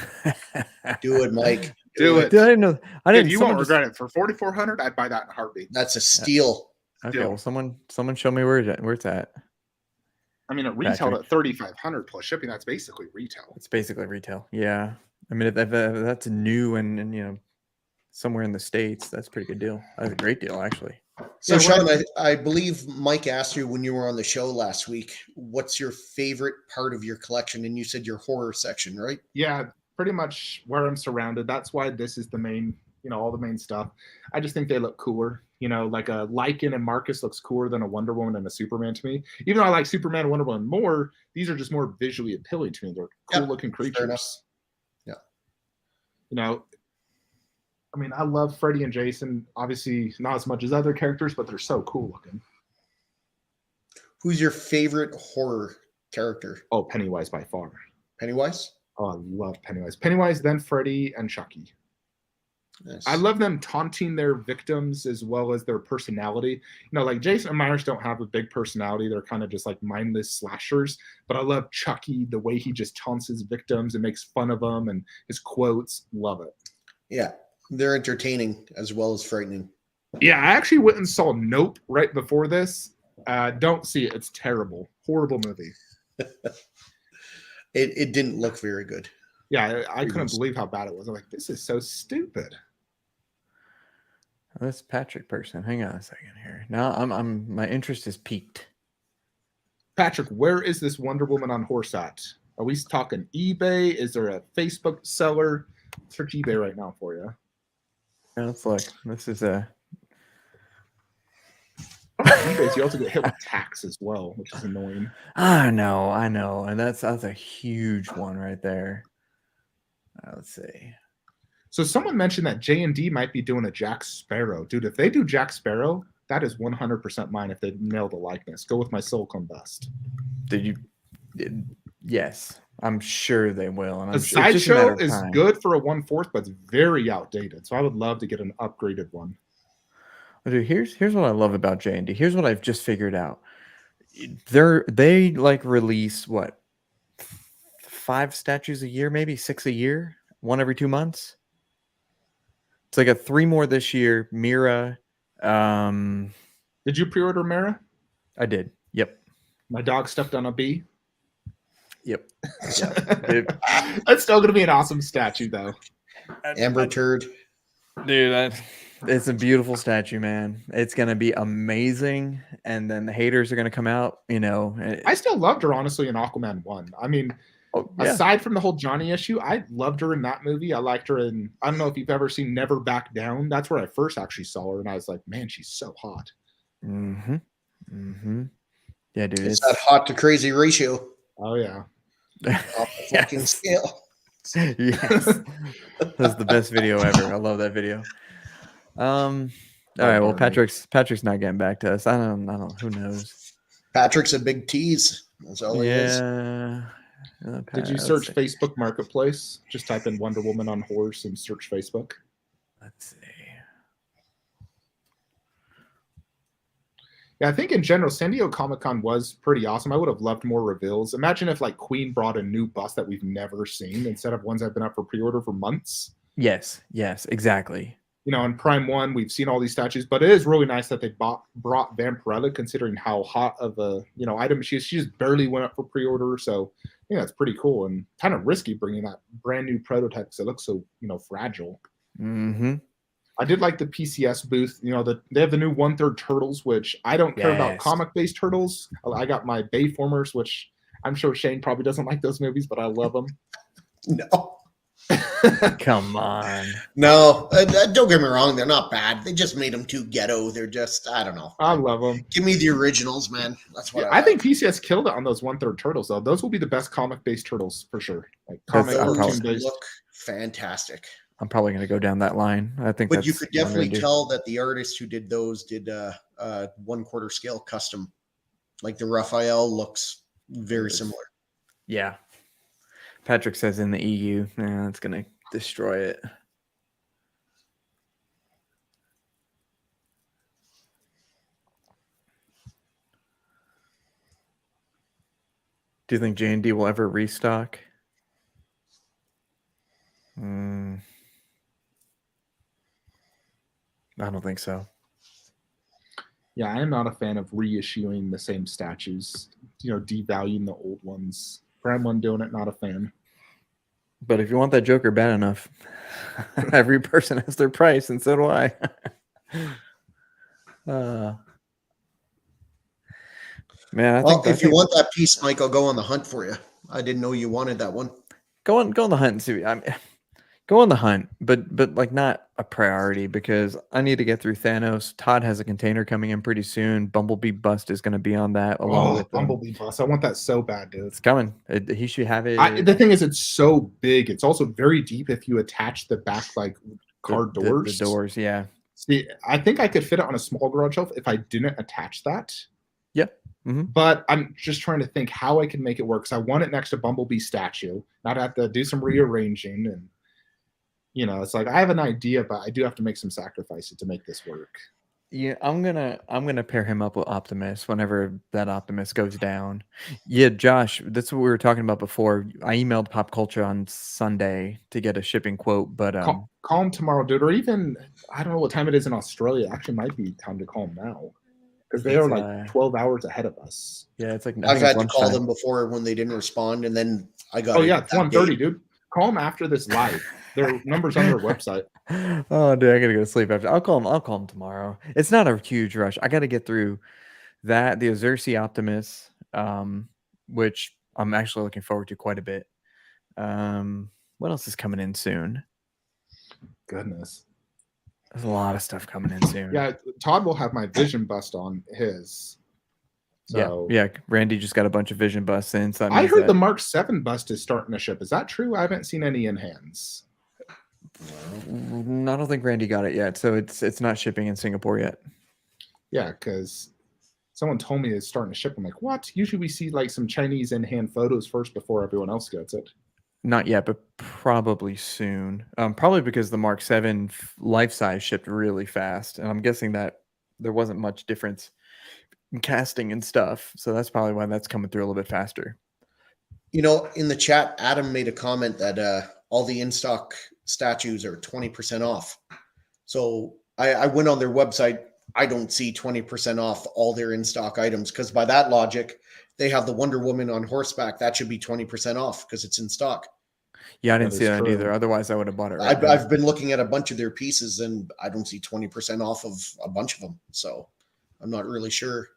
Do it, Mike. Do it. Dude, I didn't know. Dude, you won't regret it. For $4,400, I'd buy that in a heartbeat. That's a steal. Okay, well, someone show me where it's at. I mean, it retailed at $3,500 plus shipping. That's basically retail. It's basically retail. Yeah. I mean, if that's new and somewhere in the States, that's a pretty good deal. That's a great deal, actually. So, Sean, I believe Mike asked you when you were on the show last week, what's your favorite part of your collection? And you said your horror section, right? Yeah, pretty much where I'm surrounded. That's why this is the main, all the main stuff. I just think they look cooler. Like a Lycan and Marcus looks cooler than a Wonder Woman and a Superman to me. Even though I like Superman and Wonder Woman more, these are just more visually appealing to me. They're cool-looking creatures. Yeah. I mean, I love Freddy and Jason. Obviously, not as much as other characters, but they're so cool looking. Who's your favorite horror character? Oh, Pennywise by far. Pennywise? Oh, I love Pennywise. Pennywise, then Freddy and Chucky. Nice. I love them taunting their victims as well as their personality. Like Jason and Myers don't have a big personality. They're kind of just like mindless slashers. But I love Chucky, the way he just taunts his victims and makes fun of them and his quotes. Love it. Yeah. They're entertaining as well as frightening. Yeah, I actually went and saw Nope right before this. Don't see it. It's terrible. Horrible movie. It didn't look very good. Yeah, I couldn't believe how bad it was. I'm like, this is so stupid. This Patrick person. Hang on a second here. Now my interest is piqued. Patrick, where is this Wonder Woman on horse at? Are we talking eBay? Is there a Facebook seller? Search eBay right now for you. Now let's look. This is a on eBay, you also get hit with tax as well, which is annoying. I know, and that's a huge one right there. Let's see. So someone mentioned that J&D might be doing a Jack Sparrow. Dude, if they do Jack Sparrow, that is 100% mine if they nail the likeness. Go with my silicone bust. Yes, I'm sure they will. And The it's just a matter Sideshow of is time. good for a 1/4, but it's very outdated. So I would love to get an upgraded one. Dude, here's what I love about J&D. Here's what I've just figured out. They like release what, 5 statues a year, maybe 6 a year, one every 2 months. So I got 3 more this year. Mira. Did you pre-order Mara? I did. Yep. My dog stepped on a bee. Yep. Dude. That's still going to be an awesome statue, though. Amber Turd. Dude, it's a beautiful statue, man. It's gonna be amazing, and then the haters are gonna come out. I still loved her honestly in Aquaman 1. I mean, aside from the whole Johnny issue, I loved her in that movie. I liked her in, I don't know if you've ever seen Never Back Down. That's where I first actually saw her, and I was like, man, she's so hot. Yeah, dude, It's that hot to crazy ratio. Oh yeah. Off the fucking scale. Yes. That's the best video ever. I love that video. All right, well, Patrick's not getting back to us. I don't who knows. Patrick's a big tease. That's all he is. Did you search Facebook Marketplace? Just type in Wonder Woman on horse and search Facebook. Let's see. Yeah, I think in general, San Diego Comic-Con was pretty awesome. I would have loved more reveals. Imagine if like Queen brought a new bust that we've never seen instead of ones that have been up for pre-order for months. Yes, exactly. In Prime 1, we've seen all these statues, but it is really nice that they brought Vampirella, considering how hot of a item she is. She just barely went up for pre-order, so I think that's pretty cool and kind of risky bringing that brand new prototype because it looks so fragile. Mm-hmm. I did like the PCS booth. They have the new 1/3 turtles, which I don't care about comic-based turtles. I got my Bayformers, which I'm sure Shane probably doesn't like those movies, but I love them. No. Come on. No, don't get me wrong. They're not bad. They just made them too ghetto. They're just, I don't know. I love them. Give me the originals, man. That's what I think PCS killed it on those 1/3 turtles, though. Those will be the best comic-based turtles for sure. Like look fantastic. I'm probably going to go down that line. I think, but you could definitely tell that the artist who did those did 1/4 scale custom. Like the Raphael looks very similar. Yeah. Patrick says in the EU, it's going to destroy it. Do you think J&D will ever restock? I don't think so. Yeah, I am not a fan of reissuing the same statues, devaluing the old ones. Prime 1 doing it, not a fan. But if you want that Joker bad enough, every person has their price, and so do I. Man, I think if you want that piece, Mike, I'll go on the hunt for you. I didn't know you wanted that one. Go on the hunt and see. Go on the hunt, but like not a priority because I need to get through Thanos. Todd has a container coming in pretty soon. Bumblebee Bust is going to be on that along with Bumblebee Bust. I want that so bad, dude. It's coming. He should have it. The thing is, it's so big. It's also very deep if you attach the back car doors. The doors, yeah. See, I think I could fit it on a small garage shelf if I didn't attach that. Yep. Mm-hmm. But I'm just trying to think how I can make it work because I want it next to Bumblebee statue. Not have to do some rearranging and. It's like I have an idea, but I do have to make some sacrifices to make this work. Yeah, I'm gonna pair him up with Optimus whenever that Optimus goes down. Yeah, Josh, that's what we were talking about before. I emailed Pop Culture on Sunday to get a shipping quote, but call him tomorrow, dude, or even I don't know what time it is in Australia. Actually, might be time to call him now because they are like 12 hours ahead of us. Yeah, it's like I've had to call them before when they didn't respond, and then I got. Oh yeah, it's 1:30, dude. Call them after this live. Their numbers on their website. Oh, dude, I gotta go to sleep after. I'll call him tomorrow. It's not a huge rush. I gotta get through that, the Ozersi Optimus, which I'm actually looking forward to quite a bit. What else is coming in soon? Goodness. There's a lot of stuff coming in soon. Yeah, Todd will have my Vision bust on his. So yeah. Randy just got a bunch of Vision busts in. So that I means heard that the Mark 7 bust is starting to ship. Is that true? I haven't seen any in hands. I don't think Randy got it yet, so it's not shipping in Singapore yet. Yeah, because someone told me it's starting to ship. I'm like, what? Usually we see like some Chinese in hand photos first before everyone else gets it. Not yet, but probably soon. Probably because the Mark 7 life size shipped really fast, and I'm guessing that there wasn't much difference in casting and stuff, so that's probably why that's coming through a little bit faster. You know, in the chat, Adam made a comment that all the in-stock statues are 20% off. So I went on their website. I don't see 20% off all their in-stock items, because by that logic, they have the Wonder Woman on horseback. That should be 20% off because it's in stock. Yeah, I didn't That see is that true. either. Otherwise, I would have bought it right now. I've been looking at a bunch of their pieces, and I don't see 20% off of a bunch of them. So I'm not really sure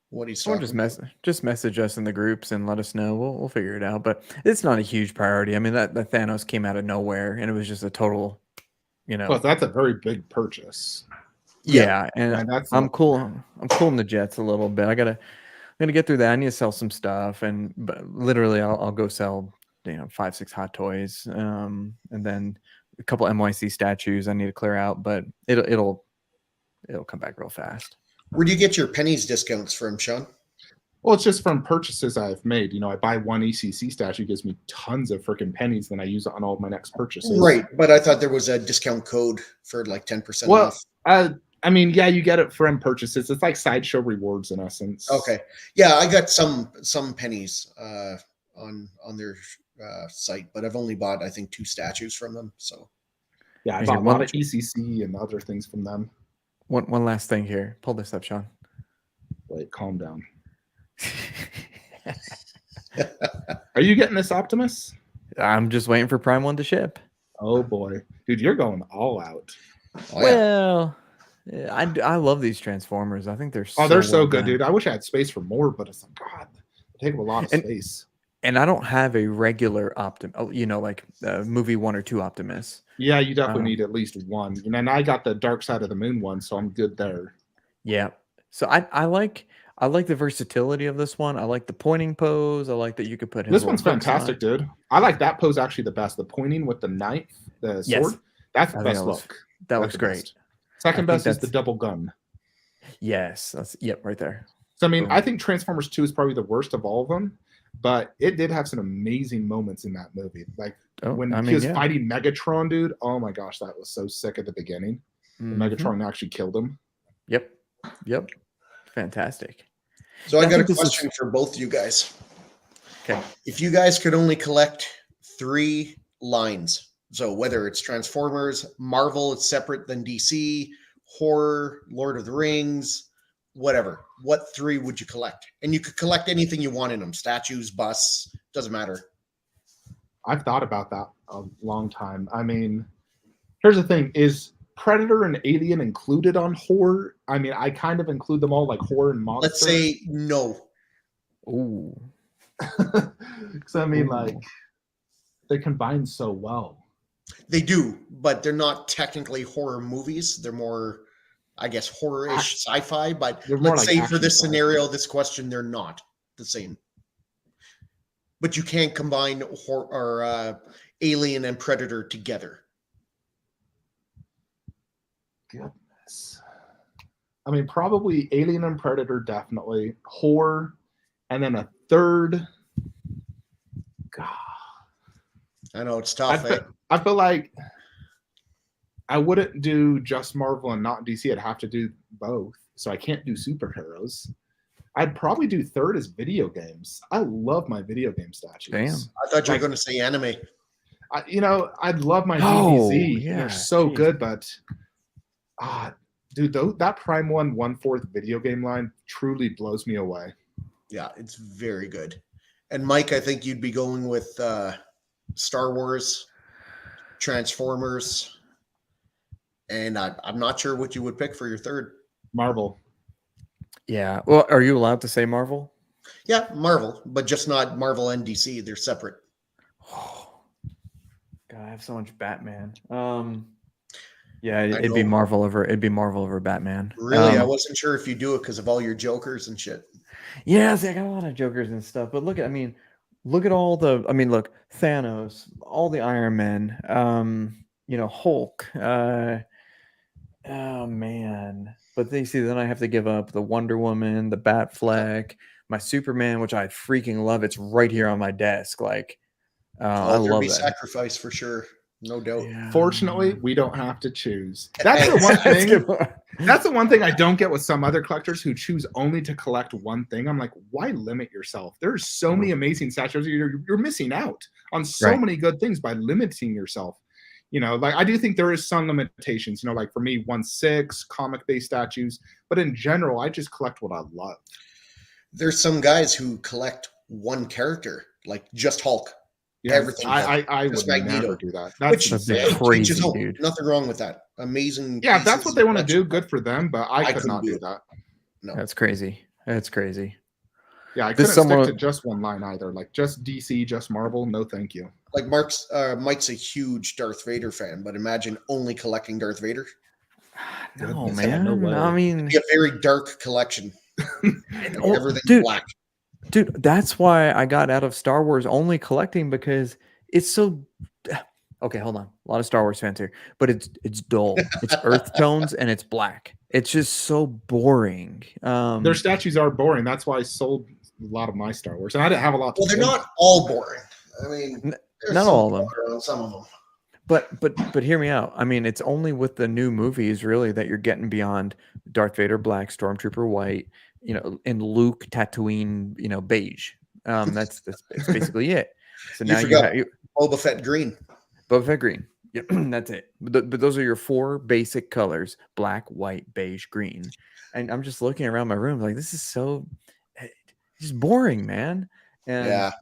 what he's Someone talking about. just message us in the groups and let us know. We'll figure it out. But it's not a huge priority. I mean, that Thanos came out of nowhere, and it was just a total, Well, that's a very big purchase. yeah. And And that's I'm not- cool. I'm cooling the jets a little bit. I'm gonna get through that. I need to sell some stuff, but literally, I'll go sell 5-6 hot toys, and then a couple NYC statues I need to clear out. But it'll come back real fast. Where do you get your pennies discounts from, Sean? Well, it's just from purchases I've made. I buy one ECC statue, gives me tons of freaking pennies, then I use it on all of my next purchases. Right, but I thought there was a discount code for like 10% Well, off. I mean, yeah, you get it from purchases. It's like Sideshow rewards in essence. Okay, yeah, I got some pennies on their site, but I've only bought, I think, 2 statues from them. So Yeah, I Here, bought a one- lot of ECC and other things from them. One last thing here. Pull this up, Sean. Wait, calm down. Are you getting this, Optimus? I'm just waiting for Prime 1 to ship. Oh boy, dude, you're going all out. oh, yeah. Well, yeah, I love these Transformers. I think they're They're so well good, done. dude. I wish I had space for more, but it's like, God, they take up a lot of And- space. And I don't have a regular like movie 1 or 2 Optimus. Yeah, you definitely Um, need at least one. And I got the Dark Side of the Moon one, so I'm good there. Yeah. So I like the versatility of this one. I like the pointing pose. I like that you could put his This little one's hooks on fantastic, it. dude. I like that pose actually the best. The pointing with the knife, the Yes. sword. That's I the think best that looks- look. That That's looks the great. best. Second I think best is the that's- double gun. Yes. That's right there. So I mean, Boom. I think Transformers 2 is probably the worst of all of them, but it did have some amazing moments in that movie. Like Oh, when I he mean, was yeah. fighting Megatron, dude. Oh my gosh, that was so sick at the beginning. When Mhm. Megatron actually killed him. Yep. Fantastic. So I Yeah, I got a think this is- question for both you guys. Okay. If you guys could only collect 3 lines, so whether it's Transformers, Marvel, it's separate than DC, horror, Lord of the Rings, whatever, what 3 would you collect? And you could collect anything you want in them, statues, busts, doesn't matter. I've thought about that a long time. I mean, here's the thing: is Predator and Alien included on horror? I mean, I kind of include them all like horror and monsters. Let's say no. Ooh. Because I mean, Ooh. like, they combine so well. They do, but they're not technically horror movies. They're more, I guess, horror-ish sci-fi. But They're more let's like say for this action scenario, this question, they're not the same. But you can't combine Alien and Predator together. Goodness. I mean, probably Alien and Predator, definitely horror, and then a third. God, I know it's I tough. Eh? feel like I wouldn't do just Marvel and not DC. I'd have to do both. So I can't do superheroes. I'd probably do third as video games. I love my video game statues. Damn. I thought you were Like- going to say anime. I'd love my Oh, DBZ. yeah, They're so geez. good, but dude, that Prime 1/4 video game line truly blows me away. Yeah, it's very good. And Mike, I think you'd be going with Star Wars, Transformers, and I'm not sure what you would pick for your third. Marvel. Yeah. Well, are you allowed to say Marvel? Yeah, Marvel, but just not Marvel and DC. They're separate. Oh, God, I have so much Batman. Yeah, I it'd be know. Marvel over Batman. Really, I wasn't sure if you do it because of all your Jokers and shit. Yeah, see, I got a lot of Jokers and stuff, but look at all the. I mean, look, Thanos, all the Iron Men, Hulk. Oh man, but they see then I have to give up the Wonder Woman, the Batfleck, my Superman, which I freaking love. It's right here on my desk. Like, I Oh, there'd love be that. sacrifice for sure. No doubt. Yeah. Fortunately, we don't have to choose. That's the one thing. That's the one thing I don't get with some other collectors who choose only to collect one thing. I'm like, why limit yourself? There's so many amazing statues. You're missing out on so many good things by limiting yourself. Like I do think there is some limitations. Like for me, 1/6 comic-based statues, but in general, I just collect what I love. There's some guys who collect one character, like just Hulk. Yeah, Everything. I would never do that. That's crazy, Hulk. dude. Nothing wrong with that. Amazing. Yeah, if that's what they want to do, good for them. But I could not do that. No, that's crazy. That's crazy. Yeah, I couldn't stick to just one line either. Like just DC, just Marvel. No, thank you. Like Mike's a huge Darth Vader fan, but imagine only collecting Darth Vader. No, man. I mean, it'd be a very dark collection. Everything's black. Dude, that's why I got out of Star Wars only collecting because it's so. Okay, hold on. A lot of Star Wars fans here, but it's dull. It's earth tones and it's black. It's just so boring. Their statues are boring. That's why I sold a lot of my Star Wars, and I didn't have a lot. Well, they're not all boring. I mean, not all of them. Some of them. But hear me out. I mean, it's only with the new movies really that you're getting beyond Darth Vader black, Stormtrooper white, and Luke Tatooine, beige. That's basically it. So now you have Boba Fett green. Boba Fett green. Yep, that's it. But those are your 4 basic colors: black, white, beige, green. And I'm just looking around my room like this is so just boring, man. And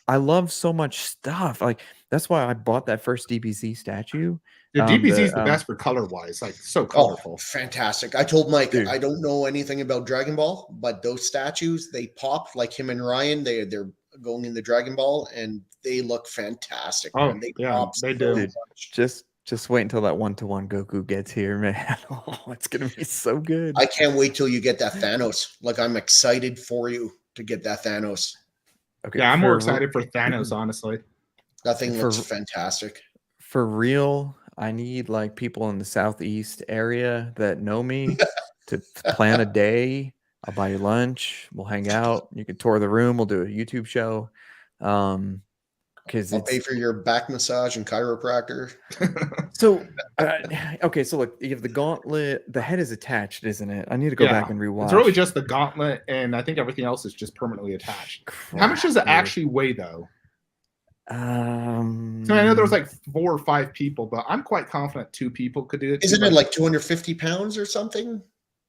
I love so much stuff. Like that's why I bought that first DBZ statue. The DBZ is the best for color wise, like so colorful. Fantastic. I told Mike, I don't know anything about Dragon Ball, but those statues, they pop like him and Ryan. They're going in the Dragon Ball and they look fantastic. Oh, man. they do. Dude, just wait until that 1-to-1 Goku gets here, man. Oh, it's gonna be so good. I can't wait till you get that Thanos. Like I'm excited for you to get that Thanos. Okay, yeah, I'm more excited for Thanos, honestly. That thing looks fantastic. For real, I need like people in the Southeast area that know me to plan a day. I'll buy you lunch. We'll hang out. You can tour the room. We'll do a YouTube show. Because I'll pay for your back massage and chiropractor. So, okay. So look, you have the gauntlet. The head is attached, isn't it? I need to go back and rewatch. It's really just the gauntlet, and I think everything else is just permanently attached. How much does it actually weigh, though? So I know there was like 4 or 5 people, but I'm quite confident 2 people could do it. Isn't it like 250 pounds or something?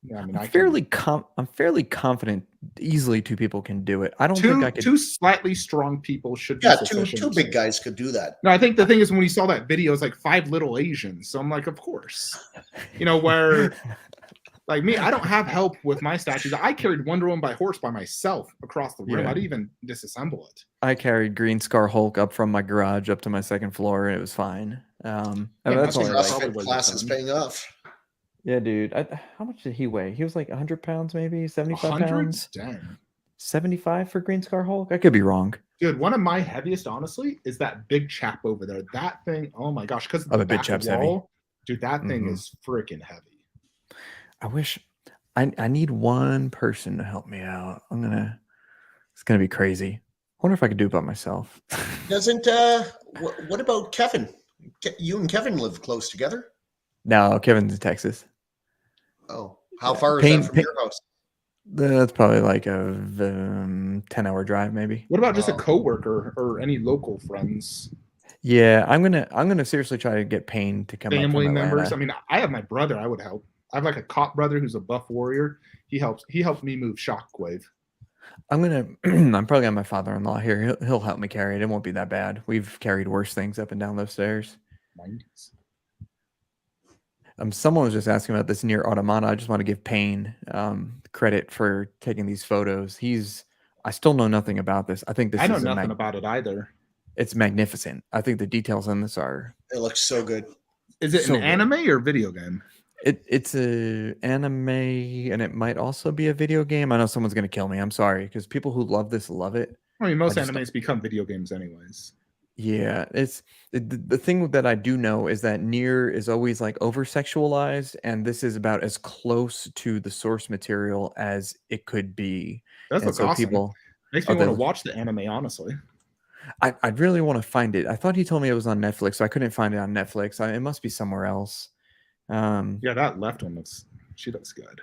Yeah, I mean, I'm fairly confident easily 2 people can do it. I don't think I could. 2 slightly strong people should be sufficient. 2 big guys could do that. No, I think the thing is when we saw that video, it's like 5 little Asians. So I'm like, of course. Where like me, I don't have help with my statues. I carried Wonder Woman by horse by myself across the room. I didn't even disassemble it. I carried Green Scar Hulk up from my garage up to my 2nd floor, and it was fine. That's class is paying off. Yeah, dude. How much did he weigh? He was like 100 pounds, maybe 75 pounds. Dang. 75 for Green Scar Hulk. I could be wrong. Dude, one of my heaviest, honestly, is that big chap over there. That thing, oh my gosh, because the big chap's heavy. Dude, that thing is freaking heavy. I wish I need one person to help me out. It's gonna be crazy. I wonder if I could do it by myself. Doesn't what about Kevin? You and Kevin live close together? No, Kevin's in Texas. Oh, how far is that from your house? That's probably like a 10-hour drive, maybe. What about just a coworker or any local friends? Yeah, I'm gonna seriously try to get Payne to come. Family members. I mean, I have my brother. I would help. I have like a cop brother who's a buff warrior. He helps me move Shockwave. I'm probably got my father-in-law here. He'll help me carry it. It won't be that bad. We've carried worse things up and down those stairs. 90s. Someone was just asking about this near Automata. I just want to give Payne credit for taking these photos. I still know nothing about this. I think this. I know nothing about it either. It's magnificent. I think the details on this are. It looks so good. Is it So an good. anime or video game? It's a anime, and it might also be a video game. I know someone's gonna kill me. I'm sorry, because people who love this love it. I mean, most I just don't- animes become video games anyways. Yeah, it's the thing that I do know is that Nier is always like over sexualized, and this is about as close to the source material as it could be. That And looks so awesome. people, Makes me oh, want to they- watch the anime, honestly. I'd really want to find it. I thought he told me it was on Netflix, so I couldn't find it on Netflix. It must be somewhere else. Yeah, that left one she looks good.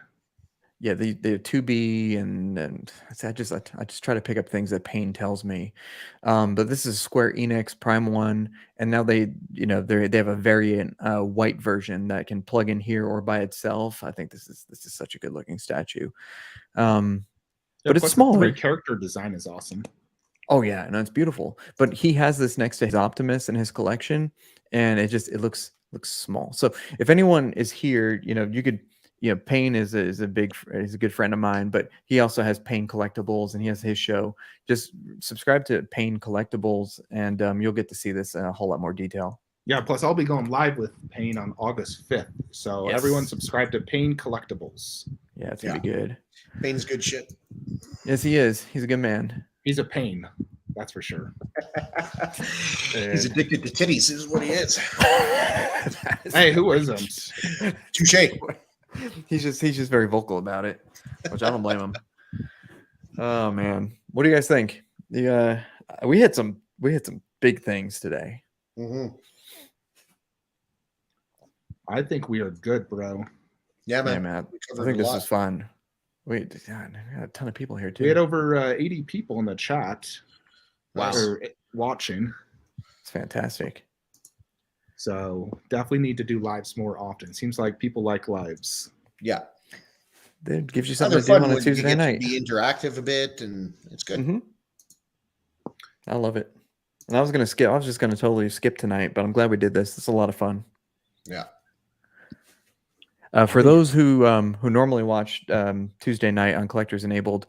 Yeah, the 2B and I just try to pick up things that Pain tells me. But this is Square Enix Prime 1, and now they have a variant white version that can plug in here or by itself. I think this is such a good looking statue. But it's plus smaller. The character design is awesome. Oh yeah, no, it's beautiful. But he has this next to his Optimus in his collection, and it looks small. So if anyone is here, you could, Payne is a good friend of mine, but he also has Payne Collectibles, and he has his show. Just subscribe to Payne Collectibles, and you'll get to see this in a whole lot more detail. Yeah, plus I'll be going live with Payne on August 5th. So Yes. everyone subscribe to Payne Collectibles. Yeah, it's gonna be good. Payne's good shit. Yes, he is. He's a good man. He's a pain, that's for sure. He's addicted to titties, is what he is. Hey, who isn't? Touche. He's just very vocal about it, which I don't blame him. Oh man, what do you guys think? We had some big things today. Mm-hmm. I think we are good, bro. Yeah, man. Yeah, man. We I covered think a this lot. was fun. Wait, God, we got a ton of people here too. We had over 80 people in the chat. Wow. Or watching. It's fantastic. So definitely need to do lives more often. Seems like people like lives. Yeah. It gives you They're something to do fun on a when you Tuesday get to night. be interactive a bit, and it's good. Mhm. I love it. And I was just gonna totally skip tonight, but I'm glad we did this. It's a lot of fun. Yeah. For those who normally watch Tuesday night on Collectors Enabled,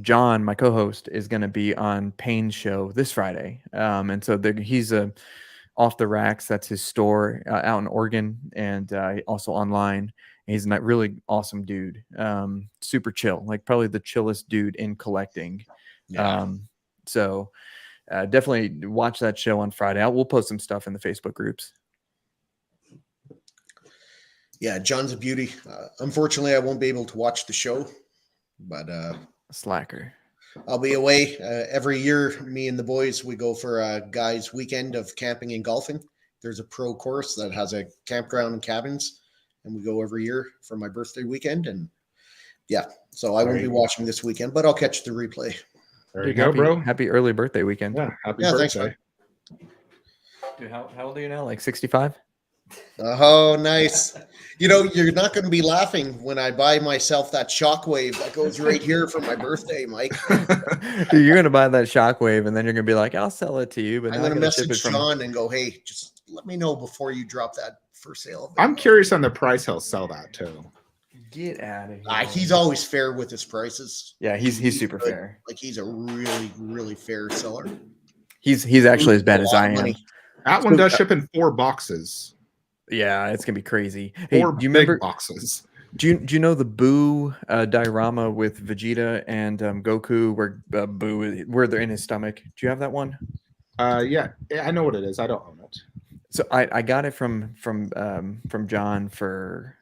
John, my co-host, is going to be on Payne's show this Friday, and so he's Off the Racks. That's his store out in Oregon, and also online. And he's a really awesome dude, super chill, like probably the chillest dude in collecting. Yeah. So definitely watch that show on Friday. We'll post some stuff in the Facebook groups. Yeah, John's a beauty. Unfortunately, I won't be able to watch the show, but Slacker. I'll be away every year. Me and the boys, we go for a guys' weekend of camping and golfing. There's a pro course that has a campground and cabins, and we go every year for my birthday weekend. And yeah, so I won't be watching this weekend, but I'll catch the replay. There you go, bro. Happy early birthday weekend. Yeah, happy Yeah, thanks, birthday. Dude, how old are you now? Like 65? Oh, nice. You're not going to be laughing when I buy myself that shockwave that goes right here for my birthday, Mike. Dude, you're gonna buy that shockwave, and then you're gonna be like, "I'll sell it to you." But I'm now going I to gotta ship message it from. Sean and go, hey, just let me know before you drop that for sale. I'm curious on the price he'll sell that too. Get out of here. He's always fair with his prices. Yeah, he's super good. fair. Like, he's a really, really fair seller. He's actually as bad A as lot I of am. money. That one does ship in 4 boxes. Yeah, it's gonna be crazy. Hey, 4 do you big remember? boxes. Do you know the Boo diorama with Vegeta and Goku, where where they're in his stomach? Do you have that one? Yeah, I know what it is. I don't own it. So I got it from John for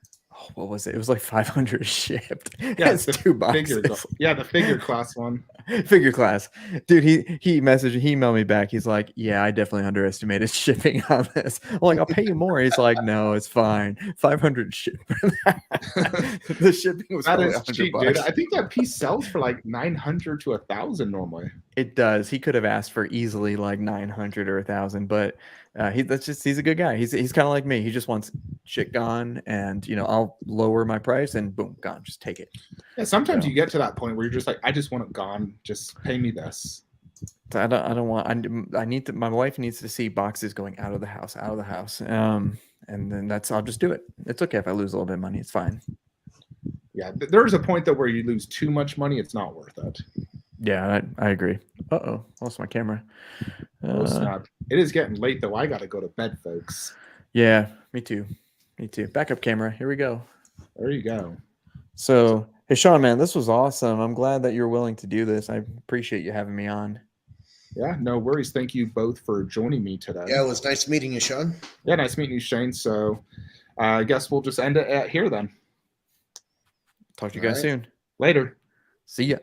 what was it? It was like 500 shipped. Yeah, It's the 2 boxes. the figure class one. Figure class, dude. He emailed me back. He's like, "Yeah, I definitely underestimated shipping on this." I'm like, "I'll pay you more." He's like, "No, it's fine. 500 ship." The shipping was That probably is 100 cheap, bucks. dude. I think that piece sells for like 900 to 1,000 normally. It does. He could have asked for easily like 900 or 1,000, but he's a good guy. He's kind of like me. He just wants shit gone, and I'll lower my price and boom, gone. Just take it. Yeah, sometimes Yeah. you get to that point where you're just like, I just want it gone. Just pay me this. So I don't want. I need to. My wife needs to see boxes going out of the house. And then I'll just do it. It's okay if I lose a little bit of money. It's fine. Yeah, there's a point though where you lose too much money. It's not worth it. Yeah, I agree. Lost my camera. Oh, snap. It is getting late though. I got to go to bed, folks. Yeah, me too. Me too. Backup camera. Here we go. There you go. So, hey, Sean, man, this was awesome. I'm glad that you're willing to do this. I appreciate you having me on. Yeah, no worries. Thank you both for joining me today. Yeah, it was nice meeting you, Sean. Yeah, nice meeting you, Shane. So I guess we'll just end it at here then. Talk to you guys soon. Later. See ya.